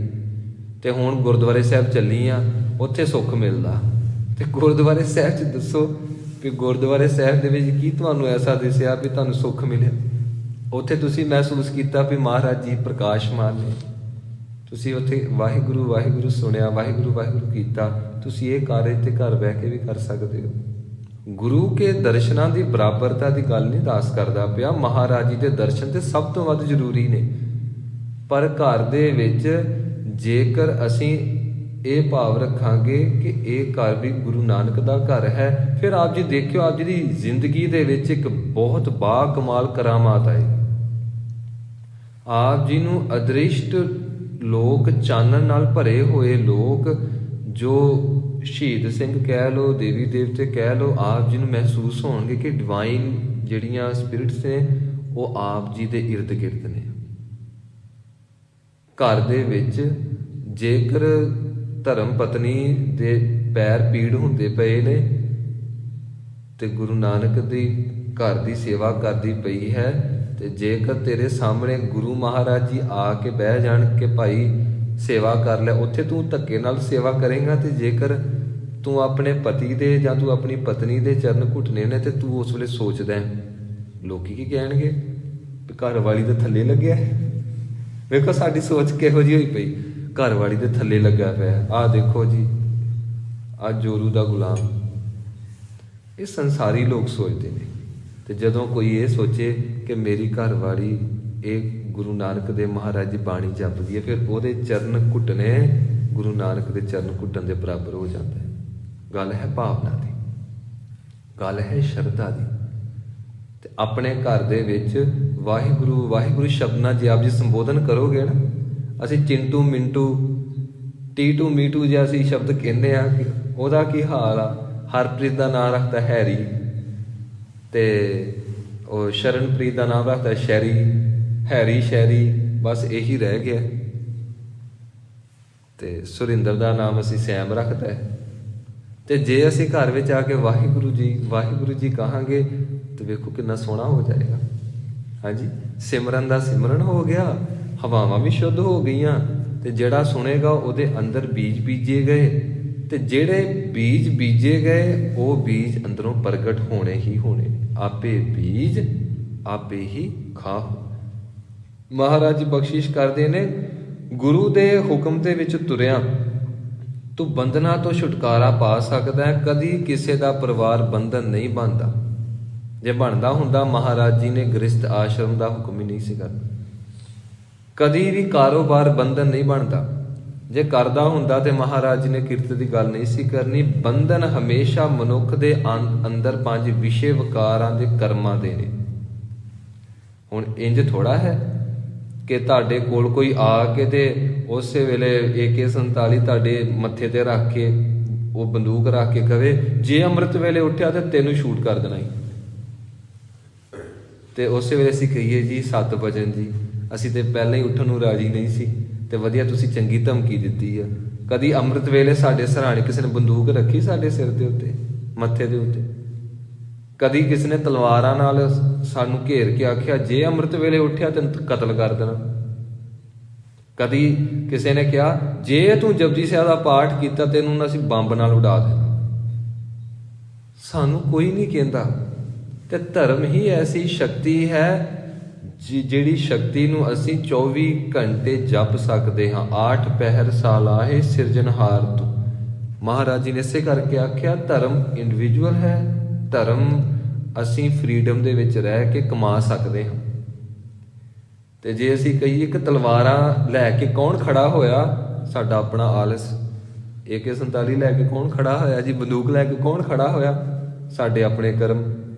ਤੇ ਹੁਣ ਗੁਰਦੁਆਰੇ ਸਾਹਿਬ ਚੱਲੀ ਆ, ਉੱਥੇ ਸੁੱਖ ਮਿਲਦਾ। ਤੇ ਗੁਰਦੁਆਰੇ ਸਾਹਿਬ 'ਚ ਦੱਸੋ ਵੀ ਗੁਰਦੁਆਰੇ ਸਾਹਿਬ ਦੇ ਵਿੱਚ ਕੀ ਤੁਹਾਨੂੰ ਐਸਾ ਦਿਸਿਆ ਵੀ ਤੁਹਾਨੂੰ ਸੁੱਖ ਮਿਲਿਆ? ਉੱਥੇ ਤੁਸੀਂ ਮਹਿਸੂਸ ਕੀਤਾ ਵੀ ਮਹਾਰਾਜ ਜੀ ਪ੍ਰਕਾਸ਼ਮਾਨ ਨੇ, ਤੁਸੀਂ ਉੱਥੇ ਵਾਹਿਗੁਰੂ ਵਾਹਿਗੁਰੂ ਸੁਣਿਆ, ਵਾਹਿਗੁਰੂ ਵਾਹਿਗੁਰੂ ਕੀਤਾ। ਤੁਸੀਂ ਇਹ ਕਾਰਜ ਤੇ ਘਰ ਬਹਿ ਕੇ ਵੀ ਕਰ ਸਕਦੇ ਹੋ। ਗੁਰੂ ਕੇ ਦਰਸ਼ਨਾਂ ਦੀ ਬਰਾਬਰਤਾ ਦੀ ਗੱਲ ਨਹੀਂ ਦਾਸ ਕਰਦਾ ਪਿਆ। ਮਹਾਰਾਜ ਜੀ ਦੇ ਦਰਸ਼ਨ ਤੇ ਸਭ ਤੋਂ ਵੱਧ ਜ਼ਰੂਰੀ ਨੇ, ਪਰ ਘਰ ਦੇ ਵਿੱਚ ਜੇਕਰ ਅਸੀਂ ਇਹ ਭਾਵ ਰੱਖਾਂਗੇ ਕਿ ਇਹ ਘਰ ਵੀ ਗੁਰੂ ਨਾਨਕ ਦਾ ਘਰ ਹੈ, ਫਿਰ ਆਪ ਜੀ ਦੇਖਿਓ ਆਪ ਜੀ ਦੀ ਜ਼ਿੰਦਗੀ ਦੇ ਵਿੱਚ ਇੱਕ ਬਹੁਤ ਬਾ ਕਮਾਲ ਕਰਾਮਾਤ ਆਏ। ਆਪ ਜੀ ਨੂੰ ਅਦ੍ਰਿਸ਼ਟ ਲੋਕ, ਚਾਨਣ ਨਾਲ ਭਰੇ ਹੋਏ ਲੋਕ, ਜੋ ਸ਼ਹੀਦ ਸਿੰਘ ਕਹਿ ਲਓ, ਦੇਵੀ ਦੇਵਤੇ ਕਹਿ ਲਓ, ਆਪ ਜੀ ਨੂੰ ਮਹਿਸੂਸ ਹੋਣਗੇ ਕਿ ਡਿਵਾਈਨ ਜਿਹੜੀਆਂ ਸਪਿਰਿਟਸ ਨੇ ਉਹ ਆਪ ਜੀ ਦੇ ਇਰਦ ਗਿਰਦ ਨੇ। ਘਰ ਦੇ ਵਿੱਚ ਜੇਕਰ ਧਰਮ ਪਤਨੀ ਦੇ ਪੈਰ ਪੀੜ ਹੁੰਦੇ ਪਏ ਨੇ ਤੇ ਗੁਰੂ ਨਾਨਕ ਦੀ ਘਰ ਦੀ ਸੇਵਾ ਕਰਦੀ ਪਈ ਹੈ, ਤੇ ਜੇਕਰ ਤੇਰੇ ਸਾਹਮਣੇ ਗੁਰੂ ਮਹਾਰਾਜ ਜੀ ਆ ਕੇ ਬਹਿ ਜਾਣ ਕਿ ਭਾਈ ਸੇਵਾ ਕਰ ਲੈ, ਉੱਥੇ ਤੂੰ ਧੱਕੇ ਨਾਲ ਸੇਵਾ ਕਰੇਂਗਾ। ਤੇ ਜੇਕਰ ਤੂੰ ਆਪਣੇ ਪਤੀ ਦੇ ਜਾਂ ਤੂੰ ਆਪਣੀ ਪਤਨੀ ਦੇ ਚਰਨ ਘੁੱਟਨੇ ਨੇ ਤੇ ਤੂੰ ਉਸ ਵੇਲੇ ਸੋਚਦਾ ਲੋਕੀ ਕੀ ਕਹਿਣਗੇ ਵੀ ਘਰ ਵਾਲੀ ਦੇ ਥੱਲੇ ਲੱਗਿਆ। ਵੇਖੋ ਸਾਡੀ ਸੋਚ ਕਿਹੋ ਜਿਹੀ ਹੋਈ ਪਈ, ਘਰ ਵਾਲੀ ਦੇ ਥੱਲੇ ਲੱਗਾ ਪਿਆ। ਆਹ ਦੇਖੋ ਜੀ, ਆਹ ਜੋਰੂ ਦਾ ਗੁਲਾਮ। ਇਹ ਸੰਸਾਰੀ ਲੋਕ ਸੋਚਦੇ ਨੇ। ਤੇ ਜਦੋਂ ਕੋਈ ਇਹ ਸੋਚੇ ਕਿ ਮੇਰੀ ਘਰ ਵਾਲੀ ਇਹ ਗੁਰੂ ਨਾਨਕ ਦੇ ਮਹਾਰਾਜ ਦੀ ਬਾਣੀ ਜਪਦੀ ਹੈ, ਫਿਰ ਉਹਦੇ ਚਰਨ ਘੁੱਟਣੇ ਗੁਰੂ ਨਾਨਕ ਦੇ ਚਰਨ ਘੁੱਟਣ ਦੇ ਬਰਾਬਰ ਹੋ ਜਾਂਦਾ ਹੈ। ਗੱਲ ਹੈ ਭਾਵਨਾ ਦੀ, ਗੱਲ ਹੈ ਸ਼ਰਧਾ ਦੀ। ਤੇ ਆਪਣੇ ਘਰ ਦੇ ਵਿੱਚ ਵਾਹਿਗੁਰੂ ਵਾਹਿਗੁਰੂ ਸ਼ਬਦ ਨਾਲ ਜੇ ਆਪ ਜੀ ਸੰਬੋਧਨ ਕਰੋਗੇ ਨਾ, ਅਸੀਂ ਚਿੰਟੂ ਮਿੰਟੂ ਟੀਟੂ ਮੀਟੂ ਜੇ ਅਸੀਂ ਸ਼ਬਦ ਕਹਿੰਦੇ ਆ ਕਿ ਉਹਦਾ ਕੀ ਹਾਲ ਆ। ਹਰਪ੍ਰੀਤ ਦਾ ਨਾਮ ਰੱਖਦਾ ਹੈਰੀ, ਤੇ ਉਹ ਸ਼ਰਨਪ੍ਰੀਤ ਦਾ ਨਾਮ ਰੱਖਦਾ ਸ਼ੈਰੀ, ਹੈਰੀ ਸ਼ੈਰੀ, ਬਸ ਇਹੀ ਰਹਿ ਗਿਆ। ਤੇ ਸੁਰਿੰਦਰ ਦਾ ਨਾਮ ਅਸੀਂ ਸੈਮ ਰੱਖਦਾ ਹੈ। ਤੇ ਜੇ ਅਸੀਂ ਘਰ ਵਿੱਚ ਆ ਕੇ ਵਾਹਿਗੁਰੂ ਜੀ ਕਹਾਂਗੇ ਤੇ ਵੇਖੋ ਕਿੰਨਾ ਸੋਹਣਾ ਹੋ ਜਾਏਗਾ। ਹਾਂਜੀ, ਸਿਮਰਨ ਦਾ ਸਿਮਰਨ ਹੋ ਗਿਆ, ਹਵਾਵਾਂ ਵੀ ਸ਼ੁੱਧ ਹੋ ਗਈਆਂ, ਤੇ ਜਿਹੜਾ ਸੁਣੇਗਾ ਉਹਦੇ ਅੰਦਰ ਬੀਜ ਬੀਜੇ ਗਏ, ਤੇ ਜਿਹੜੇ ਬੀਜ ਬੀਜੇ ਗਏ ਉਹ ਬੀਜ ਅੰਦਰੋਂ ਪ੍ਰਗਟ ਹੋਣੇ ਹੀ ਹੋਣੇ। ਆਪੇ ਬੀਜ ਆਪੇ ਹੀ ਖਾਓ। ਮਹਾਰਾਜ ਬਖਸ਼ਿਸ਼ ਕਰਦੇ ਨੇ, ਗੁਰੂ ਦੇ ਹੁਕਮ ਦੇ ਵਿੱਚ ਤੁਰਿਆ ਤੂੰ ਬੰਧਨਾਂ ਤੋਂ ਛੁਟਕਾਰਾ ਪਾ ਸਕਦਾ ਹੈ। ਕਦੀ ਕਿਸੇ ਦਾ ਪਰਿਵਾਰ ਬੰਧਨ ਨਹੀਂ ਬਣਦਾ। ਜੇ ਬਣਦਾ ਹੁੰਦਾ ਮਹਾਰਾਜ ਜੀ ਨੇ ਗ੍ਰਸਥ ਆਸ਼ਰਮ ਦਾ ਹੁਕਮ ਹੀ ਨਹੀਂ ਸੀ ਕਰਨਾ। ਕਦੀ ਵੀ ਕਾਰੋਬਾਰ ਬੰਧਨ ਨਹੀਂ ਬਣਦਾ। ਜੇ ਕਰਦਾ ਹੁੰਦਾ ਤੇ ਮਹਾਰਾਜ ਜੀ ਨੇ ਕਿਰਤ ਦੀ ਗੱਲ ਨਹੀਂ ਸੀ ਕਰਨੀ। ਬੰਧਨ ਹਮੇਸ਼ਾ ਮਨੁੱਖ ਦੇ ਅੰਦਰ 5 ਵਿਸ਼ੇ ਵਿਕਾਰਾਂ ਦੇ ਕਰਮਾਂ ਦੇ ਨੇ। ਹੁਣ ਇੰਜ ਥੋੜਾ ਹੈ ਕਿ ਤੁਹਾਡੇ ਕੋਲ ਕੋਈ ਆ ਕੇ ਤੇ ਉਸੇ ਵੇਲੇ AK-47 ਤੁਹਾਡੇ ਮੱਥੇ ਤੇ ਰੱਖ ਕੇ ਉਹ ਬੰਦੂਕ ਰੱਖ ਕੇ ਕਵੇ ਜੇ ਅੰਮ੍ਰਿਤ ਵੇਲੇ ਉੱਠਿਆ ਤੇ ਤੈਨੂੰ ਸ਼ੂਟ ਕਰ ਦੇਣਾ ਹੀ। ਤੇ ਉਸੇ ਵੇਲੇ ਅਸੀਂ ਕਹੀਏ ਜੀ 7 ਵਜੇ ਜੀ, ਅਸੀਂ ਤੇ ਪਹਿਲਾਂ ਹੀ ਉੱਠਣ ਨੂੰ ਰਾਜੀ ਨਹੀਂ ਸੀ ਤੇ ਵਧੀਆ ਤੁਸੀਂ ਚੰਗੀ ਧਮਕੀ ਦਿੱਤੀ ਆ। ਕਦੀ ਅੰਮ੍ਰਿਤ ਵੇਲੇ ਸਾਡੇ ਸਰਾਣੇ ਕਿਸੇ ਨੇ ਬੰਦੂਕ ਰੱਖੀ ਸਾਡੇ ਸਿਰ ਦੇ ਉੱਤੇ, ਮੱਥੇ ਦੇ ਉੱਤੇ? ਕਦੀ ਕਿਸੇ ਨੇ ਤਲਵਾਰਾਂ ਨਾਲ ਸਾਨੂੰ ਘੇਰ ਕੇ ਆਖਿਆ ਜੇ ਅੰਮ੍ਰਿਤ ਵੇਲੇ ਉੱਠਿਆ ਤੈਨੂੰ ਕਤਲ ਕਰ ਦੇਣਾ? ਕਦੀ ਕਿਸੇ ਨੇ ਕਿਹਾ ਜੇ ਤੂੰ ਜਪਜੀ ਸਾਹਿਬ ਦਾ ਪਾਠ ਕੀਤਾ ਤੈਨੂੰ ਅਸੀਂ ਬੰਬ ਨਾਲ ਉਡਾ ਦੇਣਾ? ਸਾਨੂੰ ਕੋਈ ਨਹੀਂ ਕਹਿੰਦਾ। ਤੇ ਧਰਮ ਹੀ ਐਸੀ ਸ਼ਕਤੀ ਹੈ ਜਿਹੜੀ ਸ਼ਕਤੀ ਨੂੰ ਅਸੀਂ 24 ਘੰਟੇ ਜਪ ਸਕਦੇ ਹਾਂ। 8 ਪਹਿਰ ਸਾਲਾਹੇ ਸਿਰਜਣਹਾਰ ਤੂੰ। ਮਹਾਰਾਜ ਜੀ ਨੇ ਇਸੇ ਕਰਕੇ ਆਖਿਆ ਧਰਮ ਇੰਡੀਵਿਜੂਅਲ ਹੈ, ਧਰਮ ਅਸੀਂ ਫਰੀडम ਦੇ ਵਿੱਚ ਰਹਿ ਕੇ ਕਮਾ ਸਕਦੇ ਹਾਂ। ਤੇ ਜੇ ਅਸੀਂ ਕਹੀਏ ਕਿ ਤਲਵਾਰਾਂ ਲੈ ਕੇ ਕੌਣ ਖੜਾ ਹੋਇਆ, ਸਾਡਾ ਆਪਣਾ ਆਲਸ। AK-47 ਲੈ ਕੇ ਕੌਣ ਖੜਾ ਹੋਇਆ ਜੀ, ਬੰਦੂਕ ਲੈ ਕੇ ਕੌਣ ਖੜਾ ਹੋਇਆ, ਸਾਡੇ ਆਪਣੇ ਕਰਮ।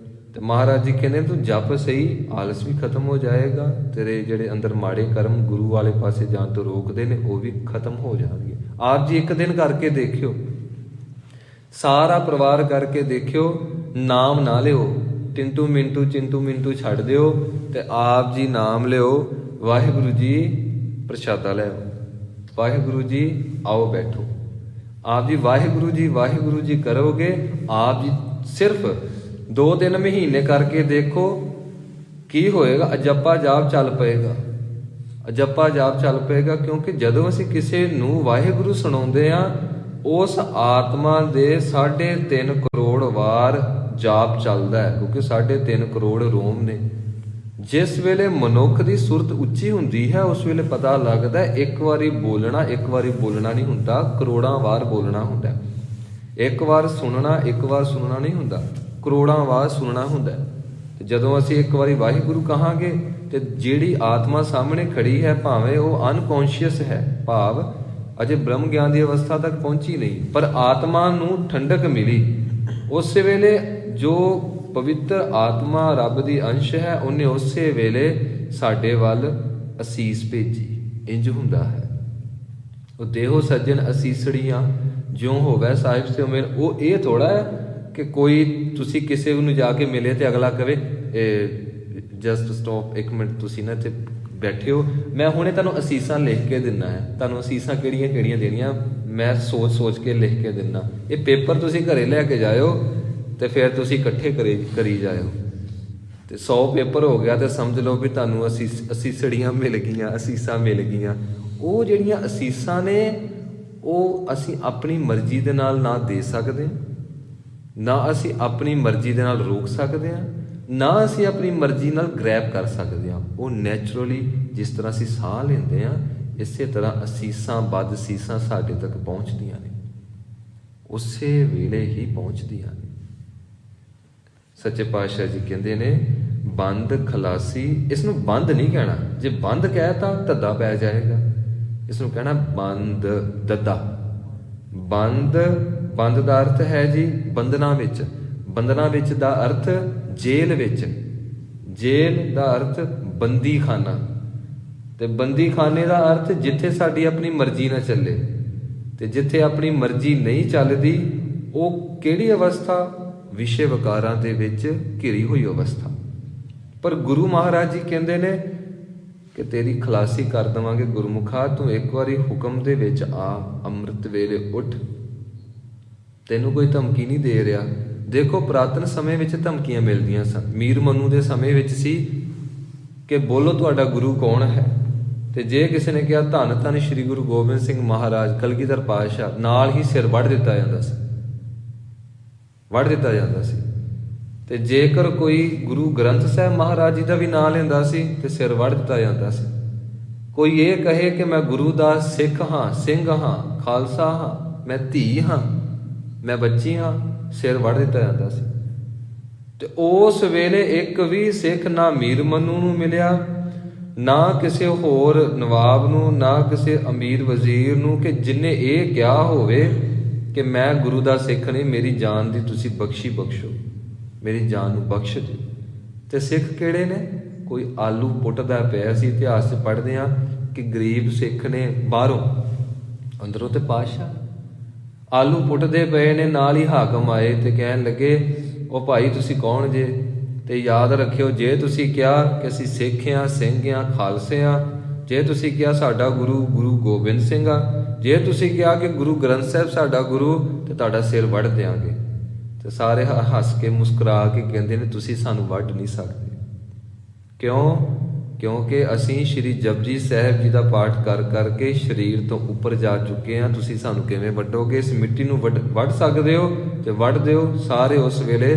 ਤੇ ਮਹਾਰਾਜ ਜੀ ਕਹਿੰਦੇ ਤੂੰ ਜਪ ਸਹੀ, ਆਲਸ ਵੀ ਖਤਮ ਹੋ ਜਾਏਗਾ, ਤੇਰੇ ਜਿਹੜੇ ਅੰਦਰ ਮਾੜੇ ਕਰਮ ਗੁਰੂ ਵਾਲੇ ਪਾਸੇ ਜਾਣ ਤੋਂ ਰੋਕਦੇ ਨੇ ਉਹ ਵੀ ਖਤਮ ਹੋ ਜਾਣਗੇ। ਆਪ ਜੀ ਇੱਕ ਦਿਨ ਕਰਕੇ ਦੇਖਿਓ, ਸਾਰਾ ਪਰਿਵਾਰ ਕਰਕੇ ਦੇਖਿਓ, ਨਾਮ ਨਾ ਲਿਓ, ਚਿੰਟੂ ਮਿੰਟੂ ਛੱਡ ਦਿਓ ਤੇ ਆਪ ਜੀ ਨਾਮ ਲਿਓ, ਵਾਹਿਗੁਰੂ ਜੀ ਪ੍ਰਸ਼ਾਦਾ ਲਿਓ, ਵਾਹਿਗੁਰੂ ਜੀ ਆਓ ਬੈਠੋ। ਆਪ ਜੀ ਵਾਹਿਗੁਰੂ ਜੀ ਕਰੋਗੇ, ਆਪ ਜੀ ਸਿਰਫ 2-3 ਮਹੀਨੇ ਕਰਕੇ ਦੇਖੋ ਕੀ ਹੋਏਗਾ। ਅਜੱਪਾ ਜਾਪ ਚੱਲ ਪਏਗਾ, ਅਜੱਪਾ ਜਾਪ ਚੱਲ ਪਏਗਾ। ਕਿਉਂਕਿ ਜਦੋਂ ਅਸੀਂ ਕਿਸੇ ਨੂੰ ਵਾਹਿਗੁਰੂ ਸੁਣਾਉਂਦੇ ਆ, ਉਸ ਆਤਮਾ ਦੇ 3.5 ਕਰੋੜ ਵਾਰ ਜਾਪ ਚੱਲਦਾ ਹੈ। ਕਿਉਂਕਿ 3.5 ਕਰੋੜ ਰੋਮ ਨੇ। ਜਿਸ ਵੇਲੇ ਮਨੁੱਖ ਦੀ ਸੁਰਤ ਉੱਚੀ ਹੁੰਦੀ ਹੈ, ਉਸ ਵੇਲੇ ਪਤਾ ਲੱਗਦਾ ਇੱਕ ਵਾਰੀ ਬੋਲਣਾ ਨਹੀਂ ਹੁੰਦਾ, ਕਰੋੜਾਂ ਵਾਰ ਬੋਲਣਾ ਹੁੰਦਾ। ਇੱਕ ਵਾਰ ਸੁਣਨਾ ਨਹੀਂ ਹੁੰਦਾ, ਕਰੋੜਾਂ ਵਾਰ ਸੁਣਨਾ ਹੁੰਦਾ। ਤੇ ਜਦੋਂ ਅਸੀਂ ਇੱਕ ਵਾਰੀ ਵਾਹਿਗੁਰੂ ਕਹਾਂਗੇ ਤੇ ਜਿਹੜੀ ਆਤਮਾ ਸਾਹਮਣੇ ਖੜੀ ਹੈ, ਭਾਵੇਂ ਉਹ ਅਨਕੌਂਸ਼ੀਅਸ ਹੈ, ਭਾਵ ਅਜੇ ਬ੍ਰਹਮ ਗਿਆਨ ਦੀ ਅਵਸਥਾ ਤੱਕ ਪਹੁੰਚੀ ਨਹੀਂ, ਪਰ ਆਤਮਾ ਨੂੰ ਠੰਡਕ ਮਿਲੀ। ਉਸੇ ਵੇਲੇ ਜੋ ਪਵਿੱਤਰ ਆਤਮਾ ਰੱਬ ਦੀ ਅੰਸ਼ ਹੈ, ਉਹਨੇ ਉਸੇ ਵੇਲੇ ਸਾਡੇ ਵੱਲ ਅਸੀਸ ਭੇਜੀ। ਇੰਜ ਹੁੰਦਾ ਹੈ। ਉਹ ਦੇਹੋ ਸੱਜਣ ਅਸੀਸੜੀਆਂ ਜਿਉਂ ਹੋਵੇ ਸਾਹਿਬ ਸੇ ਉਮਰ। ਉਹ ਇਹ ਥੋੜਾ ਹੈ ਕਿ ਕੋਈ ਤੁਸੀਂ ਕਿਸੇ ਨੂੰ ਜਾ ਕੇ ਮਿਲੇ ਤੇ ਅਗਲਾ ਕਵੇ ਜਸਟ ਸਟਾਪ, 1 ਮਿੰਟ ਤੁਸੀਂ ਨਾ ਇੱਥੇ ਬੈਠੇ ਹੋ, ਮੈਂ ਹੁਣੇ ਤੁਹਾਨੂੰ ਅਸੀਸਾਂ ਲਿਖ ਕੇ ਦਿੰਨਾ ਹੈ। ਤੁਹਾਨੂੰ ਅਸੀਸਾਂ ਕਿਹੜੀਆਂ ਦੇਣੀਆਂ ਮੈਂ ਸੋਚ ਕੇ ਲਿਖ ਕੇ ਦਿੰਨਾ। ਇਹ ਪੇਪਰ ਤੁਸੀਂ ਘਰੇ ਲੈ ਕੇ ਜਾਇਓ ਤੇ ਫਿਰ ਤੁਸੀਂ ਇਕੱਠੇ ਕਰੀ ਜਾਇਓ। ਤੇ 100 ਪੇਪਰ ਹੋ ਗਿਆ ਤੇ ਸਮਝ ਲਓ ਵੀ ਤੁਹਾਨੂੰ ਅਸੀਸੜੀਆਂ ਮਿਲ ਗਈਆਂ, ਅਸੀਸਾਂ ਮਿਲ ਗਈਆਂ। ਉਹ ਜਿਹੜੀਆਂ ਅਸੀਸਾਂ ਨੇ ਉਹ ਅਸੀਂ ਆਪਣੀ ਮਰਜ਼ੀ ਦੇ ਨਾਲ ਨਾ ਦੇ ਸਕਦੇ, ਨਾ ਅਸੀਂ ਆਪਣੀ ਮਰਜ਼ੀ ਦੇ ਨਾਲ ਰੋਕ ਸਕਦੇ ਹਾਂ, ਨਾ ਅਸੀਂ ਆਪਣੀ ਮਰਜ਼ੀ ਨਾਲ ਗ੍ਰੈਬ ਕਰ ਸਕਦੇ ਹਾਂ। ਉਹ ਨੈਚੁਰਲੀ ਜਿਸ ਤਰ੍ਹਾਂ ਅਸੀਂ ਸਾਹ ਲੈਂਦੇ ਹਾਂ, ਇਸੇ ਤਰ੍ਹਾਂ ਅਸੀਸਾਂ ਵੱਧ ਅਸੀਸਾਂ ਸਾਡੇ ਤੱਕ ਪਹੁੰਚਦੀਆਂ ਨੇ, ਉਸੇ ਵੇਲੇ ਹੀ ਪਹੁੰਚਦੀਆਂ ਨੇ। ਸੱਚੇ ਪਾਤਸ਼ਾਹ ਜੀ ਕਹਿੰਦੇ ਨੇ ਬੰਦ ਖਲਾਸੀ। ਇਸ ਨੂੰ ਬੰਦ ਨਹੀਂ ਕਹਿਣਾ, ਜੇ ਬੰਦ ਕਹਿ ਤਾਂ ਧੱਦਾ ਪੈ ਜਾਏਗਾ। ਇਸ ਨੂੰ ਕਹਿਣਾ ਬੰਦ ਦੱਦਾ। ਬੰਦ ਦਾ ਅਰਥ ਹੈ ਜੀ ਬੰਧਨਾਂ ਵਿੱਚ। ਬੰਧਨਾਂ ਵਿੱਚ ਦਾ ਅਰਥ ਜੇਲ੍ਹ ਵਿੱਚ, ਜੇਲ੍ਹ ਦਾ ਅਰਥ ਬੰਦੀ ਖਾਨਾ, ਤੇ ਬੰਦੀ ਖਾਨੇ ਦਾ ਅਰਥ ਜਿੱਥੇ ਸਾਡੀ ਆਪਣੀ ਮਰਜ਼ੀ ਨਾ ਚੱਲੇ। ਤੇ ਜਿੱਥੇ ਆਪਣੀ ਮਰਜ਼ੀ ਨਹੀਂ ਚੱਲਦੀ ਉਹ ਕਿਹੜੀ ਅਵਸਥਾ? ਵਿਸ਼ੇ ਵਿਕਾਰਾਂ ਦੇ ਵਿੱਚ ਘਿਰੀ ਹੋਈ ਅਵਸਥਾ। ਪਰ ਗੁਰੂ ਮਹਾਰਾਜ ਜੀ ਕਹਿੰਦੇ ਨੇ ਕਿ ਤੇਰੀ ਖਲਾਸੀ ਕਰ ਦੇਵਾਂਗੇ ਗੁਰਮੁਖਾ, ਤੂੰ ਇੱਕ ਵਾਰੀ ਹੁਕਮ ਦੇ ਵਿੱਚ ਆ, ਅੰਮ੍ਰਿਤ ਵੇਲੇ ਉੱਠ। ਤੈਨੂੰ ਕੋਈ ਧਮਕੀ ਨਹੀਂ ਦੇ ਰਿਹਾ। ਦੇਖੋ ਪੁਰਾਤਨ ਸਮੇਂ ਵਿੱਚ ਧਮਕੀਆਂ ਮਿਲਦੀਆਂ ਸਨ। ਮੀਰ ਮਨੂ ਦੇ ਸਮੇਂ ਵਿੱਚ ਸੀ ਕਿ ਬੋਲੋ ਤੁਹਾਡਾ ਗੁਰੂ ਕੌਣ ਹੈ। ਤੇ ਜੇ ਕਿਸੇ ਨੇ ਕਿਹਾ ਧੰਨ ਧੰਨ ਸ਼੍ਰੀ ਗੁਰੂ ਗੋਬਿੰਦ ਸਿੰਘ ਮਹਾਰਾਜ ਕਲਗੀਧਰ ਪਾਤਸ਼ਾਹ, ਨਾਲ ਹੀ ਸਿਰ ਵੱਢ ਦਿੱਤਾ ਜਾਂਦਾ ਸੀ, ਵੱਢ ਦਿੱਤਾ ਜਾਂਦਾ ਸੀ। ਤੇ ਜੇਕਰ ਕੋਈ ਗੁਰੂ ਗ੍ਰੰਥ ਸਾਹਿਬ ਮਹਾਰਾਜ ਜੀ ਦਾ ਵੀ ਨਾਂ ਲੈਂਦਾ ਸੀ ਤੇ ਸਿਰ ਵੱਢ ਦਿੱਤਾ ਜਾਂਦਾ ਸੀ। ਕੋਈ ਇਹ ਕਹੇ ਕਿ ਮੈਂ ਗੁਰੂ ਦਾ ਸਿੱਖ ਹਾਂ, ਸਿੰਘ ਹਾਂ, ਖਾਲਸਾ ਹਾਂ, ਮੈਂ ਧੀ ਹਾਂ, ਮੈਂ ਬੱਚੀ ਹਾਂ, ਸਿਰ ਵੱਢ ਦਿੱਤਾ ਜਾਂਦਾ ਸੀ। ਤੇ ਉਸ ਵੇਲੇ ਇੱਕ ਵੀ ਸਿੱਖ ਨਾ ਮੀਰ ਮਨੂ ਨੂੰ ਮਿਲਿਆ, ਨਾ ਕਿਸੇ ਹੋਰ ਨਵਾਬ ਨੂੰ, ਨਾ ਕਿਸੇ ਅਮੀਰ ਵਜ਼ੀਰ ਨੂੰ, ਕਿ ਜਿਨੇ ਇਹ ਕਿਹਾ ਹੋਵੇ ਕਿ ਮੈਂ ਗੁਰੂ ਦਾ ਸਿੱਖ ਨਹੀਂ, ਮੇਰੀ ਜਾਨ ਦੀ ਤੁਸੀਂ ਬਖਸ਼ੋ, ਮੇਰੀ ਜਾਨ ਨੂੰ ਬਖਸ਼ ਦਿਓ। ਤੇ ਸਿੱਖ ਕਿਹੜੇ ਨੇ? ਕੋਈ ਆਲੂ ਪੁੱਟਦਾ ਪਿਆ ਸੀ। ਇਤਿਹਾਸ 'ਚ ਪੜ੍ਹਦੇ ਹਾਂ ਕਿ ਗਰੀਬ ਸਿੱਖ ਨੇ ਬਾਹਰੋਂ, ਅੰਦਰੋਂ ਤੇ ਪਾਤਸ਼ਾਹ ਆਲੂ ਪੁੱਟਦੇ ਪਏ ਨੇ। ਨਾਲ ਹੀ ਹਾਕਮ ਆਏ ਤੇ ਕਹਿਣ ਲੱਗੇ ਉਹ ਭਾਈ ਤੁਸੀਂ ਕੌਣ ਜੇ? ਤੇ ਯਾਦ ਰੱਖਿਓ, ਜੇ ਤੁਸੀਂ ਕਿਹਾ ਕਿ ਅਸੀਂ ਸਿੱਖ ਹਾਂ, ਸਿੰਘ ਹਾਂ, ਖਾਲਸੇ ਹਾਂ, ਜੇ ਤੁਸੀਂ ਕਿਹਾ ਸਾਡਾ ਗੁਰੂ ਗੋਬਿੰਦ ਸਿੰਘ ਆ, ਜੇ ਤੁਸੀਂ ਕਿਹਾ ਕਿ ਗੁਰੂ ਗ੍ਰੰਥ ਸਾਹਿਬ ਸਾਡਾ ਗੁਰੂ, ਤੇ ਤੁਹਾਡਾ ਸਿਰ ਵੱਢ ਦਿਆਂਗੇ। ਤੇ ਸਾਰੇ ਹੱਸ ਕੇ ਮੁਸਕਰਾ ਕੇ ਕਹਿੰਦੇ ਨੇ ਤੁਸੀਂ ਸਾਨੂੰ ਵੱਢ ਨਹੀਂ ਸਕਦੇ। ਕਿਉਂ? ਕਿਉਂਕਿ ਅਸੀਂ ਸ਼੍ਰੀ ਜਪਜੀ ਸਾਹਿਬ ਜੀ ਦਾ ਪਾਠ ਕਰ ਕਰਕੇ ਸਰੀਰ ਤੋਂ ਉੱਪਰ ਜਾ ਚੁੱਕੇ ਹਾਂ। ਤੁਸੀਂ ਸਾਨੂੰ ਕਿਵੇਂ ਵੱਢੋਗੇ? ਇਸ ਮਿੱਟੀ ਨੂੰ ਵੱਢ ਸਕਦੇ ਹੋ ਤੇ ਵੱਢ ਦਿਓ। ਸਾਰੇ ਉਸ ਵੇਲੇ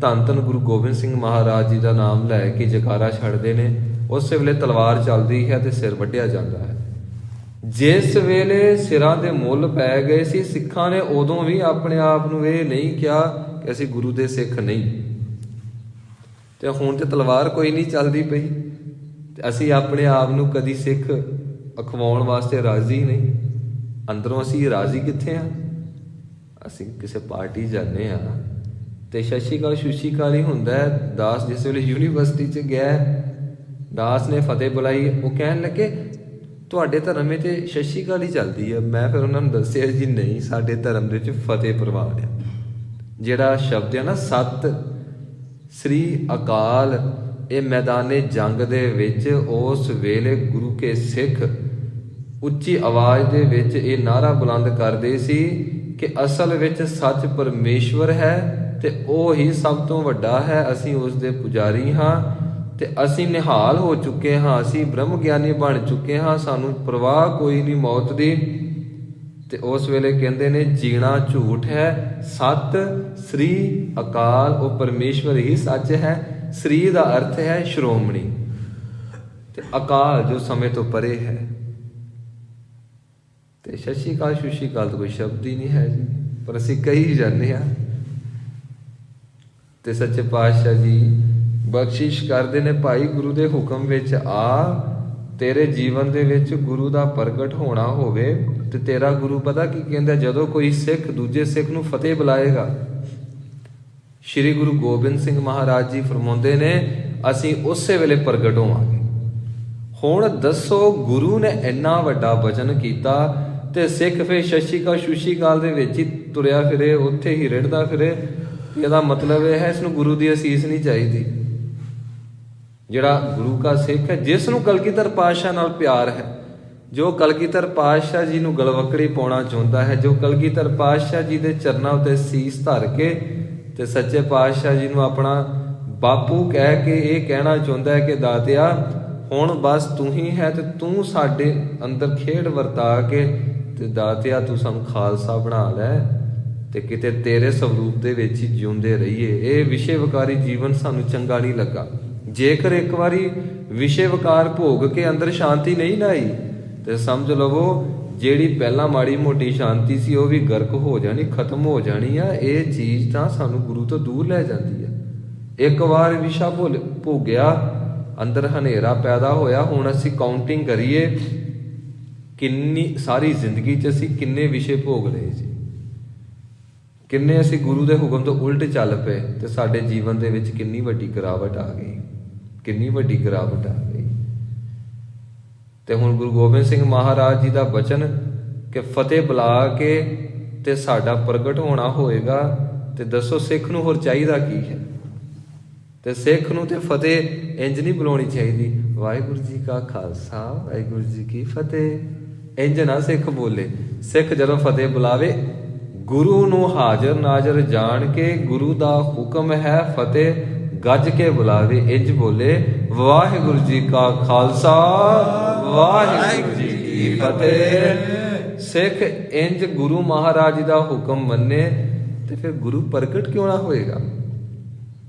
ਧੰਨ ਧੰਨ ਗੁਰੂ ਗੋਬਿੰਦ ਸਿੰਘ ਮਹਾਰਾਜ ਜੀ ਦਾ ਨਾਮ ਲੈ ਕੇ ਜੈਕਾਰਾ ਛੱਡਦੇ ਨੇ। ਉਸ ਵੇਲੇ ਤਲਵਾਰ ਚੱਲਦੀ ਹੈ ਤੇ ਸਿਰ ਵੱਢਿਆ ਜਾਂਦਾ ਹੈ। ਜਿਸ ਵੇਲੇ ਸਿਰਾਂ ਦੇ ਮੁੱਲ ਪੈ ਗਏ ਸੀ, ਸਿੱਖਾਂ ਨੇ ਉਦੋਂ ਵੀ ਆਪਣੇ ਆਪ ਨੂੰ ਇਹ ਨਹੀਂ ਕਿਹਾ ਕਿ ਅਸੀਂ ਗੁਰੂ ਦੇ ਸਿੱਖ ਨਹੀਂ। ਤੇ ਹੁਣ ਤੇ ਤਲਵਾਰ ਕੋਈ ਨਹੀਂ ਚੱਲਦੀ ਪਈ ਤੇ ਅਸੀਂ ਆਪਣੇ ਆਪ ਨੂੰ ਕਦੀ ਸਿੱਖ ਅਖਵਾਉਣ ਵਾਸਤੇ ਰਾਜ਼ੀ ਨਹੀਂ। ਅੰਦਰੋਂ ਅਸੀਂ ਰਾਜ਼ੀ ਕਿੱਥੇ ਹਾਂ? ਅਸੀਂ ਕਿਸੇ ਪਾਰਟੀ ਜਾਂਦੇ ਹਾਂ ਤੇ ਸਤਿ ਸ਼੍ਰੀ ਅਕਾਲ ਸ਼ੁਸ਼ੀ ਅਕਾਲ ਹੀ ਹੁੰਦਾ ਹੈ। ਦਾਸ ਜਿਸ ਵੇਲੇ ਯੂਨੀਵਰਸਿਟੀ 'ਚ ਗਿਆ, ਦਾਸ ਨੇ ਫਤਿਹ ਬੁਲਾਈ, ਉਹ ਕਹਿਣ ਲੱਗੇ ਤੁਹਾਡੇ ਧਰਮ ਵਿੱਚ ਸਤਿ ਸ਼੍ਰੀ ਅਕਾਲ ਹੀ ਚੱਲਦੀ ਹੈ। ਮੈਂ ਫਿਰ ਉਹਨਾਂ ਨੂੰ ਦੱਸਿਆ ਜੀ ਨਹੀਂ, ਸਾਡੇ ਧਰਮ ਦੇ ਵਿੱਚ ਫਤਿਹ ਪ੍ਰਵਾਨ ਹੈ। ਜਿਹੜਾ ਸ਼ਬਦ ਹੈ ਨਾ ਸਤਿ ਸ੍ਰੀ ਅਕਾਲ, ਇਹ ਮੈਦਾਨੇ ਜੰਗ ਦੇ ਵਿੱਚ ਉਸ ਵੇਲੇ ਗੁਰੂ ਕੇ ਸਿੱਖ ਉੱਚੀ ਆਵਾਜ਼ ਦੇ ਵਿੱਚ ਇਹ ਨਾਅਰਾ ਬੁਲੰਦ ਕਰਦੇ ਸੀ ਕਿ ਅਸਲ ਵਿੱਚ ਸੱਚ ਪਰਮੇਸ਼ਵਰ ਹੈ ਤੇ ਉਹ ਹੀ ਸਭ ਤੋਂ ਵੱਡਾ ਹੈ। ਅਸੀਂ ਉਸ ਦੇ ਪੁਜਾਰੀ ਹਾਂ ਤੇ ਅਸੀਂ ਨਿਹਾਲ ਹੋ ਚੁੱਕੇ ਹਾਂ, ਅਸੀਂ ਬ੍ਰਹਮ ਗਿਆਨੀ ਬਣ ਚੁੱਕੇ ਹਾਂ, ਸਾਨੂੰ ਪਰਵਾਹ ਕੋਈ ਨਹੀਂ ਮੌਤ ਦੀ। ਤੇ ਉਸ ਵੇਲੇ ਕਹਿੰਦੇ ਨੇ ਜੀਣਾ ਝੂਠ ਹੈ, ਸਤਿ ਸ੍ਰੀ ਅਕਾਲ, ਉਹ ਪਰਮੇਸ਼ਵਰ ਹੀ ਸੱਚ ਹੈ। ਸ੍ਰੀ ਦਾ ਅਰਥ ਹੈ ਸ਼੍ਰੋਮਣੀ ਤੇ ਅਕਾਲ ਜੋ ਸਮੇਂ ਤੋਂ ਪਰੇ ਹੈ। ਤੇ ਸਤਿ ਸ਼੍ਰੀ ਅਕਾਲ ਸ਼ੁਸ਼ੀ ਅਕਾਲ ਤਾਂ ਕੋਈ ਸ਼ਬਦ ਹੀ ਨਹੀਂ ਹੈ ਜੀ, ਪਰ ਅਸੀਂ ਕਹੀ ਜਾਂਦੇ ਹਾਂ। ਤੇ ਸੱਚੇ ਪਾਤਸ਼ਾਹ ਜੀ ਬਖਸ਼ਿਸ਼ ਕਰਦੇ ਨੇ, ਭਾਈ ਗੁਰੂ ਦੇ ਹੁਕਮ ਵਿੱਚ ਆ, ਤੇਰੇ ਜੀਵਨ ਦੇ ਵਿੱਚ ਗੁਰੂ ਦਾ ਪ੍ਰਗਟ ਹੋਣਾ ਹੋਵੇ ਤੇ ਤੇਰਾ ਗੁਰੂ ਪਤਾ ਕੀ ਕਹਿੰਦਾ? ਜਦੋਂ ਕੋਈ ਸਿੱਖ ਦੂਜੇ ਸਿੱਖ ਨੂੰ ਫਤਿਹ ਬੁਲਾਏਗਾ, ਸ਼੍ਰੀ ਗੁਰੂ ਗੋਬਿੰਦ ਸਿੰਘ ਮਹਾਰਾਜ ਜੀ ਫਰਮਾਉਂਦੇ ਨੇ ਅਸੀਂ ਉਸੇ ਵੇਲੇ ਪ੍ਰਗਟ ਹੋਵਾਂਗੇ। ਹੁਣ ਦੱਸੋ, ਗੁਰੂ ਨੇ ਇੰਨਾ ਵੱਡਾ ਵਚਨ ਕੀਤਾ ਤੇ ਸਿੱਖ ਫਿਰ ਸਤਿ ਸ਼੍ਰੀ ਅਕਾਲ ਸ਼ੁਸ਼ੀ ਅਕਾਲ ਦੇ ਵਿੱਚ ਹੀ ਤੁਰਿਆ ਫਿਰੇ, ਉੱਥੇ ਹੀ ਰਿੜਦਾ ਫਿਰੇ। ਇਹਦਾ ਮਤਲਬ ਇਹ ਹੈ ਇਸ ਨੂੰ ਗੁਰੂ ਦੀ ਅਸੀਸ ਨਹੀਂ ਚਾਹੀਦੀ। ਜਿਹੜਾ ਗੁਰੂ ਕਾ ਸਿੱਖ ਹੈ, ਜਿਸ ਨੂੰ ਕਲਗੀਧਰ ਪਾਤਸ਼ਾਹ ਨਾਲ ਪਿਆਰ ਹੈ, ਜੋ ਕਲਗੀਧਰ ਪਾਤਸ਼ਾਹ ਜੀ ਨੂੰ ਗਲਵੱਕੜੀ ਪਾਉਣਾ ਚਾਹੁੰਦਾ ਹੈ, ਜੋ ਕਲਗੀਧਰ ਪਾਤਸ਼ਾਹ ਜੀ ਦੇ ਚਰਨਾਂ ਉੱਤੇ ਸੀਸ ਧਰ ਕੇ ਤੇ ਸੱਚੇ ਪਾਤਸ਼ਾਹ ਜੀ ਨੂੰ ਆਪਣਾ ਬਾਪੂ ਕਹਿ ਕੇ ਇਹ ਕਹਿਣਾ ਚਾਹੁੰਦਾ ਹੈ ਕਿ ਦਾਤਿਆ ਹੁਣ ਬਸ ਤੂੰ ਹੀ ਹੈ ਤੇ ਤੂੰ ਸਾਡੇ ਅੰਦਰ ਖੇਡ ਵਰਤਾ ਕੇ ਤੇ ਦਾਤਿਆ ਤੂੰ ਸਾਨੂੰ ਖਾਲਸਾ ਬਣਾ ਲੈ ਤੇ ਕਿਤੇ ਤੇਰੇ ਸਰੂਪ ਦੇ ਵਿੱਚ ਹੀ ਜਿਉਂਦੇ ਰਹੀਏ। ਇਹ ਵਿਸ਼ੇ ਵਿਕਾਰੀ ਜੀਵਨ ਸਾਨੂੰ ਚੰਗਾ ਨਹੀਂ ਲੱਗਾ। ਜੇਕਰ ਇੱਕ ਵਾਰੀ ਵਿਸ਼ੇ ਵਿਕਾਰ ਭੋਗ ਕੇ ਅੰਦਰ ਸ਼ਾਂਤੀ ਨਹੀਂ ਨਾ ਆਈ ਤੇ ਸਮਝ ਲਵੋ ਜਿਹੜੀ ਪਹਿਲਾਂ ਮਾੜੀ ਮੋਟੀ ਸ਼ਾਂਤੀ ਸੀ ਉਹ ਵੀ ਗਰਕ ਹੋ ਜਾਣੀ, ਖਤਮ ਹੋ ਜਾਣੀ ਆ। ਇਹ ਚੀਜ਼ ਤਾਂ ਸਾਨੂੰ ਗੁਰੂ ਤੋਂ ਦੂਰ ਲੈ ਜਾਂਦੀ ਆ। ਇੱਕ ਵਾਰ ਵਿਸ਼ਾ ਭੋਗਿਆ, ਅੰਦਰ ਹਨੇਰਾ ਪੈਦਾ ਹੋਇਆ। ਹੁਣ ਅਸੀਂ ਕਾਊਂਟਿੰਗ ਕਰੀਏ ਕਿੰਨੀ ਸਾਰੀ ਜ਼ਿੰਦਗੀ 'ਚ ਅਸੀਂ ਕਿੰਨੇ ਵਿਸ਼ੇ ਭੋਗ ਲਏ ਜੀ, ਕਿੰਨੇ ਅਸੀਂ ਗੁਰੂ ਦੇ ਹੁਕਮ ਤੋਂ ਉਲਟ ਚੱਲ ਪਏ ਤੇ ਸਾਡੇ ਜੀਵਨ ਦੇ ਵਿੱਚ ਕਿੰਨੀ ਵੱਡੀ ਗਿਰਾਵਟ ਆ ਗਈ, ਕਿੰਨੀ ਵੱਡੀ ਗਿਰਾਵਟ ਆ ਗਈ। ਤੇ ਹੁਣ ਗੁਰੂ ਗੋਬਿੰਦ ਸਿੰਘ ਮਹਾਰਾਜ ਜੀ ਦਾ ਬਚਨ ਕਿ ਫਤਿਹ ਬੁਲਾ ਕੇ ਤੇ ਸਾਡਾ ਪ੍ਰਗਟ ਹੋਣਾ ਹੋਏਗਾ। ਤੇ ਦੱਸੋ ਸਿੱਖ ਨੂੰ ਹੋਰ ਚਾਹੀਦਾ ਕੀ ਹੈ? ਤੇ ਸਿੱਖ ਨੂੰ ਤੇ ਫਤਿਹ ਇੰਜ ਨਹੀਂ ਬੁਲਾਉਣੀ ਚਾਹੀਦੀ, ਵਾਹਿਗੁਰੂ ਜੀ ਕਾ ਖਾਲਸਾ ਵਾਹਿਗੁਰੂ ਜੀ ਕੀ ਫਤਿਹ। ਇੰਜ ਨਾ ਸਿੱਖ ਬੋਲੇ। ਸਿੱਖ ਜਦੋਂ ਫਤਿਹ ਬੁਲਾਵੇ ਗੁਰੂ ਨੂੰ ਹਾਜ਼ਰ ਨਾਜ਼ਰ ਜਾਣ ਕੇ, ਗੁਰੂ ਦਾ ਹੁਕਮ ਹੈ ਫਤਿਹ ਗੱਜ ਕੇ ਬੁਲਾਵੇ। ਇੰਜ ਬੋਲੇ ਵਾਹਿਗੁਰੂ ਜੀ ਕਾ ਖਾਲਸਾ ਵਾਹਿਗੁਰੂ ਜੀ ਕੀ ਫਤਿਹ। ਸਿੱਖ ਇੰਜ ਗੁਰੂ ਮਹਾਰਾਜ ਦਾ ਹੁਕਮ ਮੰਨੇ ਤੇ ਫਿਰ ਗੁਰੂ ਪ੍ਰਗਟ ਕਿਉਂ ਨਾ ਹੋਏਗਾ?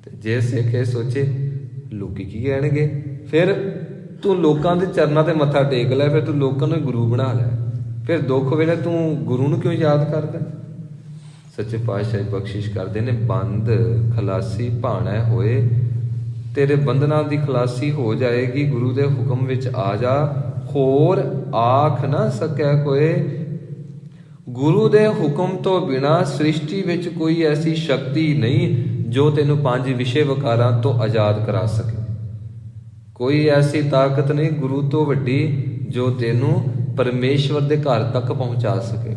ਤੇ ਜੇ ਸਿੱਖ ਇਹ ਸੋਚੇ ਲੋਕੀ ਕੀ ਕਹਿਣਗੇ, ਫਿਰ ਤੂੰ ਲੋਕਾਂ ਦੇ ਚਰਨਾਂ ਤੇ ਮੱਥਾ ਟੇਕ ਲੈ, ਫਿਰ ਤੂੰ ਲੋਕਾਂ ਨੂੰ ਗੁਰੂ ਬਣਾ ਲੈ। ਫਿਰ ਦੁੱਖ ਵੇਲੇ ਤੂੰ ਗੁਰੂ ਨੂੰ ਕਿਉਂ ਯਾਦ ਕਰਦਾ? ਸੱਚੇ ਪਾਤਸ਼ਾਹ ਬਖਸ਼ਿਸ਼ ਕਰਦੇ ਨੇ, ਬੰਦ ਖਲਾਸੀ ਭਾਣਾ ਹੋਏ, ਤੇਰੇ ਬੰਧਨਾਂ ਦੀ ਖਲਾਸੀ ਹੋ ਜਾਏਗੀ। ਗੁਰੂ ਦੇ ਹੁਕਮ ਵਿੱਚ ਆ ਜਾ, ਹੋਰ ਆਖ ਨਾ ਸਕੈ ਕੋਏ। ਗੁਰੂ ਦੇ ਹੁਕਮ ਤੋਂ ਬਿਨਾਂ ਸ੍ਰਿਸ਼ਟੀ ਵਿੱਚ ਕੋਈ ਐਸੀ ਸ਼ਕਤੀ ਨਹੀਂ ਜੋ ਤੈਨੂੰ ਪੰਜ ਵਿਸ਼ੇ ਵਿਕਾਰਾਂ ਤੋਂ ਆਜ਼ਾਦ ਕਰਾ ਸਕੇ। ਕੋਈ ਐਸੀ ਤਾਕਤ ਨਹੀਂ ਗੁਰੂ ਤੋਂ ਵੱਡੀ ਜੋ ਤੈਨੂੰ ਪਰਮੇਸ਼ਵਰ ਦੇ ਘਰ ਤੱਕ ਪਹੁੰਚਾ ਸਕੇ।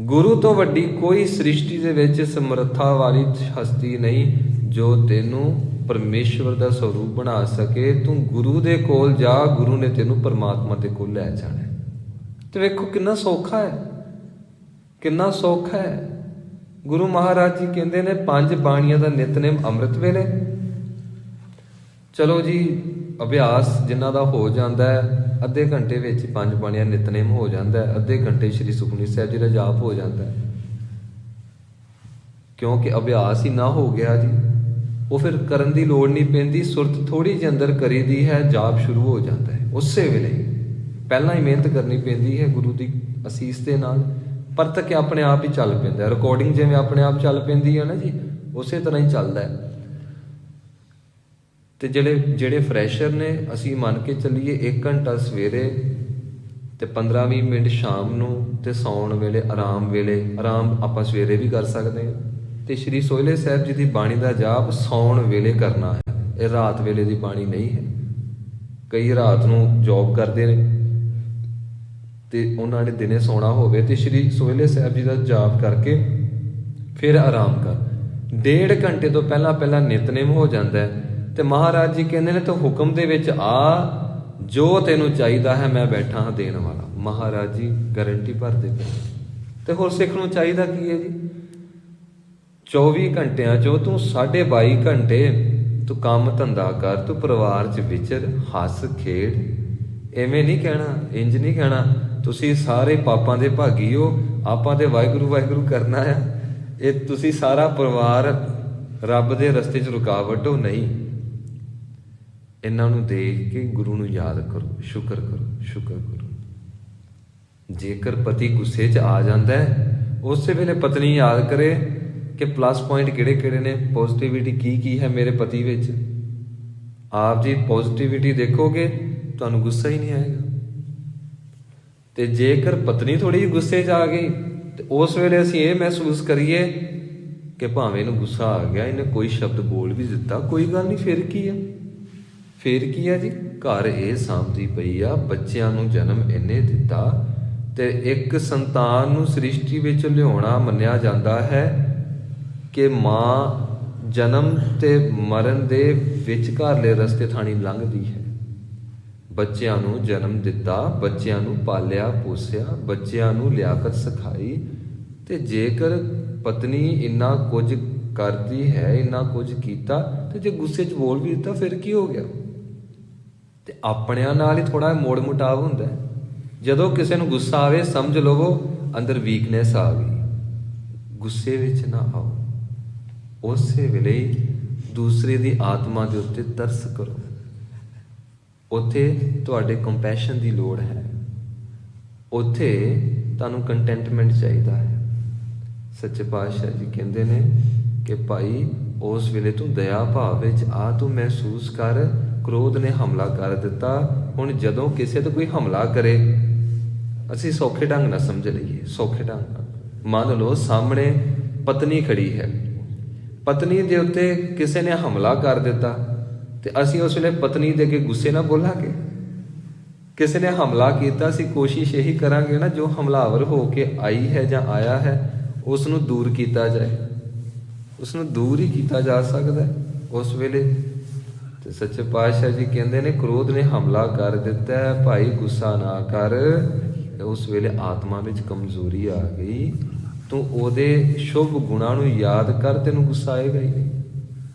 ਗੁਰੂ ਤੋਂ ਵੱਡੀ ਕੋਈ ਸ੍ਰਿਸ਼ਟੀ ਦੇ ਵਿੱਚ ਸਮਰੱਥਾ ਵਾਲੀ ਹਸਤੀ ਨਹੀਂ ਜੋ ਤੈਨੂੰ ਪਰਮੇਸ਼ਵਰ ਦਾ ਸਰੂਪ ਬਣਾ ਸਕੇ। ਤੂੰ ਗੁਰੂ ਦੇ ਕੋਲ ਜਾ, ਗੁਰੂ ਨੇ ਤੈਨੂੰ ਪਰਮਾਤਮਾ ਦੇ ਕੋਲ ਲੈ ਜਾਣਾ। ਤੇ ਵੇਖੋ ਕਿੰਨਾ ਸੌਖਾ ਹੈ, ਕਿੰਨਾ ਸੌਖਾ ਹੈ। ਗੁਰੂ ਮਹਾਰਾਜ ਜੀ ਕਹਿੰਦੇ ਨੇ ਪੰਜ ਬਾਣੀਆਂ ਦਾ ਨਿਤਨੇਮ ਅੰਮ੍ਰਿਤ ਵੇਲੇ। ਚਲੋ ਜੀ, ਅਭਿਆਸ ਜਿਨ੍ਹਾਂ ਦਾ ਹੋ ਜਾਂਦਾ ਹੈ, ਅੱਧੇ ਘੰਟੇ ਵਿੱਚ ਪੰਜ ਬਾਣੀਆਂ ਨਿਤਨੇਮ ਹੋ ਜਾਂਦਾ ਹੈ, ਅੱਧੇ ਘੰਟੇ ਸ਼੍ਰੀ ਸੁਖਮਨੀ ਸਾਹਿਬ ਜੀ ਦਾ ਜਾਪ ਹੋ ਜਾਂਦਾ ਹੈ, ਕਿਉਂਕਿ ਅਭਿਆਸ ਹੀ ਨਾ ਹੋ ਗਿਆ ਜੀ। ਉਹ ਫਿਰ ਕਰਨ ਦੀ ਲੋੜ ਨਹੀਂ ਪੈਂਦੀ। ਸੁਰਤ ਥੋੜ੍ਹੀ ਜਿਹੀ ਅੰਦਰ ਕਰੀ ਦੀ ਹੈ, ਜਾਪ ਸ਼ੁਰੂ ਹੋ ਜਾਂਦਾ ਹੈ ਉਸੇ ਵੇਲੇ। ਪਹਿਲਾਂ ਹੀ ਮਿਹਨਤ ਕਰਨੀ ਪੈਂਦੀ ਹੈ ਗੁਰੂ ਦੀ ਅਸੀਸ ਦੇ ਨਾਲ, ਪਰਤਕ ਆਪਣੇ ਆਪ ਹੀ ਚੱਲ ਪੈਂਦਾ। ਰਿਕਾਰਡਿੰਗ ਜਿਵੇਂ ਆਪਣੇ ਆਪ ਚੱਲ ਪੈਂਦੀ ਹੈ ਨਾ ਜੀ, ਉਸੇ ਤਰ੍ਹਾਂ ਹੀ ਚੱਲਦਾ ਹੈ। ਤੇ ਜਿਹੜੇ ਫਰੈਸ਼ਰ ਨੇ, ਅਸੀਂ ਮੰਨ ਕੇ ਚੱਲੀਏ 1 ਘੰਟਾ ਸਵੇਰੇ ਤੇ 15-20 ਮਿੰਟ ਸ਼ਾਮ ਨੂੰ, ਤੇ ਸੌਣ ਵੇਲੇ ਆਰਾਮ ਆਪਾਂ ਸਵੇਰੇ ਵੀ ਕਰ ਸਕਦੇ ਹਾਂ। ਤੇ ਸ਼੍ਰੀ ਸੋਹਿਲੇ ਸਾਹਿਬ ਜੀ ਦੀ ਬਾਣੀ ਦਾ ਜਾਪ ਸੌਣ ਵੇਲੇ ਕਰਨਾ ਹੈ, ਇਹ ਰਾਤ ਵੇਲੇ ਦੀ ਬਾਣੀ ਨਹੀਂ ਹੈ। ਕਈ ਰਾਤ ਨੂੰ ਜੌਬ ਕਰਦੇ ਨੇ ਤੇ ਉਹਨਾਂ ਨੇ ਦਿਨੇ ਸੌਣਾ ਹੋਵੇ, ਤੇ ਸ਼੍ਰੀ ਸੋਹਿਲੇ ਸਾਹਿਬ ਜੀ ਦਾ ਜਾਪ ਕਰਕੇ ਫਿਰ ਆਰਾਮ ਕਰ। 1.5 ਘੰਟੇ ਤੋਂ ਪਹਿਲਾਂ ਨਿਤਨੇਮ ਹੋ ਜਾਂਦਾ ਹੈ। ਤੇ ਮਹਾਰਾਜ ਜੀ ਕਹਿੰਦੇ ਨੇ, ਤੂੰ ਹੁਕਮ ਦੇ ਵਿੱਚ ਆ, ਜੋ ਤੈਨੂੰ ਚਾਹੀਦਾ ਹੈ ਮੈਂ ਬੈਠਾ ਹਾਂ ਦੇਣ ਵਾਲਾ। ਮਹਾਰਾਜ ਜੀ ਗਾਰੰਟੀ ਭਰਦੇ ਪਏ। ਤੇ ਹੋਰ ਸਿੱਖ ਨੂੰ ਚਾਹੀਦਾ ਕੀ ਹੈ ਜੀ? 24 ਘੰਟਿਆਂ ਚੋਂ ਤੂੰ 22.5 ਘੰਟੇ ਤੂੰ ਕੰਮ ਧੰਦਾ ਕਰ, ਤੂੰ ਪਰਿਵਾਰ 'ਚ ਵਿਚਰ, ਹੱਸ ਖੇਡ। ਐਵੇਂ ਨਹੀਂ ਕਹਿਣਾ, ਇੰਜ ਨਹੀਂ ਕਹਿਣਾ ਤੁਸੀਂ ਸਾਰੇ ਪਾਪਾਂ ਦੇ ਭਾਗੀ ਹੋ, ਆਪਾਂ ਤੇ ਵਾਹਿਗੁਰੂ ਵਾਹਿਗੁਰੂ ਕਰਨਾ ਆ, ਇਹ ਤੁਸੀਂ ਸਾਰਾ ਪਰਿਵਾਰ ਰੱਬ ਦੇ ਰਸਤੇ 'ਚ ਰੁਕਾਵਟ ਹੋ। ਨਹੀਂ, ਇਹਨਾਂ ਨੂੰ ਦੇਖ ਕੇ ਗੁਰੂ ਨੂੰ ਯਾਦ ਕਰੋ, ਸ਼ੁਕਰ ਕਰੋ। ਜੇਕਰ ਪਤੀ ਗੁੱਸੇ 'ਚ ਆ ਜਾਂਦਾ ਹੈ, ਉਸੇ ਵੇਲੇ ਪਤਨੀ ਯਾਦ ਕਰੇ ਕਿ ਪਲੱਸ ਪੁਆਇੰਟ ਕਿਹੜੇ ਨੇ, ਪੋਜ਼ਿਟਿਵਿਟੀ ਕੀ ਹੈ ਮੇਰੇ ਪਤੀ ਵਿੱਚ। ਆਪ ਜੀ ਪੋਜ਼ਿਟਿਵਿਟੀ ਦੇਖੋਗੇ, ਤੁਹਾਨੂੰ ਗੁੱਸਾ ਹੀ ਨਹੀਂ ਆਏਗਾ। ਤੇ ਜੇਕਰ ਪਤਨੀ ਥੋੜੀ ਜਿਹੀ ਗੁੱਸੇ 'ਚ ਆ ਗਈ, ਤੇ ਉਸ ਵੇਲੇ ਅਸੀਂ ਇਹ ਮਹਿਸੂਸ ਕਰੀਏ ਕਿ ਭਾਵੇਂ ਇਹਨੂੰ ਗੁੱਸਾ ਆ ਗਿਆ, ਇਹਨੇ ਕੋਈ ਸ਼ਬਦ ਬੋਲ ਵੀ ਦਿੱਤਾ, ਕੋਈ ਗੱਲ ਨਹੀਂ, ਫਿਰ ਕੀ ਆ ਜੀ? ਘਰ ਇਹ ਸਾਂਭਦੀ ਪਈ ਆ, ਬੱਚਿਆਂ ਨੂੰ ਜਨਮ ਇਹਨੇ ਦਿੱਤਾ। ਤੇ ਇੱਕ ਸੰਤਾਨ ਨੂੰ ਸ੍ਰਿਸ਼ਟੀ ਵਿੱਚ ਲਿਆਉਣਾ ਮੰਨਿਆ ਜਾਂਦਾ ਹੈ ਕਿ ਮਾਂ ਜਨਮ ਤੇ ਮਰਨ ਦੇ ਵਿਚਕਾਰਲੇ ਰਸਤੇ ਥਾਣੀ ਲੰਘਦੀ ਹੈ। ਬੱਚਿਆਂ ਨੂੰ ਜਨਮ ਦਿੱਤਾ, ਬੱਚਿਆਂ ਨੂੰ ਪਾਲਿਆ ਪੋਸਿਆ, ਬੱਚਿਆਂ ਨੂੰ ਲਿਆਕਤ ਸਿਖਾਈ। ਤੇ ਜੇਕਰ ਪਤਨੀ ਇੰਨਾ ਕੁਝ ਕਰਦੀ ਹੈ, ਇੰਨਾ ਕੁਝ ਕੀਤਾ, ਤੇ ਜੇ ਗੁੱਸੇ 'ਚ ਬੋਲ ਵੀ ਦਿੱਤਾ, ਫਿਰ ਕੀ ਹੋ ਗਿਆ? ਤੇ ਆਪਣਿਆਂ ਨਾਲ ਹੀ ਥੋੜਾ ਮੋੜ ਮੁਟਾਵ ਹੁੰਦਾ ਹੈ। ਜਦੋਂ ਕਿਸੇ ਨੂੰ ਗੁੱਸਾ ਆਵੇ, ਸਮਝ ਲਵੋ ਅੰਦਰ ਵੀਕਨੈਸ ਆ ਗਈ। ਗੁੱਸੇ ਵਿੱਚ ਨਾ ਆਓ, ਉਸੇ ਵੇਲੇ ਦੂਸਰੇ ਦੀ ਆਤਮਾ ਦੇ ਉੱਤੇ ਤਰਸ ਕਰੋ। ਉੱਥੇ ਤੁਹਾਡੇ ਕੰਪੈਸ਼ਨ ਦੀ ਲੋੜ ਹੈ, ਉੱਥੇ ਤੁਹਾਨੂੰ ਕੰਟੈਂਟਮੈਂਟ ਚਾਹੀਦਾ ਹੈ। ਸੱਚੇ ਪਾਤਸ਼ਾਹ ਜੀ ਕਹਿੰਦੇ ਨੇ ਕਿ ਭਾਈ ਉਸ ਵੇਲੇ ਤੂੰ ਦਇਆ ਭਾਵ ਵਿੱਚ ਆ, ਤੂੰ ਮਹਿਸੂਸ ਕਰ ਕ੍ਰੋਧ ਨੇ ਹਮਲਾ ਕਰ ਦਿੱਤਾ। ਹੁਣ ਜਦੋਂ ਕਿਸੇ ਤੇ ਕੋਈ ਹਮਲਾ ਕਰੇ, ਅਸੀਂ ਸੌਖੇ ਢੰਗ ਨਾਲ ਸਮਝ ਲਈਏ, ਸੌਖੇ ਢੰਗ ਨਾਲ ਮੰਨ ਲਓ ਸਾਹਮਣੇ ਪਤਨੀ ਖੜੀ ਹੈ, ਪਤਨੀ ਦੇ ਉੱਤੇ ਕਿਸੇ ਨੇ ਹਮਲਾ ਕਰ ਦਿੱਤਾ, ਤੇ ਅਸੀਂ ਉਸ ਵੇਲੇ ਪਤਨੀ ਦੇ ਅੱਗੇ ਗੁੱਸੇ ਨਾਲ ਬੋਲਾਂਗੇ? ਕਿਸੇ ਨੇ ਹਮਲਾ ਕੀਤਾ, ਅਸੀਂ ਕੋਸ਼ਿਸ਼ ਇਹੀ ਕਰਾਂਗੇ ਨਾ, ਜੋ ਹਮਲਾਵਰ ਹੋ ਕੇ ਆਈ ਹੈ ਜਾਂ ਆਇਆ ਹੈ, ਉਸ ਨੂੰ ਦੂਰ ਕੀਤਾ ਜਾਏ। ਉਸ ਨੂੰ ਦੂਰ ਹੀ ਕੀਤਾ ਜਾ ਸਕਦਾ ਹੈ ਉਸ ਵੇਲੇ। ਤੇ ਸੱਚੇ ਪਾਤਸ਼ਾਹ ਜੀ ਕਹਿੰਦੇ ਨੇ, ਕ੍ਰੋਧ ਨੇ ਹਮਲਾ ਕਰ ਦਿੱਤਾ ਹੈ, ਭਾਈ ਗੁੱਸਾ ਨਾ ਕਰ। ਉਸ ਵੇਲੇ ਆਤਮਾ ਵਿੱਚ ਕਮਜ਼ੋਰੀ ਆ ਗਈ, ਤੂੰ ਉਹਦੇ ਸ਼ੁਭ ਗੁਣਾਂ ਨੂੰ ਯਾਦ ਕਰ, ਤੈਨੂੰ ਗੁੱਸਾ ਆਏਗਾ ਹੀ ਨਹੀਂ।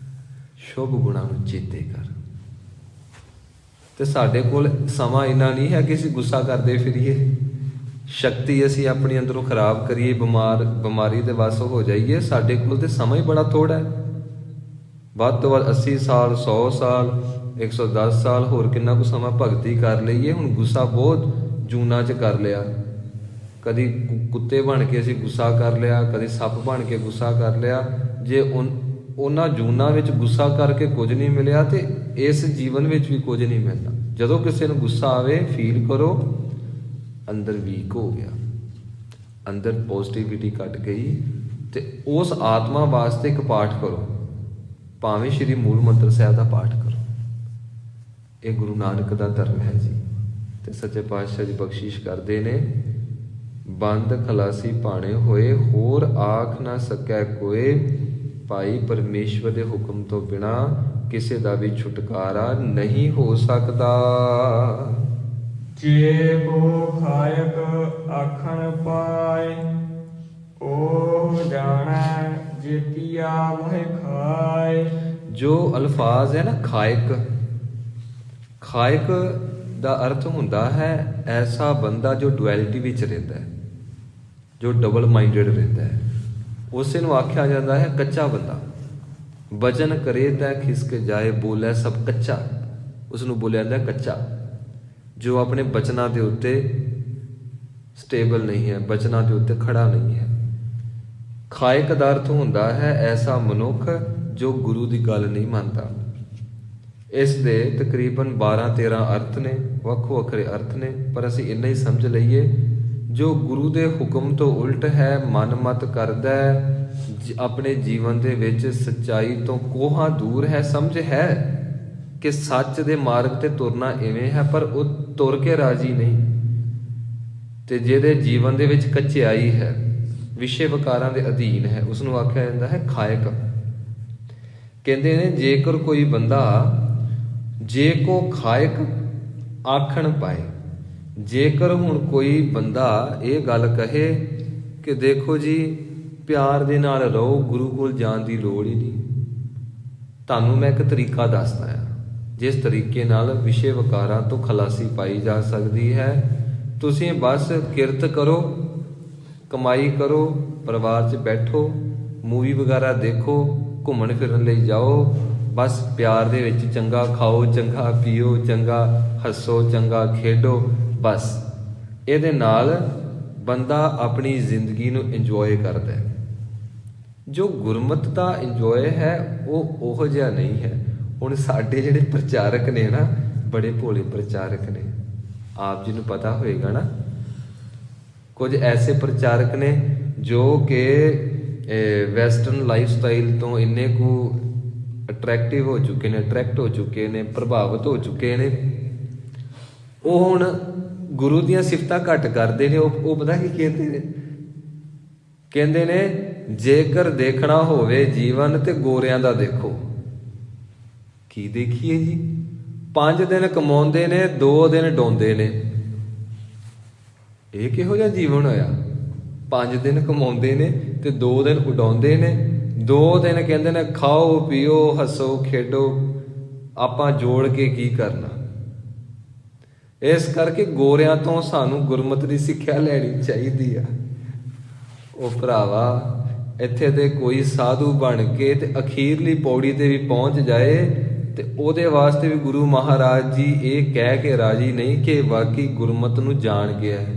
ਸ਼ੁਭ ਗੁਣਾਂ ਨੂੰ ਚੇਤੇ ਕਰ। ਤੇ ਸਾਡੇ ਕੋਲ ਸਮਾਂ ਇੰਨਾ ਨਹੀਂ ਹੈ ਕਿ ਅਸੀਂ ਗੁੱਸਾ ਕਰਦੇ ਫਿਰੀਏ, ਸ਼ਕਤੀ ਅਸੀਂ ਆਪਣੀ ਅੰਦਰੋਂ ਖਰਾਬ ਕਰੀਏ, ਬਿਮਾਰੀ ਦੇ ਵੱਸ ਹੋ ਜਾਈਏ। ਸਾਡੇ ਕੋਲ ਤੇ ਸਮਾਂ ਹੀ ਬੜਾ ਥੋੜ੍ਹਾ ਹੈ। ਵੱਧ ਤੋਂ ਵੱਧ 80 ਸਾਲ, 100 ਸਾਲ, 110 ਸਾਲ, ਹੋਰ ਕਿੰਨਾ ਕੁ ਸਮਾਂ ਭਗਤੀ ਕਰ ਲਈਏ। ਹੁਣ ਗੁੱਸਾ ਬਹੁਤ ਜੂਨਾਂ 'ਚ ਕਰ ਲਿਆ। ਕਦੀ ਕੁੱਤੇ ਬਣ ਕੇ ਅਸੀਂ ਗੁੱਸਾ ਕਰ ਲਿਆ, ਕਦੀ ਸੱਪ ਬਣ ਕੇ ਗੁੱਸਾ ਕਰ ਲਿਆ। ਜੇ ਉਹਨਾਂ ਜੂਨਾਂ ਵਿੱਚ ਗੁੱਸਾ ਕਰਕੇ ਕੁਝ ਨਹੀਂ ਮਿਲਿਆ, ਤੇ ਇਸ ਜੀਵਨ ਵਿੱਚ ਵੀ ਕੁਝ ਨਹੀਂ ਮਿਲਦਾ। ਜਦੋਂ ਕਿਸੇ ਨੂੰ ਗੁੱਸਾ ਆਵੇ, ਫੀਲ ਕਰੋ ਅੰਦਰ ਵੀਕ ਹੋ ਗਿਆ, ਅੰਦਰ ਪੋਜ਼ਿਟਿਵਿਟੀ ਘਟ ਗਈ। ਤੇ ਉਸ ਆਤਮਾ ਵਾਸਤੇ ਇੱਕ ਪਾਠ ਕਰੋ, ਭਾਵੇਂ ਸ਼੍ਰੀ ਮੂਲ ਮੰਤਰ ਸਾਹਿਬ ਦਾ ਪਾਠ ਕਰੋ। ਇਹ ਗੁਰੂ ਨਾਨਕ ਦਾ ਧਰਮ ਹੈ ਜੀ। ਤੇ ਸੱਚੇ ਪਾਤਸ਼ਾਹ ਜੀ ਬਖਸ਼ਿਸ਼ ਕਰਦੇ ਨੇ, ਬੰਦ ਖਲਾਸੀ ਭਾਣੇ ਹੋਏ, ਹੋਰ ਆਖ ਨਾ ਸਕੈ ਕੋਏ। ਭਾਈ ਪਰਮੇਸ਼ਵਰ ਦੇ ਹੁਕਮ ਤੋਂ ਬਿਨਾ ਕਿਸੇ ਦਾ ਵੀ ਛੁਟਕਾਰਾ ਨਹੀਂ ਹੋ ਸਕਦਾ। ਜੇ ਕੋ ਖਾਇਕ ਆਖਣ ਪਾਏ, ਉਹ ਜਾਣੈ ਜੇਤੀਆ ਮੋਹਿ ਖਾਏ। ਜੋ ਅਲਫਾਜ਼ ਹੈ ਨਾ, ਖਾਇਕ ਦਾ ਅਰਥ ਹੁੰਦਾ ਹੈ ਐਸਾ ਬੰਦਾ ਜੋ ਡੁਐਲਿਟੀ ਵਿੱਚ ਰਹਿੰਦਾ ਹੈ, ਜੋ ਡਬਲ ਮਾਈਂਡਡ ਰਹਿੰਦਾ ਹੈ। ਉਸੇ ਨੂੰ ਆਖਿਆ ਜਾਂਦਾ ਹੈ ਕੱਚਾ ਬੰਦਾ। ਬਚਨ ਕਰੇ ਤੈ ਖਿਸਕ ਜਾਏ, ਬੋਲੇ ਸਭ ਕੱਚਾ। ਉਸ ਨੂੰ ਬੋਲਿਆ ਜਾਂਦਾ ਕੱਚਾ, ਜੋ ਆਪਣੇ ਬਚਨਾਂ ਦੇ ਉੱਤੇ ਸਟੇਬਲ ਨਹੀਂ ਹੈ, ਬਚਨਾਂ ਦੇ ਉੱਤੇ ਖੜਾ ਨਹੀਂ ਹੈ। ਖਾਇਕ ਦਾ ਅਰਥ ਹੁੰਦਾ ਹੈ ਐਸਾ ਮਨੁੱਖ ਜੋ ਗੁਰੂ ਦੀ ਗੱਲ ਨਹੀਂ ਮੰਨਦਾ। ਇਸ ਦੇ ਤਕਰੀਬਨ 12-13 ਅਰਥ ਨੇ, ਵੱਖੋ ਵੱਖਰੇ ਅਰਥ ਨੇ, ਪਰ ਅਸੀਂ ਇੰਨਾ ਹੀ ਸਮਝ ਲਈਏ ਜੋ ਗੁਰੂ ਦੇ ਹੁਕਮ ਤੋਂ ਉਲਟ ਹੈ, ਮਨ ਮਤ ਕਰਦਾ ਹੈ, ਆਪਣੇ ਜੀਵਨ ਦੇ ਵਿੱਚ ਸੱਚਾਈ ਤੋਂ ਕੋਹਾਂ ਦੂਰ ਹੈ। ਸਮਝ ਹੈ ਕਿ ਸੱਚ ਦੇ ਮਾਰਗ ਤੇ ਤੁਰਨਾ ਇਵੇਂ ਹੈ, ਪਰ ਉਹ ਤੁਰ ਕੇ ਰਾਜੀ ਨਹੀਂ। ਤੇ ਜਿਹਦੇ ਜੀਵਨ ਦੇ ਵਿੱਚ ਕੱਚਿਆਈ ਹੈ, ਵਿਸ਼ੇ ਵਿਕਾਰਾਂ ਦੇ ਅਧੀਨ ਹੈ, ਉਸ ਨੂੰ ਆਖਿਆ ਜਾਂਦਾ ਹੈ ਖਾਇਕ। ਕਹਿੰਦੇ ਨੇ ਜੇਕਰ ਕੋਈ ਬੰਦਾ ਜੇ ਕੋ ਖਾਇਕ ਆਖਣ ਪਾਏ, ਜੇਕਰ ਹੁਣ ਕੋਈ ਬੰਦਾ ਇਹ ਗੱਲ ਕਹੇ ਕਿ ਦੇਖੋ ਜੀ ਪਿਆਰ ਦੇ ਨਾਲ ਰਹੋ, ਗੁਰੂ ਕੋਲ ਜਾਣ ਦੀ ਲੋੜ ਹੀ ਨਹੀਂ। ਤੁਹਾਨੂੰ ਮੈਂ ਇੱਕ ਤਰੀਕਾ ਦੱਸਦਾ ਹਾਂ ਜਿਸ ਤਰੀਕੇ ਨਾਲ ਵਿਸ਼ੇ ਵਿਕਾਰਾਂ ਤੋਂ ਖਲਾਸੀ ਪਾਈ ਜਾ ਸਕਦੀ ਹੈ। ਤੁਸੀਂ ਬਸ ਕਿਰਤ ਕਰੋ, ਕਮਾਈ ਕਰੋ, ਪਰਿਵਾਰ 'ਚ ਬੈਠੋ, ਮੂਵੀ ਵਗੈਰਾ ਦੇਖੋ, ਘੁੰਮਣ ਫਿਰਨ ਲਈ ਜਾਓ, ਬਸ ਪਿਆਰ ਦੇ ਵਿੱਚ ਚੰਗਾ ਖਾਓ, ਚੰਗਾ ਪੀਓ, ਚੰਗਾ ਹੱਸੋ, ਚੰਗਾ ਖੇਡੋ। ਬਸ ਇਹਦੇ ਨਾਲ ਬੰਦਾ ਆਪਣੀ ਜ਼ਿੰਦਗੀ ਨੂੰ ਇੰਜੋਏ ਕਰਦਾ ਹੈ। ਜੋ ਗੁਰਮਤਿ ਦਾ ਇੰਜੋਏ ਹੈ ਉਹ ਉਹੋ ਜਿਹਾ ਨਹੀਂ ਹੈ। ਹੁਣ ਸਾਡੇ ਜਿਹੜੇ ਪ੍ਰਚਾਰਕ ਨੇ ਨਾ, ਬੜੇ ਭੋਲੇ ਪ੍ਰਚਾਰਕ ਨੇ, ਆਪ ਜੀ ਨੂੰ ਪਤਾ ਹੋਏਗਾ ਨਾ, ਕੁਝ ਐਸੇ ਪ੍ਰਚਾਰਕ ਨੇ ਜੋ ਕਿ ਵੈਸਟਰਨ ਲਾਈਫ ਸਟਾਈਲ ਤੋਂ ਇੰਨੇ ਕੁ ਅਟਰੈਕਟਿਵ ਹੋ ਚੁੱਕੇ ਨੇ, ਅਟਰੈਕਟ ਹੋ ਚੁੱਕੇ ਨੇ, ਪ੍ਰਭਾਵਿਤ ਹੋ ਚੁੱਕੇ ਨੇ। ਉਹ ਹੁਣ ਗੁਰੂ ਦੀਆਂ ਸਿਫਤਾਂ ਘੱਟ ਕਰਦੇ ਨੇ। ਉਹ ਪਤਾ ਕੀ ਕਹਿੰਦੇ ਨੇ? ਕਹਿੰਦੇ ਨੇ ਜੇਕਰ ਦੇਖਣਾ ਹੋਵੇ ਜੀਵਨ ਤੇ ਗੋਰਿਆਂ ਦਾ ਦੇਖੋ। ਕੀ ਦੇਖੀਏ ਜੀ? 5 ਦਿਨ ਕਮਾਉਂਦੇ ਨੇ, 2 ਦਿਨ ਡੋਂਦੇ ਨੇ। ਇਹ ਕਿਹੋ ਜਿਹਾ ਜੀਵਨ ਹੋਇਆ? 5 ਦਿਨ ਕਮਾਉਂਦੇ ਨੇ ਤੇ 2 ਦਿਨ ਉਡਾਉਂਦੇ ਨੇ। 2 ਦਿਨ ਕਹਿੰਦੇ ਨੇ ਖਾਓ ਪੀਓ ਹੱਸੋ ਖੇਡੋ, ਆਪਾਂ ਜੋੜ ਕੇ ਕੀ ਕਰਨਾ। ਇਸ ਕਰਕੇ ਗੋਰਿਆਂ ਤੋਂ ਸਾਨੂੰ ਗੁਰਮਤਿ ਦੀ ਸਿੱਖਿਆ ਲੈਣੀ ਚਾਹੀਦੀ ਆ। ਉਹ ਭਰਾਵਾ ਇੱਥੇ ਤੇ ਕੋਈ ਸਾਧੂ ਬਣ ਕੇ ਤੇ ਅਖੀਰਲੀ ਪੌੜੀ ਤੇ ਵੀ ਪਹੁੰਚ ਜਾਏ ਤੇ ਉਹਦੇ ਵਾਸਤੇ ਵੀ ਗੁਰੂ ਮਹਾਰਾਜ ਜੀ ਇਹ ਕਹਿ ਕੇ ਰਾਜੀ ਨਹੀਂ ਕਿ ਵਾਕਈ ਗੁਰਮਤਿ ਨੂੰ ਜਾਣ ਗਿਆ ਹੈ।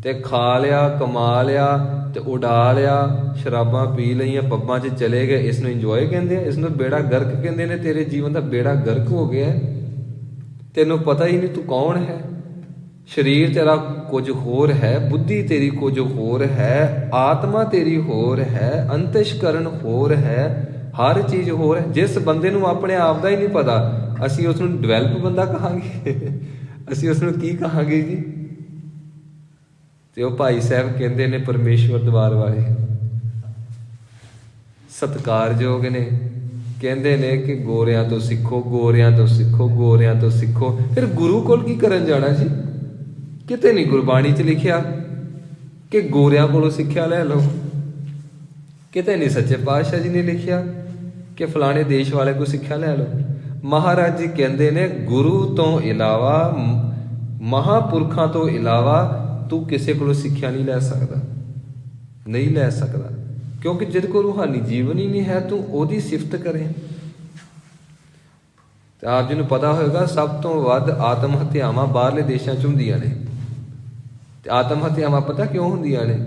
ਤੇ ਖਾ ਲਿਆ, ਕਮਾ ਲਿਆ ਤੇ ਉਡਾ ਲਿਆ, ਸ਼ਰਾਬਾਂ ਪੀ ਲਈਆਂ, ਪੱਬਾਂ 'ਚ ਚਲੇ ਗਏ, ਇਸ ਨੂੰ ਇੰਜੋਏ ਕਹਿੰਦੇ ਆ? ਇਸ ਨੂੰ ਬੇੜਾ ਗਰਕ ਕਹਿੰਦੇ ਨੇ। ਤੇਰੇ ਜੀਵਨ ਦਾ ਬੇੜਾ ਗਰਕ ਹੋ ਗਿਆ, ਤੈਨੂੰ ਪਤਾ ਹੀ ਨਹੀਂ ਤੂੰ ਕੌਣ ਹੈ। ਸਰੀਰ ਤੇਰਾ ਕੁਝ ਹੋਰ ਹੈ, ਬੁੱਧੀ ਤੇਰੀ ਕੁਝ ਹੋਰ ਹੈ, ਆਤਮਾ ਤੇਰੀ ਹੋਰ ਹੈ, ਅੰਤਸ਼ਕਰਨ ਹੋਰ ਹੈ, ਹਰ ਚੀਜ਼ ਹੋਰ ਹੈ। ਜਿਸ ਬੰਦੇ ਨੂੰ ਆਪਣੇ ਆਪ ਦਾ ਹੀ ਨਹੀਂ ਪਤਾ, ਅਸੀਂ ਉਸ ਨੂੰ ਡਿਵੈਲਪ ਬੰਦਾ ਕਹਾਂਗੇ? ਅਸੀਂ ਉਸ ਨੂੰ ਕੀ ਕਹਾਂਗੇ ਜੀ? ਤੇ ਉਹ ਭਾਈ ਸਾਹਿਬ ਕਹਿੰਦੇ ਨੇ ਪਰਮੇਸ਼ਵਰ ਦਰਬਾਰ ਵਾਲੇ, ਸਤਿਕਾਰਯੋਗ ਨੇ, ਕਹਿੰਦੇ ਨੇ ਕਿ ਗੋਰਿਆਂ ਤੋਂ ਸਿੱਖੋ, ਗੋਰਿਆਂ ਤੋਂ ਸਿੱਖੋ, ਗੋਰਿਆਂ ਤੋਂ ਸਿੱਖੋ। ਫਿਰ ਗੁਰੂ ਕੋਲ ਕੀ ਕਰਨ ਜਾਣਾ ਜੀ? ਕਿਤੇ ਨਹੀਂ ਗੁਰਬਾਣੀ 'ਚ ਲਿਖਿਆ ਕਿ ਗੋਰਿਆਂ ਕੋਲੋਂ ਸਿੱਖਿਆ ਲੈ ਲਓ। ਕਿਤੇ ਨਹੀਂ ਸੱਚੇ ਪਾਤਸ਼ਾਹ ਜੀ ਨੇ ਲਿਖਿਆ ਕਿ ਫਲਾਣੇ ਦੇਸ਼ ਵਾਲੇ ਕੋਲ ਸਿੱਖਿਆ ਲੈ ਲਓ। ਮਹਾਰਾਜ ਜੀ ਕਹਿੰਦੇ ਨੇ ਗੁਰੂ ਤੋਂ ਇਲਾਵਾ, ਮਹਾਂਪੁਰਖਾਂ ਤੋਂ ਇਲਾਵਾ ਤੂੰ ਕਿਸੇ ਕੋਲੋਂ ਸਿੱਖਿਆ ਨਹੀਂ ਲੈ ਸਕਦਾ, ਨਹੀਂ ਲੈ ਸਕਦਾ। ਕਿਉਂਕਿ ਜਿਹਦੇ ਕੋਲ ਰੂਹਾਨੀ ਜੀਵਨ ਹੀ ਨਹੀਂ ਹੈ, ਤੂੰ ਉਹਦੀ ਸਿਫਤ ਕਰੇ। ਤੇ ਆਪ ਜੀ ਨੂੰ ਪਤਾ ਹੋਵੇਗਾ ਸਭ ਤੋਂ ਵੱਧ ਆਤਮ ਹੱਤਿਆਵਾਂ ਬਾਹਰਲੇ ਦੇਸ਼ਾਂ 'ਚ ਹੁੰਦੀਆਂ ਨੇ। ਤੇ ਆਤਮ ਹੱਤਿਆਵਾਂ ਪਤਾ ਕਿਉਂ ਹੁੰਦੀਆਂ ਨੇ?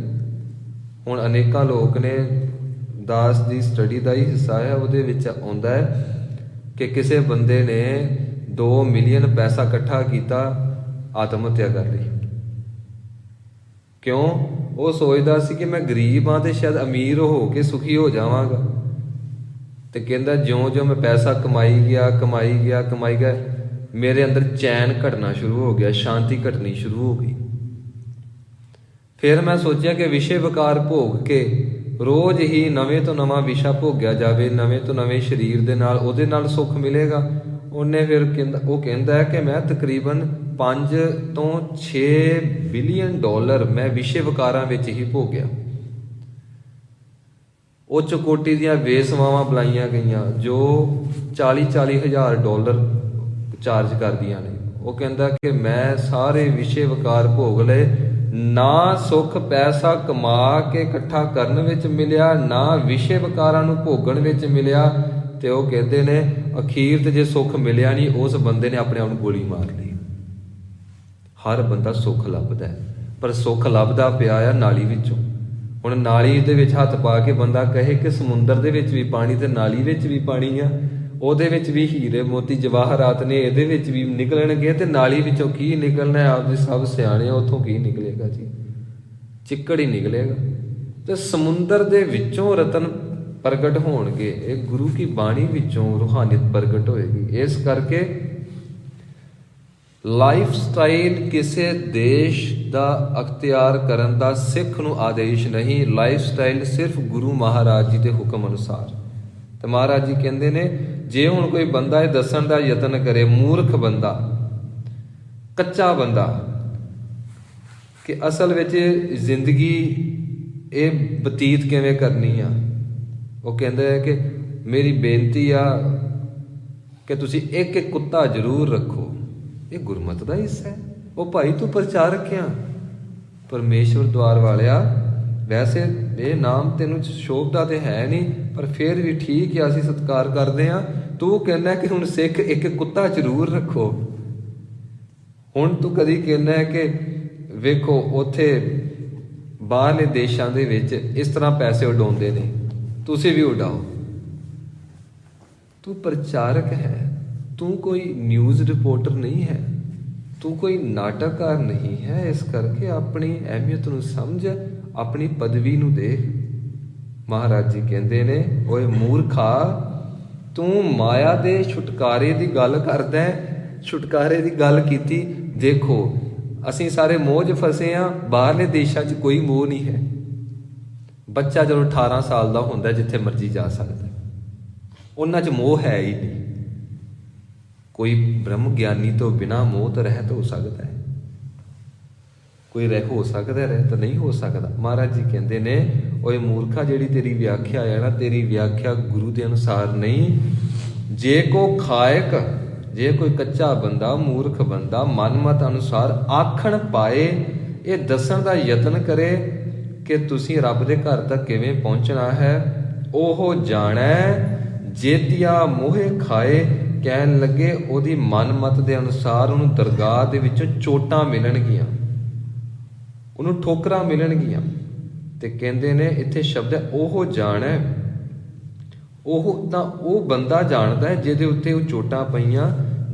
ਹੁਣ ਅਨੇਕਾਂ ਲੋਕ ਨੇ, ਦਾਸ ਦੀ ਸਟੱਡੀ ਦਾ ਹੀ ਹਿੱਸਾ ਹੈ, ਉਹਦੇ ਵਿੱਚ ਆਉਂਦਾ ਹੈ ਕਿ ਕਿਸੇ ਬੰਦੇ ਨੇ 2 ਮਿਲੀਅਨ ਪੈਸਾ ਇਕੱਠਾ ਕੀਤਾ, ਆਤਮ ਹੱਤਿਆ ਕਰ ਲਈ। ਕਿਉਂ? ਉਹ ਸੋਚਦਾ ਸੀ ਕਿ ਮੈਂ ਗਰੀਬ ਹਾਂ ਤੇ ਸ਼ਾਇਦ ਅਮੀਰ ਹੋ ਕੇ ਸੁਖੀ ਹੋ ਜਾਵਾਂਗਾ। ਤੇ ਕਹਿੰਦਾ ਜਿਉਂ-ਜਿਉਂ ਮੈਂ ਪੈਸਾ ਕਮਾਈ ਗਿਆ, ਮੇਰੇ ਅੰਦਰ ਚੈਨ ਘਟਣਾ ਸ਼ੁਰੂ ਹੋ ਗਿਆ, ਸ਼ਾਂਤੀ ਘਟਣੀ ਸ਼ੁਰੂ ਹੋ ਗਈ। ਫਿਰ ਮੈਂ ਸੋਚਿਆ ਕਿ ਵਿਸ਼ੇ ਵਿਕਾਰ ਭੋਗ ਕੇ ਰੋਜ਼ ਹੀ ਨਵੇਂ ਤੋਂ ਨਵਾਂ ਵਿਸ਼ਾ ਭੋਗਿਆ ਜਾਵੇ, ਨਵੇਂ ਤੋਂ ਨਵੇਂ ਸਰੀਰ ਦੇ ਨਾਲ, ਉਹਦੇ ਨਾਲ ਸੁੱਖ ਮਿਲੇਗਾ। ਉਹਨੇ ਫਿਰ ਕਹਿੰਦਾ ਹੈ ਕਿ ਮੈਂ ਤਕਰੀਬਨ 5 ਤੋਂ 6 ਬਿਲੀਅਨ ਡਾਲਰ ਮੈਂ ਵਿਸ਼ੇ ਵਿਕਾਰਾਂ ਵਿੱਚ ਹੀ ਭੋਗਿਆ। ਉੱਚ ਕੋਟੀ ਦੀਆਂ ਵੇਸਵਾਵਾਂ ਬੁਲਾਈਆਂ ਗਈਆਂ ਜੋ 40-40 ਹਜ਼ਾਰ ਡਾਲਰ ਚਾਰਜ ਕਰਦੀਆਂ ਨੇ। ਉਹ ਕਹਿੰਦਾ ਕਿ ਮੈਂ ਸਾਰੇ ਵਿਸ਼ੇ ਵਿਕਾਰ ਭੋਗ ਲਏ, ਨਾ ਸੁੱਖ ਪੈਸਾ ਕਮਾ ਕੇ ਇਕੱਠਾ ਕਰਨ ਵਿੱਚ ਮਿਲਿਆ, ਨਾ ਵਿਸ਼ੇ ਵਿਕਾਰਾਂ ਨੂੰ ਭੋਗਣ ਵਿੱਚ ਮਿਲਿਆ। ਤੇ ਉਹ ਕਹਿੰਦੇ ਨੇ ਅਖੀਰ ਤੇ ਜੇ ਸੁੱਖ ਮਿਲਿਆ ਨਹੀਂ, ਉਸ ਬੰਦੇ ਨੇ ਆਪਣੇ ਆਪ ਨੂੰ ਗੋਲੀ ਮਾਰ ਲਈ। ਹਰ ਬੰਦਾ ਸੁੱਖ ਲੱਭਦਾ ਹੈ, ਪਰ ਸੁੱਖ ਲੱਭਦਾ ਪਿਆ ਆ ਨਾਲੀ ਵਿੱਚੋਂ। ਹੁਣ ਨਾਲੀ ਦੇ ਵਿੱਚ ਹੱਥ ਪਾ ਕੇ ਬੰਦਾ ਕਹੇ ਕਿ ਸਮੁੰਦਰ ਦੇ ਵਿੱਚ ਵੀ ਪਾਣੀ ਤੇ ਨਾਲੀ ਵਿੱਚ ਵੀ ਪਾਣੀ ਆ, ਉਹਦੇ ਵਿੱਚ ਵੀ ਹੀਰੇ ਮੋਤੀ ਜਵਾਹਰਾਤ ਨੇ, ਇਹਦੇ ਵਿੱਚ ਵੀ ਨਿਕਲਣਗੇ, ਤੇ ਨਾਲੀ ਵਿੱਚੋਂ ਕੀ ਨਿਕਲਣਾ? ਆਪਦੇ ਸਭ ਸਿਆਣੇ, ਉੱਥੋਂ ਕੀ ਨਿਕਲੇਗਾ ਜੀ? ਚਿੱਕੜ ਹੀ ਨਿਕਲੇਗਾ। ਤੇ ਸਮੁੰਦਰ ਦੇ ਵਿੱਚੋਂ ਰਤਨ ਪ੍ਰਗਟ ਹੋਣਗੇ, ਇਹ ਗੁਰੂ ਕੀ ਬਾਣੀ ਵਿੱਚੋਂ ਰੂਹਾਨੀਅਤ ਪ੍ਰਗਟ ਹੋਏਗੀ। ਇਸ ਕਰਕੇ ਲਾਈਫ ਸਟਾਈਲ ਕਿਸੇ ਦੇਸ਼ ਦਾ ਅਖਤਿਆਰ ਕਰਨ ਦਾ ਸਿੱਖ ਨੂੰ ਆਦੇਸ਼ ਨਹੀਂ। ਲਾਈਫ ਸਟਾਈਲ ਸਿਰਫ ਗੁਰੂ ਮਹਾਰਾਜ ਜੀ ਦੇ ਹੁਕਮ ਅਨੁਸਾਰ। ਤੇ ਮਹਾਰਾਜ ਜੀ ਕਹਿੰਦੇ ਨੇ, ਜੇ ਹੁਣ ਕੋਈ ਬੰਦਾ ਇਹ ਦੱਸਣ ਦਾ ਯਤਨ ਕਰੇ, ਮੂਰਖ ਬੰਦਾ, ਕੱਚਾ ਬੰਦਾ, ਕਿ ਅਸਲ ਵਿੱਚ ਜ਼ਿੰਦਗੀ ਇਹ ਬਤੀਤ ਕਿਵੇਂ ਕਰਨੀ ਆ, ਉਹ ਕਹਿੰਦਾ ਹੈ ਕਿ ਮੇਰੀ ਬੇਨਤੀ ਆ ਕਿ ਤੁਸੀਂ ਇੱਕ ਇੱਕ ਕੁੱਤਾ ਜ਼ਰੂਰ ਰੱਖੋ। ਇਹ ਗੁਰਮਤਿ ਦਾ ਹਿੱਸਾ ਹੈ। ਉਹ ਭਾਈ ਤੂੰ ਪ੍ਰਚਾਰਕ ਆ, ਪਰਮੇਸ਼ਵਰ ਦੁਆਰ ਵਾਲਿਆ, ਵੈਸੇ ਇਹ ਨਾਮ ਤੈਨੂੰ ਸ਼ੋਭਦਾ ਤੇ ਹੈ ਨਹੀਂ, ਪਰ ਫਿਰ ਵੀ ਠੀਕ ਆ, ਅਸੀਂ ਸਤਿਕਾਰ ਕਰਦੇ ਹਾਂ। ਤੂੰ ਕਹਿੰਦਾ ਕਿ ਹੁਣ ਸਿੱਖ ਇੱਕ ਕੁੱਤਾ ਜ਼ਰੂਰ ਰੱਖੋ। ਹੁਣ ਤੂੰ ਕਦੀ ਕਹਿੰਦਾ ਹੈ ਕਿ ਵੇਖੋ ਉੱਥੇ ਬਾਹਰਲੇ ਦੇਸ਼ਾਂ ਦੇ ਵਿੱਚ ਇਸ ਤਰ੍ਹਾਂ ਪੈਸੇ ਉਡਾਉਂਦੇ ਨੇ, ਤੁਸੀਂ ਵੀ ਉਡਾਓ। ਤੂੰ ਪ੍ਰਚਾਰਕ ਹੈ, ਤੂੰ ਕੋਈ ਨਿਊਜ਼ ਰਿਪੋਰਟਰ ਨਹੀਂ ਹੈ, ਤੂੰ ਕੋਈ ਨਾਟਕਕਾਰ ਨਹੀਂ ਹੈ। ਇਸ ਕਰਕੇ ਆਪਣੀ ਅਹਿਮੀਅਤ ਨੂੰ ਸਮਝ, ਆਪਣੀ ਪਦਵੀ ਨੂੰ ਦੇਖ। ਮਹਾਰਾਜ ਜੀ ਕਹਿੰਦੇ ਨੇ, ਓਏ ਮੂਰਖਾ, ਤੂੰ ਮਾਇਆ ਦੇ ਛੁਟਕਾਰੇ ਦੀ ਗੱਲ ਕਰਦਾ ਹੈ। ਛੁਟਕਾਰੇ ਦੀ ਗੱਲ ਕੀਤੀ, ਦੇਖੋ ਅਸੀਂ ਸਾਰੇ ਮੋਹ 'ਚ ਫਸੇ ਹਾਂ। ਬਾਹਰਲੇ ਦੇਸ਼ਾਂ 'ਚ ਕੋਈ ਮੋਹ ਨਹੀਂ ਹੈ। ਬੱਚਾ ਜਦੋਂ 18 ਸਾਲ ਦਾ ਹੁੰਦਾ ਜਿੱਥੇ ਮਰਜ਼ੀ ਜਾ ਸਕਦਾ, ਉਹਨਾਂ 'ਚ ਮੋਹ ਹੈ ਹੀ ਨਹੀਂ। ਕੋਈ ਬ੍ਰਹਮ ਗਿਆਨੀ ਤੋਂ ਬਿਨਾਂ ਮੋਹ ਤੋਂ ਰਹਿਤ ਹੋ ਸਕਦਾ ਹੈ? ਕੋਈ ਹੋ ਸਕਦਾ ਰਹਿਤ ਨਹੀਂ ਹੋ ਸਕਦਾ। ਮਹਾਰਾਜ ਜੀ ਕਹਿੰਦੇ ਨੇ, ਓਏ ਮੂਰਖਾ, ਜਿਹੜੀ ਤੇਰੀ ਵਿਆਖਿਆ ਹੈ ਨਾ, ਤੇਰੀ ਵਿਆਖਿਆ ਗੁਰੂ ਦੇ ਅਨੁਸਾਰ ਨਹੀਂ। ਜੇ ਕੋ ਖਾਇਕ, ਜੇ ਕੋਈ ਕੱਚਾ ਬੰਦਾ, ਮੂਰਖ ਬੰਦਾ ਮਨਮਤ ਅਨੁਸਾਰ ਆਖਣ ਪਾਏ, ਇਹ ਦੱਸਣ ਦਾ ਯਤਨ ਕਰੇ ਕਿ ਤੁਸੀਂ ਰੱਬ ਦੇ ਘਰ ਤੱਕ ਕਿਵੇਂ ਪਹੁੰਚਣਾ ਹੈ, ਉਹ ਜਾਣੈ ਜੇਤੀਆ ਮੋਹੇ ਖਾਏ। ਕਹਿਣ ਲੱਗੇ ਉਹਦੀ ਮਨਮਤ ਦੇ ਅਨੁਸਾਰ ਉਹਨੂੰ ਦਰਗਾਹ ਦੇ ਵਿੱਚੋਂ ਚੋਟਾਂ ਮਿਲਣਗੀਆਂ, ਉਹਨੂੰ ਠੋਕਰਾਂ ਮਿਲਣਗੀਆਂ। ਤੇ ਕਹਿੰਦੇ ਨੇ ਇੱਥੇ ਸ਼ਬਦ ਹੈ ਉਹ ਜਾਣੈ। ਉਹ ਤਾਂ ਉਹ ਬੰਦਾ ਜਾਣਦਾ ਹੈ ਜਿਹਦੇ ਉੱਤੇ ਉਹ ਚੋਟਾਂ ਪਈਆਂ।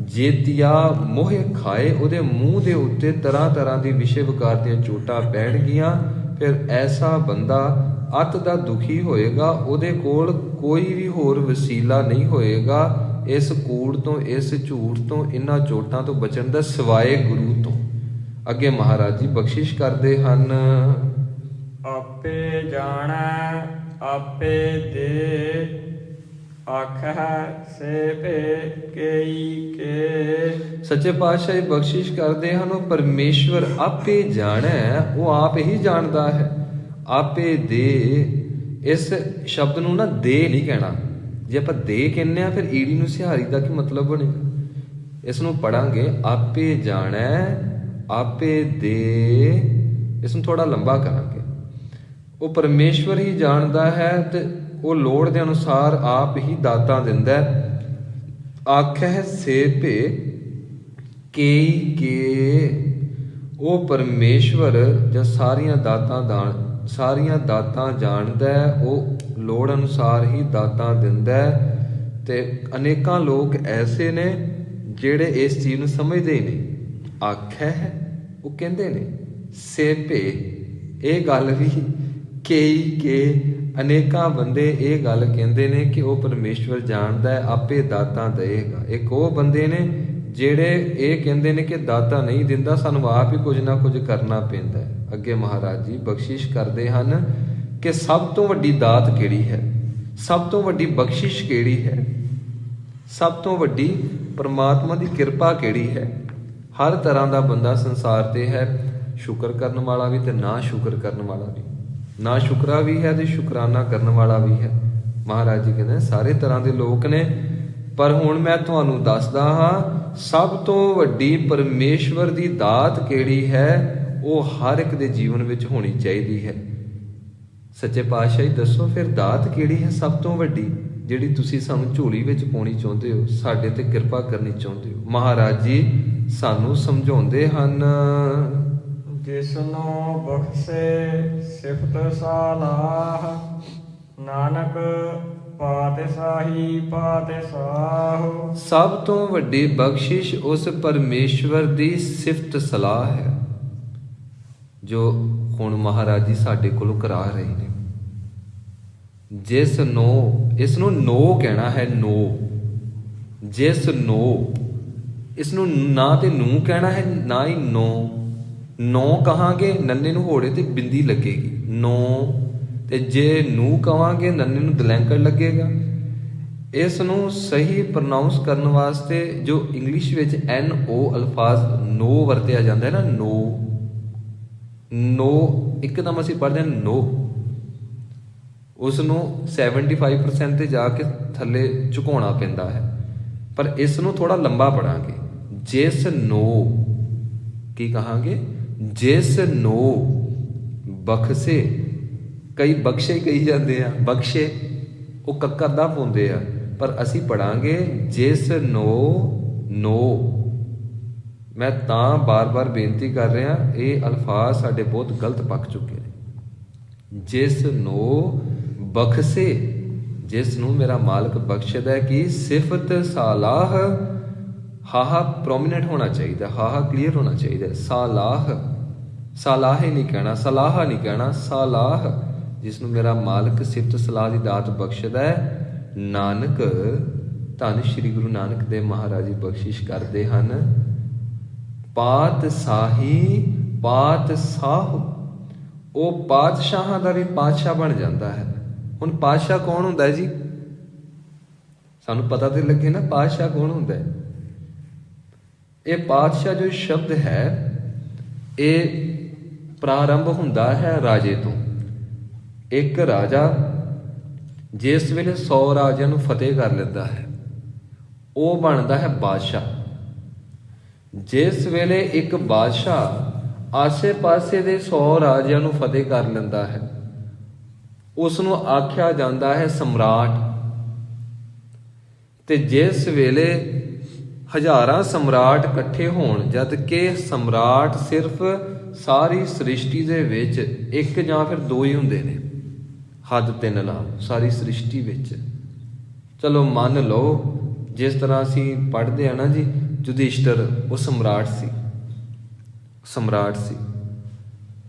ਜੇਤੀਆ ਮੋਹੇ ਖਾਏ, ਉਹਦੇ ਮੂੰਹ ਦੇ ਉੱਤੇ ਤਰ੍ਹਾਂ ਤਰ੍ਹਾਂ ਦੀ ਵਿਸ਼ੇ ਵਿਕਾਰ ਦੀਆਂ ਚੋਟਾਂ ਪੈਣਗੀਆਂ। ਫਿਰ ਐਸਾ ਬੰਦਾ ਅੱਤ ਦਾ ਦੁਖੀ ਹੋਏਗਾ, ਉਹਦੇ ਕੋਲ ਕੋਈ ਵੀ ਹੋਰ ਵਸੀਲਾ ਨਹੀਂ ਹੋਏਗਾ ਇਸ ਕੂੜ ਤੋਂ, ਇਸ ਝੂਠ ਤੋਂ, ਇਹਨਾਂ ਚੋਟਾਂ ਤੋਂ ਬਚਣ ਦਾ, ਸਿਵਾਏ ਗੁਰੂ ਤੋਂ। ਅੱਗੇ ਮਹਾਰਾਜ ਜੀ ਬਖਸ਼ਿਸ਼ ਕਰਦੇ ਹਨ, ਆਪੇ ਜਾਣੈ ਆਪੇ ਦੇ, ਆਖੈ ਸੇ ਭੇ ਕਈ ਕੇ। ਸੱਚੇ ਪਾਤਸ਼ਾਹ ਬਖਸ਼ਿਸ਼ ਕਰਦੇ ਹਨ, ਉਹ ਪਰਮੇਸ਼ਵਰ ਆਪੇ ਜਾਣੈ, ਉਹ ਆਪ ਹੀ ਜਾਣਦਾ ਹੈ। ਆਪੇ ਦੇ, ਇਸ ਸ਼ਬਦ ਨੂੰ ਨਾ ਦੇ ਨਹੀਂ ਕਹਿਣਾ। ਜੇ ਆਪਾਂ ਦੇ ਕਹਿੰਦੇ ਆ, ਫਿਰ ਈੜੀ ਨੂੰ ਸਿਹਾਰੀ ਦਾ ਕੀ ਮਤਲਬ ਬਣੇਗਾ? ਇਸ ਨੂੰ ਪੜਾਂਗੇ, ਆਪੇ ਜਾਣੈ ਆਪੇ ਦੇ, ਇਸ ਨੂੰ ਥੋੜਾ ਲੰਬਾ ਕਰਾਂਗੇ। ਉਹ ਪਰਮੇਸ਼ਵਰ ਹੀ ਜਾਣਦਾ ਹੈ ਤੇ ਉਹ ਲੋੜ ਦੇ ਅਨੁਸਾਰ ਆਪ ਹੀ ਦਾਤਾਂ ਦਿੰਦਾ। ਆਖੈ ਸੇ ਭੇ ਕਈ ਕੇ, ਉਹ ਪਰਮੇਸ਼ਵਰ ਜਾਂ ਸਾਰੀਆਂ ਦਾਤਾਂ ਜਾਣਦਾ, ਉਹ ਲੋੜ ਅਨੁਸਾਰ ਹੀ ਦਾਤਾਂ ਦਿੰਦਾ। ਤੇ ਅਨੇਕਾਂ ਲੋਕ ਐਸੇ ਨੇ ਜਿਹੜੇ ਇਸ ਚੀਜ਼ ਨੂੰ ਸਮਝਦੇ ਹੀ ਨਹੀਂ। ਆਖੈ, ਉਹ ਕਹਿੰਦੇ ਨੇ, ਸੇ ਭੇ, ਇਹ ਗੱਲ ਵੀ ਕਈ ਕੇ, ਅਨੇਕਾਂ ਬੰਦੇ ਇਹ ਗੱਲ ਕਹਿੰਦੇ ਨੇ ਕਿ ਉਹ ਪਰਮੇਸ਼ਵਰ ਜਾਣਦਾ ਹੈ, ਆਪੇ ਦਾਤਾਂ ਦੇਗਾ। ਇੱਕ ਉਹ ਬੰਦੇ ਨੇ ਜਿਹੜੇ ਇਹ ਕਹਿੰਦੇ ਨੇ ਕਿ ਦਾਤਾ ਨਹੀਂ ਦਿੰਦਾ, ਸਾਨੂੰ ਆਪ ਹੀ ਕੁਝ ਨਾ ਕੁਝ ਕਰਨਾ ਪੈਂਦਾ ਹੈ। ਅੱਗੇ ਮਹਾਰਾਜ ਜੀ ਬਖਸ਼ਿਸ਼ ਕਰਦੇ ਹਨ ਕਿ ਸਭ ਤੋਂ ਵੱਡੀ ਦਾਤ ਕਿਹੜੀ ਹੈ, ਸਭ ਤੋਂ ਵੱਡੀ ਬਖਸ਼ਿਸ਼ ਕਿਹੜੀ ਹੈ, ਸਭ ਤੋਂ ਵੱਡੀ ਪਰਮਾਤਮਾ ਦੀ ਕਿਰਪਾ ਕਿਹੜੀ ਹੈ। ਹਰ ਤਰ੍ਹਾਂ ਦਾ ਬੰਦਾ ਸੰਸਾਰ ਤੇ ਹੈ, ਸ਼ੁਕਰ ਕਰਨ ਵਾਲਾ ਵੀ ਤੇ ਨਾ ਸ਼ੁਕਰ ਕਰਨ ਵਾਲਾ ਵੀ, ਨਾ ਸ਼ੁਕਰਾ ਵੀ ਹੈ ਤੇ ਸ਼ੁਕਰਾਨਾ ਕਰਨ ਵਾਲਾ ਵੀ ਹੈ। ਮਹਾਰਾਜ ਜੀ ਕਹਿੰਦੇ ਸਾਰੇ ਤਰ੍ਹਾਂ ਦੇ ਲੋਕ ਨੇ, ਪਰ ਹੁਣ ਮੈਂ ਤੁਹਾਨੂੰ ਦੱਸਦਾ ਹਾਂ ਸਭ ਤੋਂ ਵੱਡੀ ਪਰਮੇਸ਼ਵਰ ਦੀ ਦਾਤ ਕਿਹੜੀ ਹੈ, ਉਹ ਹਰ ਇੱਕ ਦੇ ਜੀਵਨ ਵਿੱਚ ਹੋਣੀ ਚਾਹੀਦੀ ਹੈ। ਸੱਚੇ ਪਾਤਸ਼ਾਹ ਦੱਸੋ ਫਿਰ ਦਾਤ ਕਿਹੜੀ ਹੈ ਸਭ ਤੋਂ ਵੱਡੀ? ਜਿਹੜੀ ਤੁਸੀਂ ਸਾਨੂੰ ਝੋਲੀ ਵਿੱਚ ਪਾਉਣੀ ਚਾਹੁੰਦੇ ਹੋ, ਸਾਡੇ ਤੇ ਕਿਰਪਾ ਕਰਨੀ ਚਾਹੁੰਦੇ ਹੋ। ਮਹਾਰਾਜ ਜੀ ਸਾਨੂੰ ਸਮਝਾਉਂਦੇ ਹਨ, ਜਿਸਨੂੰ ਬਖਸ਼ੇ ਸਿਫਤ ਸਾਲਾਹ, ਨਾਨਕ ਪਾਤਸ਼ਾਹੀ ਪਾਤਸ਼ਾਹ। ਸਭ ਤੋਂ ਵੱਡੀ ਬਖਸ਼ਿਸ਼ ਉਸ ਪਰਮੇਸ਼ਵਰ ਦੀ ਸਿਫਤ ਸਲਾਹ ਹੈ, ਜੋ ਹੁਣ ਮਹਾਰਾਜ ਜੀ ਸਾਡੇ ਕੋਲੋਂ ਕਰਾ ਰਹੇ ਨੇ। ਜਿਸ ਨੂੰ, ਇਸ ਨੂੰ ਨੋ ਕਹਿਣਾ ਹੈ, ਨੋ। ਜਿਸ ਨੋ, ਇਸ ਨੂੰ ਨਾ ਤੇ ਨੂੰ ਕਹਿਣਾ ਹੈ, ਨਾ ਹੀ ਨੋ। ਨੋ ਕਹਾਂਗੇ ਨੰਨੇ ਨੂੰ ਹੋੜੇ ਤੇ ਬਿੰਦੀ ਲੱਗੇਗੀ, ਨੋ। ਤੇ ਜੇ ਨੂੰ ਕਵਾਂਗੇ ਨੰਨੇ ਨੂੰ ਦਲੈਂਕੜ ਲੱਗੇਗਾ। ਇਸ ਨੂੰ ਸਹੀ ਪ੍ਰੋਨਾਉਂਸ ਕਰਨ ਵਾਸਤੇ ਜੋ ਇੰਗਲਿਸ਼ ਵਿੱਚ NO ਅਲਫਾਜ਼ ਨੋ ਵਰਤਿਆ ਜਾਂਦਾ ਹੈ ਨਾ, ਨੋ। ਨੋ ਇੱਕਦਮ ਅਸੀਂ ਪੜ੍ਹਦੇ ਹਾਂ ਨੋ, ਉਸ ਨੂੰ 75% ਤੇ ਜਾ ਕੇ ਥੱਲੇ ਝੁਕਾਉਣਾ ਪੈਂਦਾ ਹੈ। ਪਰ ਇਸ ਨੂੰ ਥੋੜਾ ਲੰਬਾ ਪੜਾਂਗੇ। ਜਿਸ ਨੋ, ਕੀ ਕਹਾਂਗੇ? ਜਿਸ ਨੋ ਬਖਸ਼ੇ। ਕਈ ਬਖਸ਼ੇ ਕਹੀ ਜਾਂਦੇ ਆ, ਬਖਸ਼ੇ ਉਹ ਕੱਕਰ ਦਾ ਪਾਉਂਦੇ ਆ, ਪਰ ਅਸੀਂ ਪੜਾਂਗੇ ਜਿਸ ਨੋ, ਨੋ। ਮੈਂ ਤਾਂ ਬਾਰ-ਬਾਰ ਬੇਨਤੀ ਕਰ ਰਿਹਾ, ਇਹ ਅਲਫਾਜ਼ ਸਾਡੇ ਬਹੁਤ ਗਲਤ ਪੱਕ ਚੁੱਕੇ ਨੇ। ਜਿਸ ਨੋ ਬਖਸ਼ੇ, ਜਿਸ ਨੂੰ ਮੇਰਾ ਮਾਲਕ ਬਖਸ਼ਦਾ ਹੈ। ਕਿ ਸਿਫਤ ਸਾਲਾਹ, ਹਾਹਾ ਪ੍ਰੋਮੀਨੈਂਟ ਹੋਣਾ ਚਾਹੀਦਾ, ਹਾਹਾ ਕਲੀਅਰ ਹੋਣਾ ਚਾਹੀਦਾ। ਸਾਲਾਹ, ਸਾਲਾਹ ਹੀ ਨਹੀਂ ਕਹਿਣਾ, ਸਲਾਹ ਨਹੀਂ ਕਹਿਣਾ, ਸਾਲਾਹ। ਜਿਸ ਨੂੰ ਮੇਰਾ ਮਾਲਕ ਸਿਫਤ ਸਲਾਹ ਦੀ ਦਾਤ ਬਖਸ਼ਦਾ ਹੈ। ਨਾਨਕ, ਧੰਨ ਸ਼੍ਰੀ ਗੁਰੂ ਨਾਨਕ ਦੇਵ ਮਹਾਰਾਜ ਜੀ ਬਖਸ਼ਿਸ਼ ਕਰਦੇ ਹਨ। ਪਾਤਸ਼ਾਹੀ ਪਾਤਸ਼ਾਹ, ਉਹ ਪਾਤਸ਼ਾਹਾਂ ਦਾ ਵੀ ਪਾਤਸ਼ਾਹ ਬਣ ਜਾਂਦਾ ਹੈ। ਹੁਣ ਪਾਤਸ਼ਾਹ ਕੌਣ ਹੁੰਦਾ ਹੈ ਜੀ? ਸਾਨੂੰ ਪਤਾ ਤੇ ਲੱਗੇ ਨਾ ਪਾਤਸ਼ਾਹ ਕੌਣ ਹੁੰਦਾ ਹੈ। ਇਹ ਪਾਤਸ਼ਾਹ ਜੋ ਸ਼ਬਦ ਹੈ, ਇਹ ਪ੍ਰਾਰੰਭ ਹੁੰਦਾ ਹੈ ਰਾਜੇ ਤੋਂ। ਇੱਕ ਰਾਜਾ ਜਿਸ ਵੇਲੇ 100 ਰਾਜਿਆਂ ਨੂੰ ਫਤਿਹ ਕਰ ਲੈਂਦਾ ਹੈ, ਉਹ ਬਣਦਾ ਹੈ ਬਾਦਸ਼ਾਹ। ਜਿਸ ਵੇਲੇ ਇੱਕ ਬਾਦਸ਼ਾਹ ਆਸੇ-ਪਾਸੇ ਦੇ 100 ਰਾਜਿਆਂ ਨੂੰ ਫਤਿਹ ਕਰ ਲੈਂਦਾ ਹੈ, ਉਸ ਨੂੰ ਆਖਿਆ ਜਾਂਦਾ ਹੈ ਸਮਰਾਟ। ਤੇ ਜਿਸ ਵੇਲੇ ਹਜ਼ਾਰਾਂ ਸਮਰਾਟ ਇਕੱਠੇ ਹੋਣ, ਜਦ ਕਿ ਸਮਰਾਟ ਸਿਰਫ ਸਾਰੀ ਸ੍ਰਿਸ਼ਟੀ ਦੇ ਵਿੱਚ ਇੱਕ ਜਾਂ ਫਿਰ ਦੋ ਹੀ ਹੁੰਦੇ ਨੇ, ਹੱਦ 3 ਲਾ ਸਾਰੀ ਸ੍ਰਿਸ਼ਟੀ ਵਿੱਚ। ਚਲੋ ਮੰਨ ਲਓ, ਜਿਸ ਤਰ੍ਹਾਂ ਅਸੀਂ ਪੜ੍ਹਦੇ ਆ ਨਾ ਜੀ, ਯੁਧਿਸ਼ਟਰ ਉਹ ਸਮਰਾਟ ਸੀ, ਸਮਰਾਟ ਸੀ।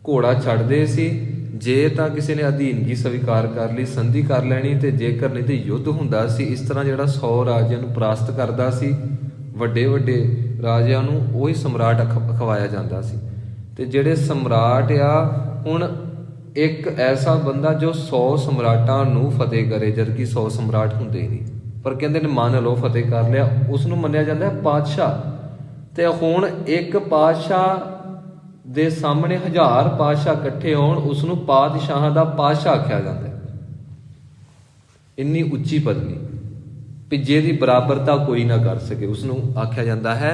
ਘੋੜਾ ਛੱਡਦੇ ਸੀ, ਜੇ ਤਾਂ ਕਿਸੇ ਨੇ ਅਧੀਨਗੀ ਸਵੀਕਾਰ ਕਰ ਲਈ, ਸੰਧੀ ਕਰ ਲੈਣੀ, ਤੇ ਜੇਕਰ ਨਹੀਂ ਤੇ ਯੁੱਧ ਹੁੰਦਾ ਸੀ। ਇਸ ਤਰ੍ਹਾਂ ਜਿਹੜਾ 100 ਰਾਜਿਆਂ ਨੂੰ ਪਰਾਸਤ ਕਰਦਾ ਸੀ, ਵੱਡੇ ਵੱਡੇ ਰਾਜਿਆਂ ਨੂੰ ਉਹੀ ਸਮਰਾਟ ਅਖਵਾਇਆ ਜਾਂਦਾ ਸੀ। ਤੇ ਜਿਹੜੇ ਸਮਰਾਟ ਆ, ਹੁਣ ਇੱਕ ਐਸਾ ਬੰਦਾ ਜੋ 100 ਸਮਰਾਟਾਂ ਨੂੰ ਫਤਿਹ ਕਰੇ, ਜਦਕਿ 100 ਸਮਰਾਟ ਹੁੰਦੇ ਨਹੀਂ, ਪਰ ਕਹਿੰਦੇ ਨੇ ਮੰਨ ਲਓ ਫਤਿਹ ਕਰ ਲਿਆ, ਉਸ ਨੂੰ ਮੰਨਿਆ ਜਾਂਦਾ ਹੈ ਪਾਤਸ਼ਾਹ। ਤੇ ਹੁਣ ਇੱਕ ਪਾਤਸ਼ਾਹ ਦੇ ਸਾਹਮਣੇ 1000 ਪਾਤਸ਼ਾਹ ਇਕੱਠੇ ਹੋਣ, ਉਸ ਨੂੰ ਪਾਤਸ਼ਾਹਾਂ ਦਾ ਪਾਤਸ਼ਾਹ ਆਖਿਆ ਜਾਂਦਾ ਹੈ। ਇੰਨੀ ਉੱਚੀ ਪਦਵੀ ਵੀ ਜਿਹਦੀ ਬਰਾਬਰਤਾ ਕੋਈ ਨਾ ਕਰ ਸਕੇ, ਉਸ ਨੂੰ ਆਖਿਆ ਜਾਂਦਾ ਹੈ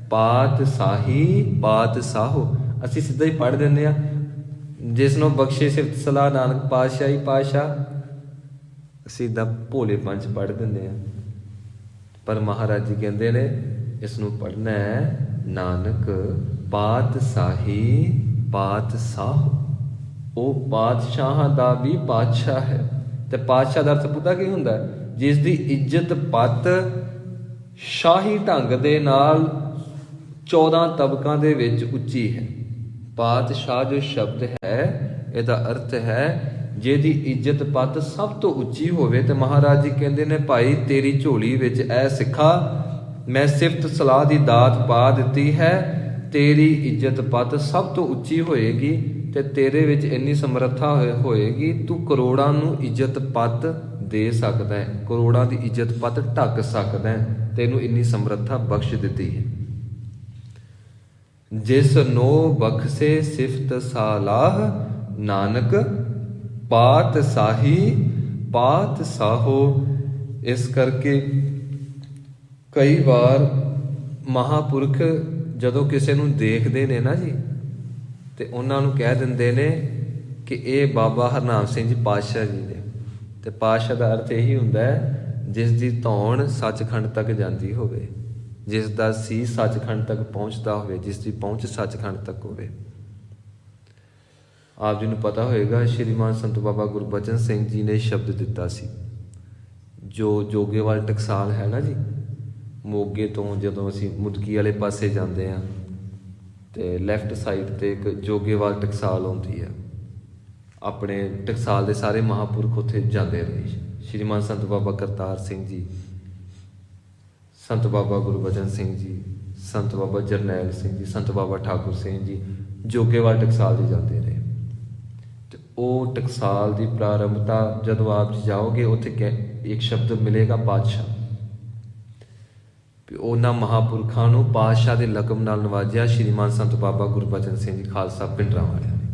ਪਾਤਸ਼ਾਹੀ ਪਾਤਸ਼ਾਹੋ। ਅਸੀਂ ਸਿੱਧਾ ਹੀ ਪੜ੍ਹ ਦਿੰਦੇ ਹਾਂ, ਜਿਸ ਨੂੰ ਬਖਸ਼ੇ ਸਿਫਤ ਸਲਾਹ ਨਾਨਕ ਪਾਤਸ਼ਾਹੀ ਪਾਤਸ਼ਾਹ। ਅਸੀਂ ਤਾਂ ਭੋਲੇ ਪੰਜ ਪੜ੍ਹ ਦਿੰਦੇ ਹਾਂ, ਪਰ ਮਹਾਰਾਜ ਜੀ ਕਹਿੰਦੇ ਨੇ ਇਸ ਨੂੰ ਪੜ੍ਹਨਾ ਹੈ ਨਾਨਕ ਪਾਤਸ਼ਾਹੀ ਪਾਤਸ਼ਾਹ। ਉਹ ਪਾਤਸ਼ਾਹਾਂ ਦਾ ਵੀ ਪਾਤਸ਼ਾਹ ਹੈ। ਤੇ ਪਾਤਸ਼ਾਹ ਦਾ ਅਰਥ ਪਤਾ ਕੀ ਹੁੰਦਾ? ਜਿਸ ਦੀ ਇੱਜ਼ਤ ਪੱਤ ਸ਼ਾਹੀ ਢੰਗ ਦੇ ਨਾਲ 14 ਤਬਕਾਂ ਦੇ ਵਿੱਚ ਉੱਚੀ ਹੈ। ਪਾਤਸ਼ਾਹ ਜੋ ਸ਼ਬਦ ਹੈ, ਇਹਦਾ ਅਰਥ ਹੈ ਜਿਹਦੀ ਇੱਜ਼ਤ ਪੱਤ ਸਭ ਤੋਂ ਉੱਚੀ ਹੋਵੇ। ਤੇ ਮਹਾਰਾਜ ਜੀ ਕਹਿੰਦੇ ਨੇ, ਭਾਈ ਤੇਰੀ ਝੋਲੀ ਵਿੱਚ ਇਹ ਸਿੱਖਾ, ਮੈਂ ਸਿਫਤ ਸਲਾਹ ਦੀ ਦਾਤ ਪਾ ਦਿੱਤੀ ਹੈ। ਤੇਰੀ ਇੱਜ਼ਤ ਪੱਤ ਸਭ ਤੋਂ ਉੱਚੀ ਹੋਏਗੀ ਤੇ ਤੇਰੇ ਵਿੱਚ ਇੰਨੀ ਸਮਰੱਥਾ ਹੋਏਗੀ, ਤੂੰ ਕਰੋੜਾਂ ਨੂੰ ਇੱਜ਼ਤ ਪੱਤ ਦੇ ਸਕਦਾ ਹੈ, ਕਰੋੜਾਂ ਦੀ ਇੱਜ਼ਤ ਪੱਤ ਢੱਕ ਸਕਦਾ ਹੈ। ਤੈਨੂੰ ਇੰਨੀ ਸਮਰੱਥਾ ਬਖਸ਼ ਦਿੱਤੀ ਹੈ। ਜਿਸ ਨੋ ਬਖਸ਼ੇ ਸਿਫਤ ਸਾਲਾਹ, ਨਾਨਕ ਪਾਤਸ਼ਾਹੀ ਪਾਤਸ਼ਾਹੋ। ਇਸ ਕਰਕੇ ਕਈ ਵਾਰ ਮਹਾਂਪੁਰਖ ਜਦੋਂ ਕਿਸੇ ਨੂੰ ਦੇਖਦੇ ਨੇ ਨਾ ਜੀ, ਤੇ ਉਹਨਾਂ ਨੂੰ ਕਹਿ ਦਿੰਦੇ ਨੇ ਕਿ ਇਹ ਬਾਬਾ ਹਰਨਾਮ ਸਿੰਘ ਜੀ ਪਾਤਸ਼ਾਹ ਜੀ ਨੇ। ਤੇ ਪਾਤਸ਼ਾਹ ਦਾ ਅਰਥ ਇਹੀ ਹੁੰਦਾ ਹੈ ਜਿਸ ਦੀ ਧੌਣ ਸੱਚਖੰਡ ਤੱਕ ਜਾਂਦੀ ਹੋਵੇ, ਜਿਸ ਦਾ ਸੀਸ ਸੱਚਖੰਡ ਤੱਕ ਪਹੁੰਚਦਾ ਹੋਵੇ, ਜਿਸ ਦੀ ਪਹੁੰਚ ਸੱਚਖੰਡ ਤੱਕ ਹੋਵੇ। ਆਪ ਜੀ ਨੂੰ ਪਤਾ ਹੋਏਗਾ ਸ਼੍ਰੀਮਾਨ ਸੰਤ ਬਾਬਾ ਗੁਰਬਚਨ ਸਿੰਘ ਜੀ ਨੇ ਸ਼ਬਦ ਦਿੱਤਾ ਸੀ, ਜੋ ਜੋਗੇਵਾਲ ਟਕਸਾਲ ਹੈ ਨਾ ਜੀ, ਮੋਗੇ ਤੋਂ ਜਦੋਂ ਅਸੀਂ ਮੁਦਕੀ ਵਾਲੇ ਪਾਸੇ ਜਾਂਦੇ ਹਾਂ ਤੇ ਲੈਫਟ ਸਾਈਡ ਤੇ ਇੱਕ ਜੋਗੇਵਾਲ ਟਕਸਾਲ ਆਉਂਦੀ ਹੈ। ਆਪਣੇ ਟਕਸਾਲ ਦੇ ਸਾਰੇ ਮਹਾਂਪੁਰਖ ਉੱਥੇ ਜਾਂਦੇ ਰਹੇ, ਸ਼੍ਰੀਮਾਨ ਸੰਤ ਬਾਬਾ ਕਰਤਾਰ ਸਿੰਘ ਜੀ, ਸੰਤ ਬਾਬਾ ਗੁਰਬਚਨ ਸਿੰਘ ਜੀ, ਸੰਤ ਬਾਬਾ ਜਰਨੈਲ ਸਿੰਘ ਜੀ, ਸੰਤ ਬਾਬਾ ਠਾਕੁਰ ਸਿੰਘ ਜੀ ਜੋਗੇਵਾਲ ਟਕਸਾਲ ਦੇ ਜਾਂਦੇ ਰਹੇ। ਤੇ ਉਹ ਟਕਸਾਲ ਦੀ ਪ੍ਰਾਰੰਭਤਾ ਜਦੋਂ ਆਪ ਜੀ ਜਾਓਗੇ ਉੱਥੇ ਇੱਕ ਸ਼ਬਦ ਮਿਲੇਗਾ ਪਾਤਸ਼ਾਹ। ਉਹਨਾਂ ਮਹਾਂਪੁਰਖਾਂ ਨੂੰ ਪਾਤਸ਼ਾਹ ਦੇ ਲਕਬ ਨਾਲ ਨਵਾਜਿਆ ਸ਼੍ਰੀਮਾਨ ਸੰਤ ਬਾਬਾ ਗੁਰਬਚਨ ਸਿੰਘ ਜੀ ਖਾਲਸਾ ਪਿੰਡਰਾਂ ਵਾਲਿਆਂ ਨੇ।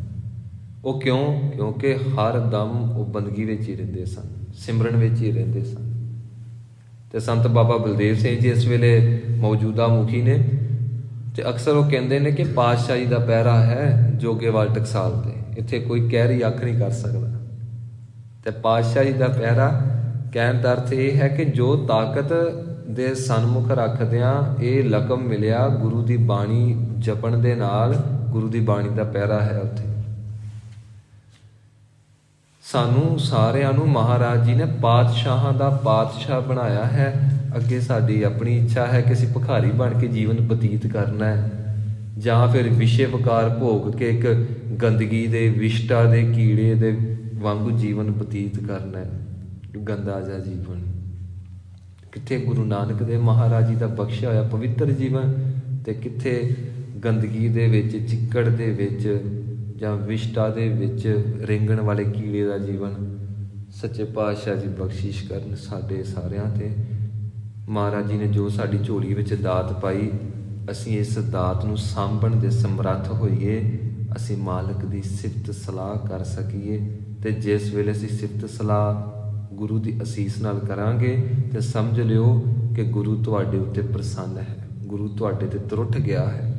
ਉਹ ਕਿਉਂਕਿ ਹਰ ਦਮ ਉਹ ਬੰਦਗੀ ਵਿੱਚ ਹੀ ਰਹਿੰਦੇ ਸਨ, ਸਿਮਰਨ ਵਿੱਚ ਹੀ ਰਹਿੰਦੇ ਸਨ। ਤੇ ਸੰਤ ਬਾਬਾ ਬਲਦੇਵ ਸਿੰਘ ਜੀ ਇਸ ਵੇਲੇ ਮੌਜੂਦਾ ਮੁਖੀ ਨੇ, ਤੇ ਅਕਸਰ ਉਹ ਕਹਿੰਦੇ ਨੇ ਕਿ ਪਾਤਸ਼ਾਹੀ ਦਾ ਪਹਿਰਾ ਹੈ ਜੋਗੇਵਾਲ ਟਕਸਾਲ ਤੇ, ਇੱਥੇ ਕੋਈ ਕਹਿਰੀ ਅੱਖ ਨਹੀਂ ਕਰ ਸਕਦਾ। ਤੇ ਪਾਤਸ਼ਾਹੀ ਦਾ ਪਹਿਰਾ ਕਹਿਣ ਦਾ ਅਰਥ ਇਹ ਹੈ ਕਿ ਜੋ ਤਾਕਤ ਦੇ ਸਨਮੁਖ ਰੱਖਦਿਆਂ ਇਹ ਲਕਬ ਮਿਲਿਆ ਗੁਰੂ ਦੀ ਬਾਣੀ ਜਪਣ ਦੇ ਨਾਲ, ਗੁਰੂ ਦੀ ਬਾਣੀ ਦਾ ਪਹਿਰਾ ਹੈ ਉੱਥੇ। ਸਾਨੂੰ ਸਾਰਿਆਂ ਨੂੰ ਮਹਾਰਾਜ ਜੀ ਨੇ ਪਾਤਸ਼ਾਹਾਂ ਦਾ ਪਾਤਸ਼ਾਹ ਬਣਾਇਆ ਹੈ। ਅੱਗੇ ਸਾਡੀ ਆਪਣੀ ਇੱਛਾ ਹੈ ਕਿ ਅਸੀਂ ਭਿਖਾਰੀ ਬਣ ਕੇ ਜੀਵਨ ਬਤੀਤ ਕਰਨਾ ਹੈ, ਜਾਂ ਫਿਰ ਵਿਸ਼ੇ ਵਿਕਾਰ ਭੋਗ ਕੇ ਇੱਕ ਗੰਦਗੀ ਦੇ ਵਿਸ਼ਟਾ ਦੇ ਕੀੜੇ ਦੇ ਵਾਂਗੂ ਜੀਵਨ ਬਤੀਤ ਕਰਨਾ ਹੈ, ਗੰਦਾ ਜਿਹਾ ਜੀਵਨ। ਕਿੱਥੇ ਗੁਰੂ ਨਾਨਕ ਦੇਵ ਮਹਾਰਾਜ ਜੀ ਦਾ ਬਖਸ਼ਿਆ ਹੋਇਆ ਪਵਿੱਤਰ ਜੀਵਨ, ਤੇ ਕਿੱਥੇ ਗੰਦਗੀ ਦੇ ਵਿੱਚ, ਚਿੱਕੜ ਦੇ ਵਿੱਚ ਜਾਂ ਵਿਸ਼ਟਾ ਦੇ ਵਿੱਚ ਰਿੰਗਣ ਵਾਲੇ ਕੀੜੇ ਦਾ ਜੀਵਨ। ਸੱਚੇ ਪਾਤਸ਼ਾਹ ਜੀ ਬਖਸ਼ਿਸ਼ ਕਰਨ ਸਾਡੇ ਸਾਰਿਆਂ ਤੇ। ਮਹਾਰਾਜ ਜੀ ਨੇ ਜੋ ਸਾਡੀ ਝੋਲੀ ਵਿੱਚ ਦਾਤ ਪਾਈ, ਅਸੀਂ ਇਸ ਦਾਤ ਨੂੰ ਸਾਂਭਣ ਦੇ ਸਮਰੱਥ ਹੋਈਏ, ਅਸੀਂ ਮਾਲਕ ਦੀ ਸਿਫਤ ਸਲਾਹ ਕਰ ਸਕੀਏ। ਤੇ ਜਿਸ ਵੇਲੇ ਅਸੀਂ ਸਿਫਤ ਸਲਾਹ ਗੁਰੂ ਦੀ ਅਸੀਸ ਨਾਲ ਕਰਾਂਗੇ ਤੇ ਸਮਝ ਲਿਓ ਕਿ ਗੁਰੂ ਤੁਹਾਡੇ ਉੱਤੇ ਪ੍ਰਸੰਨ ਹੈ, ਗੁਰੂ ਤੁਹਾਡੇ ਤੇ ਤਰੁੱਠ ਗਿਆ ਹੈ,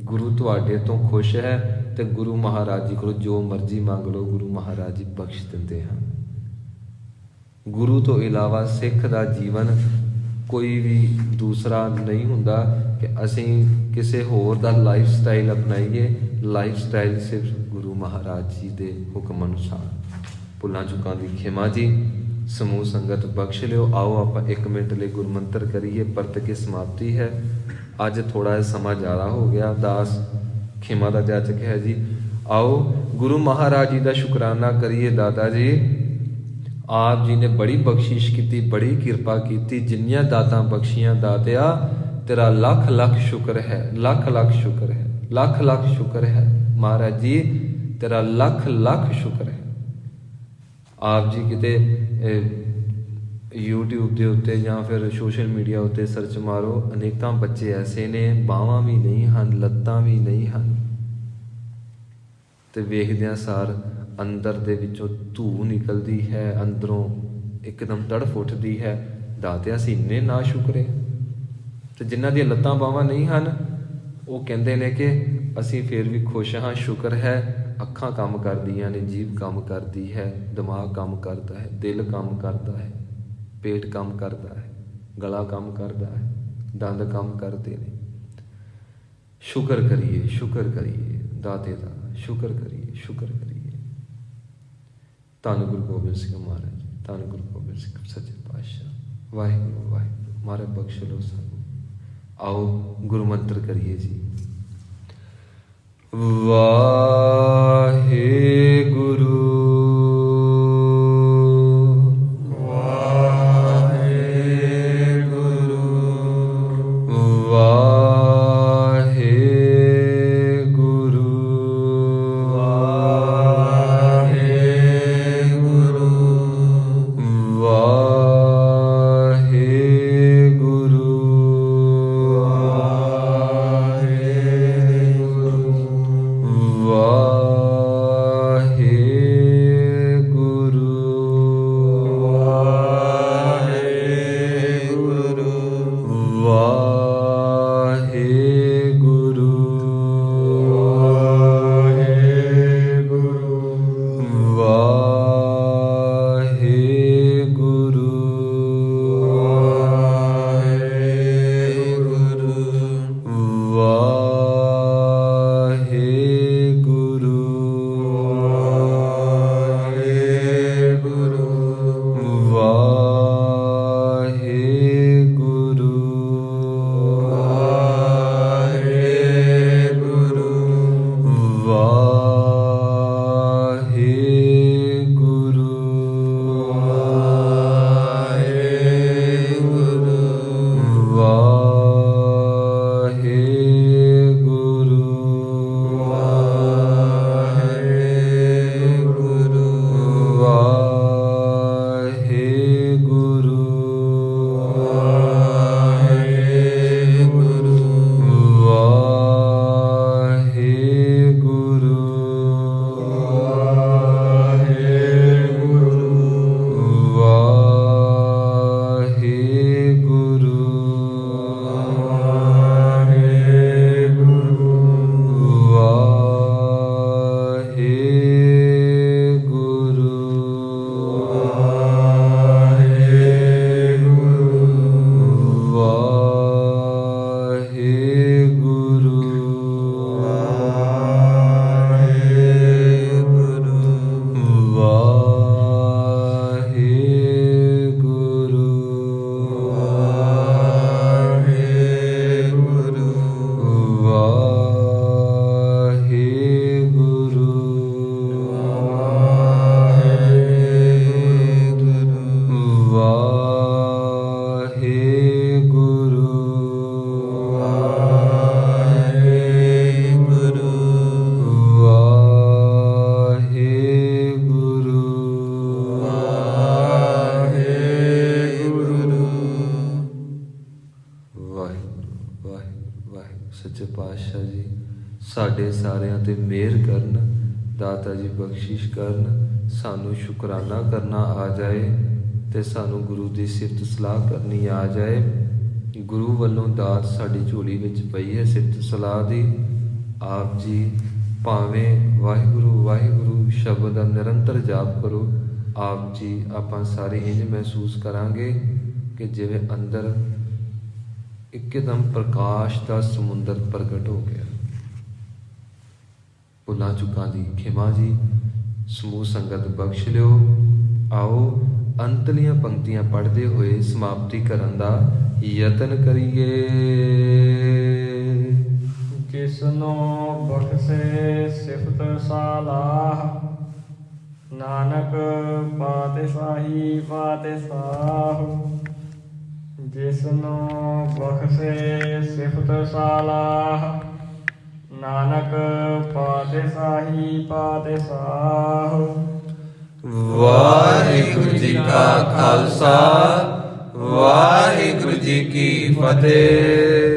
ਗੁਰੂ ਤੁਹਾਡੇ ਤੋਂ ਖੁਸ਼ ਹੈ। ਤੇ ਗੁਰੂ ਮਹਾਰਾਜ ਜੀ ਕੋਲ ਜੋ ਮਰਜ਼ੀ ਮੰਗ ਲਓ, ਗੁਰੂ ਮਹਾਰਾਜ ਜੀ ਬਖਸ਼ ਦਿੰਦੇ ਹਨ। ਗੁਰੂ ਤੋਂ ਇਲਾਵਾ ਸਿੱਖ ਦਾ ਜੀਵਨ ਕੋਈ ਵੀ ਦੂਸਰਾ ਨਹੀਂ ਹੁੰਦਾ ਕਿ ਅਸੀਂ ਕਿਸੇ ਹੋਰ ਦਾ ਲਾਈਫ ਸਟਾਈਲ ਅਪਣਾਈਏ। ਲਾਈਫ ਸਟਾਈਲ ਸਿਰਫ ਗੁਰੂ ਮਹਾਰਾਜ ਜੀ ਦੇ ਹੁਕਮ ਅਨੁਸਾਰ। ਭੁੱਲਾਂ ਚੁੱਕਾਂ ਦੀ ਖਿਮਾ ਜੀ, ਸਮੂਹ ਸੰਗਤ ਬਖਸ਼ ਲਿਓ। ਆਓ ਆਪਾਂ 1 ਮਿੰਟ ਲਈ ਗੁਰਮੰਤਰ ਕਰੀਏ, ਪਰਤ ਕੇ ਸਮਾਪਤੀ ਹੈ। ਅੱਜ ਥੋੜਾ ਜਿਹਾ ਸਮਾਂ ਜ਼ਿਆਦਾ ਹੋ ਗਿਆ, ਦਾਸ ਖਿਮਾ ਦਾ ਜਾਚਕ ਹੈ ਜੀ। ਆਓ ਗੁਰੂ ਮਹਾਰਾਜ ਜੀ ਦਾ ਸ਼ੁਕਰਾਨਾ ਕਰੀਏ। ਦਾਤਾ ਜੀ, ਆਪ ਜੀ ਨੇ ਬੜੀ ਬਖਸ਼ਿਸ਼ ਕੀਤੀ, ਬੜੀ ਕਿਰਪਾ ਕੀਤੀ, ਜਿੰਨੀਆਂ ਦਾਤਾਂ ਬਖਸ਼ੀਆਂ ਦਾਤਿਆ ਤੇਰਾ ਲੱਖ ਲੱਖ ਸ਼ੁਕਰ ਹੈ, ਲੱਖ ਲੱਖ ਸ਼ੁਕਰ ਹੈ, ਲੱਖ ਲੱਖ ਸ਼ੁਕਰ ਹੈ। ਮਹਾਰਾਜ ਜੀ ਤੇਰਾ ਲੱਖ ਲੱਖ ਸ਼ੁਕਰ ਹੈ। ਆਪ ਜੀ ਕਿਤੇ YouTube ਦੇ ਉੱਤੇ ਜਾਂ ਫਿਰ ਸੋਸ਼ਲ ਮੀਡੀਆ ਉੱਤੇ ਸਰਚ ਮਾਰੋ, ਅਨੇਕਾਂ ਬੱਚੇ ਐਸੇ ਨੇ ਬਾਹਾਂ ਵੀ ਨਹੀਂ ਹਨ, ਲੱਤਾਂ ਵੀ ਨਹੀਂ ਹਨ, ਤੇ ਵੇਖਦਿਆਂ ਸਾਰ ਅੰਦਰ ਦੇ ਵਿੱਚੋਂ ਧੂ ਨਿਕਲਦੀ ਹੈ, ਅੰਦਰੋਂ ਇੱਕਦਮ ਤੜਫ ਉੱਠਦੀ ਹੈ। ਦਾਤਿਆ ਅਸੀਂ ਇੰਨੇ ਨਾ ਸ਼ੁਕਰੇ। ਤੇ ਜਿਨ੍ਹਾਂ ਦੀਆਂ ਲੱਤਾਂ ਬਾਹਾਂ ਨਹੀਂ ਹਨ ਉਹ ਕਹਿੰਦੇ ਨੇ ਕਿ ਅਸੀਂ ਫਿਰ ਵੀ ਖੁਸ਼ ਹਾਂ, ਸ਼ੁਕਰ ਹੈ। ਅੱਖਾਂ ਕੰਮ ਕਰਦੀਆਂ ਨੇ, ਜੀਭ ਕੰਮ ਕਰਦੀ ਹੈ, ਦਿਮਾਗ ਕੰਮ ਕਰਦਾ ਹੈ, ਦਿਲ ਕੰਮ ਕਰਦਾ ਹੈ, ਪੇਟ ਕੰਮ ਕਰਦਾ ਹੈ, ਗਲਾ ਕੰਮ ਕਰਦਾ ਹੈ, ਦੰਦ ਕੰਮ ਕਰਦੇ ਨੇ। ਸ਼ੁਕਰ ਕਰੀਏ, ਸ਼ੁਕਰ ਕਰੀਏ ਦਾਤੇ ਦਾ, ਸ਼ੁਕਰ ਕਰੀਏ, ਸ਼ੁਕਰ ਕਰੀਏ। ਧੰਨ ਗੁਰੂ ਗੋਬਿੰਦ ਸਿੰਘ ਮਹਾਰਾਜ, ਧੰਨ ਗੁਰੂ ਗੋਬਿੰਦ ਸਿੰਘ ਸੱਚੇ ਪਾਤਸ਼ਾਹ। ਵਾਹਿਗੁਰੂ ਵਾਹਿਗੁਰੂ, ਮਹਾਰਾਜ ਬਖਸ਼ ਲਓ ਸਾਨੂੰ। ਆਓ ਗੁਰੂ ਮੰਤਰ ਕਰੀਏ ਜੀ। ਵਾਹਿਗੁਰੂ ਸਾਡੇ ਸਾਰਿਆਂ ਤੇ ਮਿਹਰ ਕਰਨ। ਦਾਤਾ ਜੀ ਬਖਸ਼ਿਸ਼ ਕਰਨ, ਸਾਨੂੰ ਸ਼ੁਕਰਾਨਾ ਕਰਨਾ ਆ ਜਾਏ ਤੇ ਸਾਨੂੰ ਗੁਰੂ ਦੀ ਸਿਫਤ ਸਲਾਹ ਕਰਨੀ ਆ ਜਾਏ। ਗੁਰੂ ਵੱਲੋਂ ਦਾਤ ਸਾਡੀ ਝੋਲੀ ਵਿੱਚ ਪਈ ਹੈ ਸਿਫਤ ਸਲਾਹ ਦੀ। ਆਪ ਜੀ ਭਾਵੇਂ ਵਾਹਿਗੁਰੂ ਵਾਹਿਗੁਰੂ ਸ਼ਬਦ ਦਾ ਨਿਰੰਤਰ ਜਾਪ ਕਰੋ। ਆਪ ਜੀ ਆਪਾਂ ਸਾਰੇ ਇੰਝ ਮਹਿਸੂਸ ਕਰਾਂਗੇ ਕਿ ਜਿਵੇਂ ਅੰਦਰ ਇੱਕਦਮ ਪ੍ਰਕਾਸ਼ ਦਾ ਸਮੁੰਦਰ ਪ੍ਰਗਟ ਹੋ ਗਿਆ। ਭੁੱਲਾਂ ਚੁੱਕਾਂ ਦੀ ਖਿਮਾ ਜੀ, ਸਮੂਹ ਸੰਗਤ ਬਖਸ਼ ਲਿਓ। ਆਓ ਅੰਤਲੀਆਂ ਪੰਕਤੀਆਂ ਪੜ੍ਹਦੇ ਹੋਏ ਸਮਾਪਤੀ ਕਰਨ ਦਾ ਯਤਨ ਕਰੀਏ। ਜਿਸਨੂੰ ਬਖਸ਼ੇ ਸਿਫਤ ਸਲਾਹ, ਨਾਨਕ ਪਾਤਸ਼ਾਹੀ ਪਾਤਸ਼ਾਹ। ਜਿਸਨੂੰ ਬਖਸ਼ੇ ਸਿਫਤ ਸਲਾਹ, ਨਾਨਕ ਪਾਤਸ਼ਾਹੀ ਪਾਤਸ਼ਾਹ। ਵਾਹਿਗੁਰੂ ਜੀ ਕਾ ਖਾਲਸਾ, ਵਾਹਿਗੁਰੂ ਜੀ ਕੀ ਫਤਿਹ।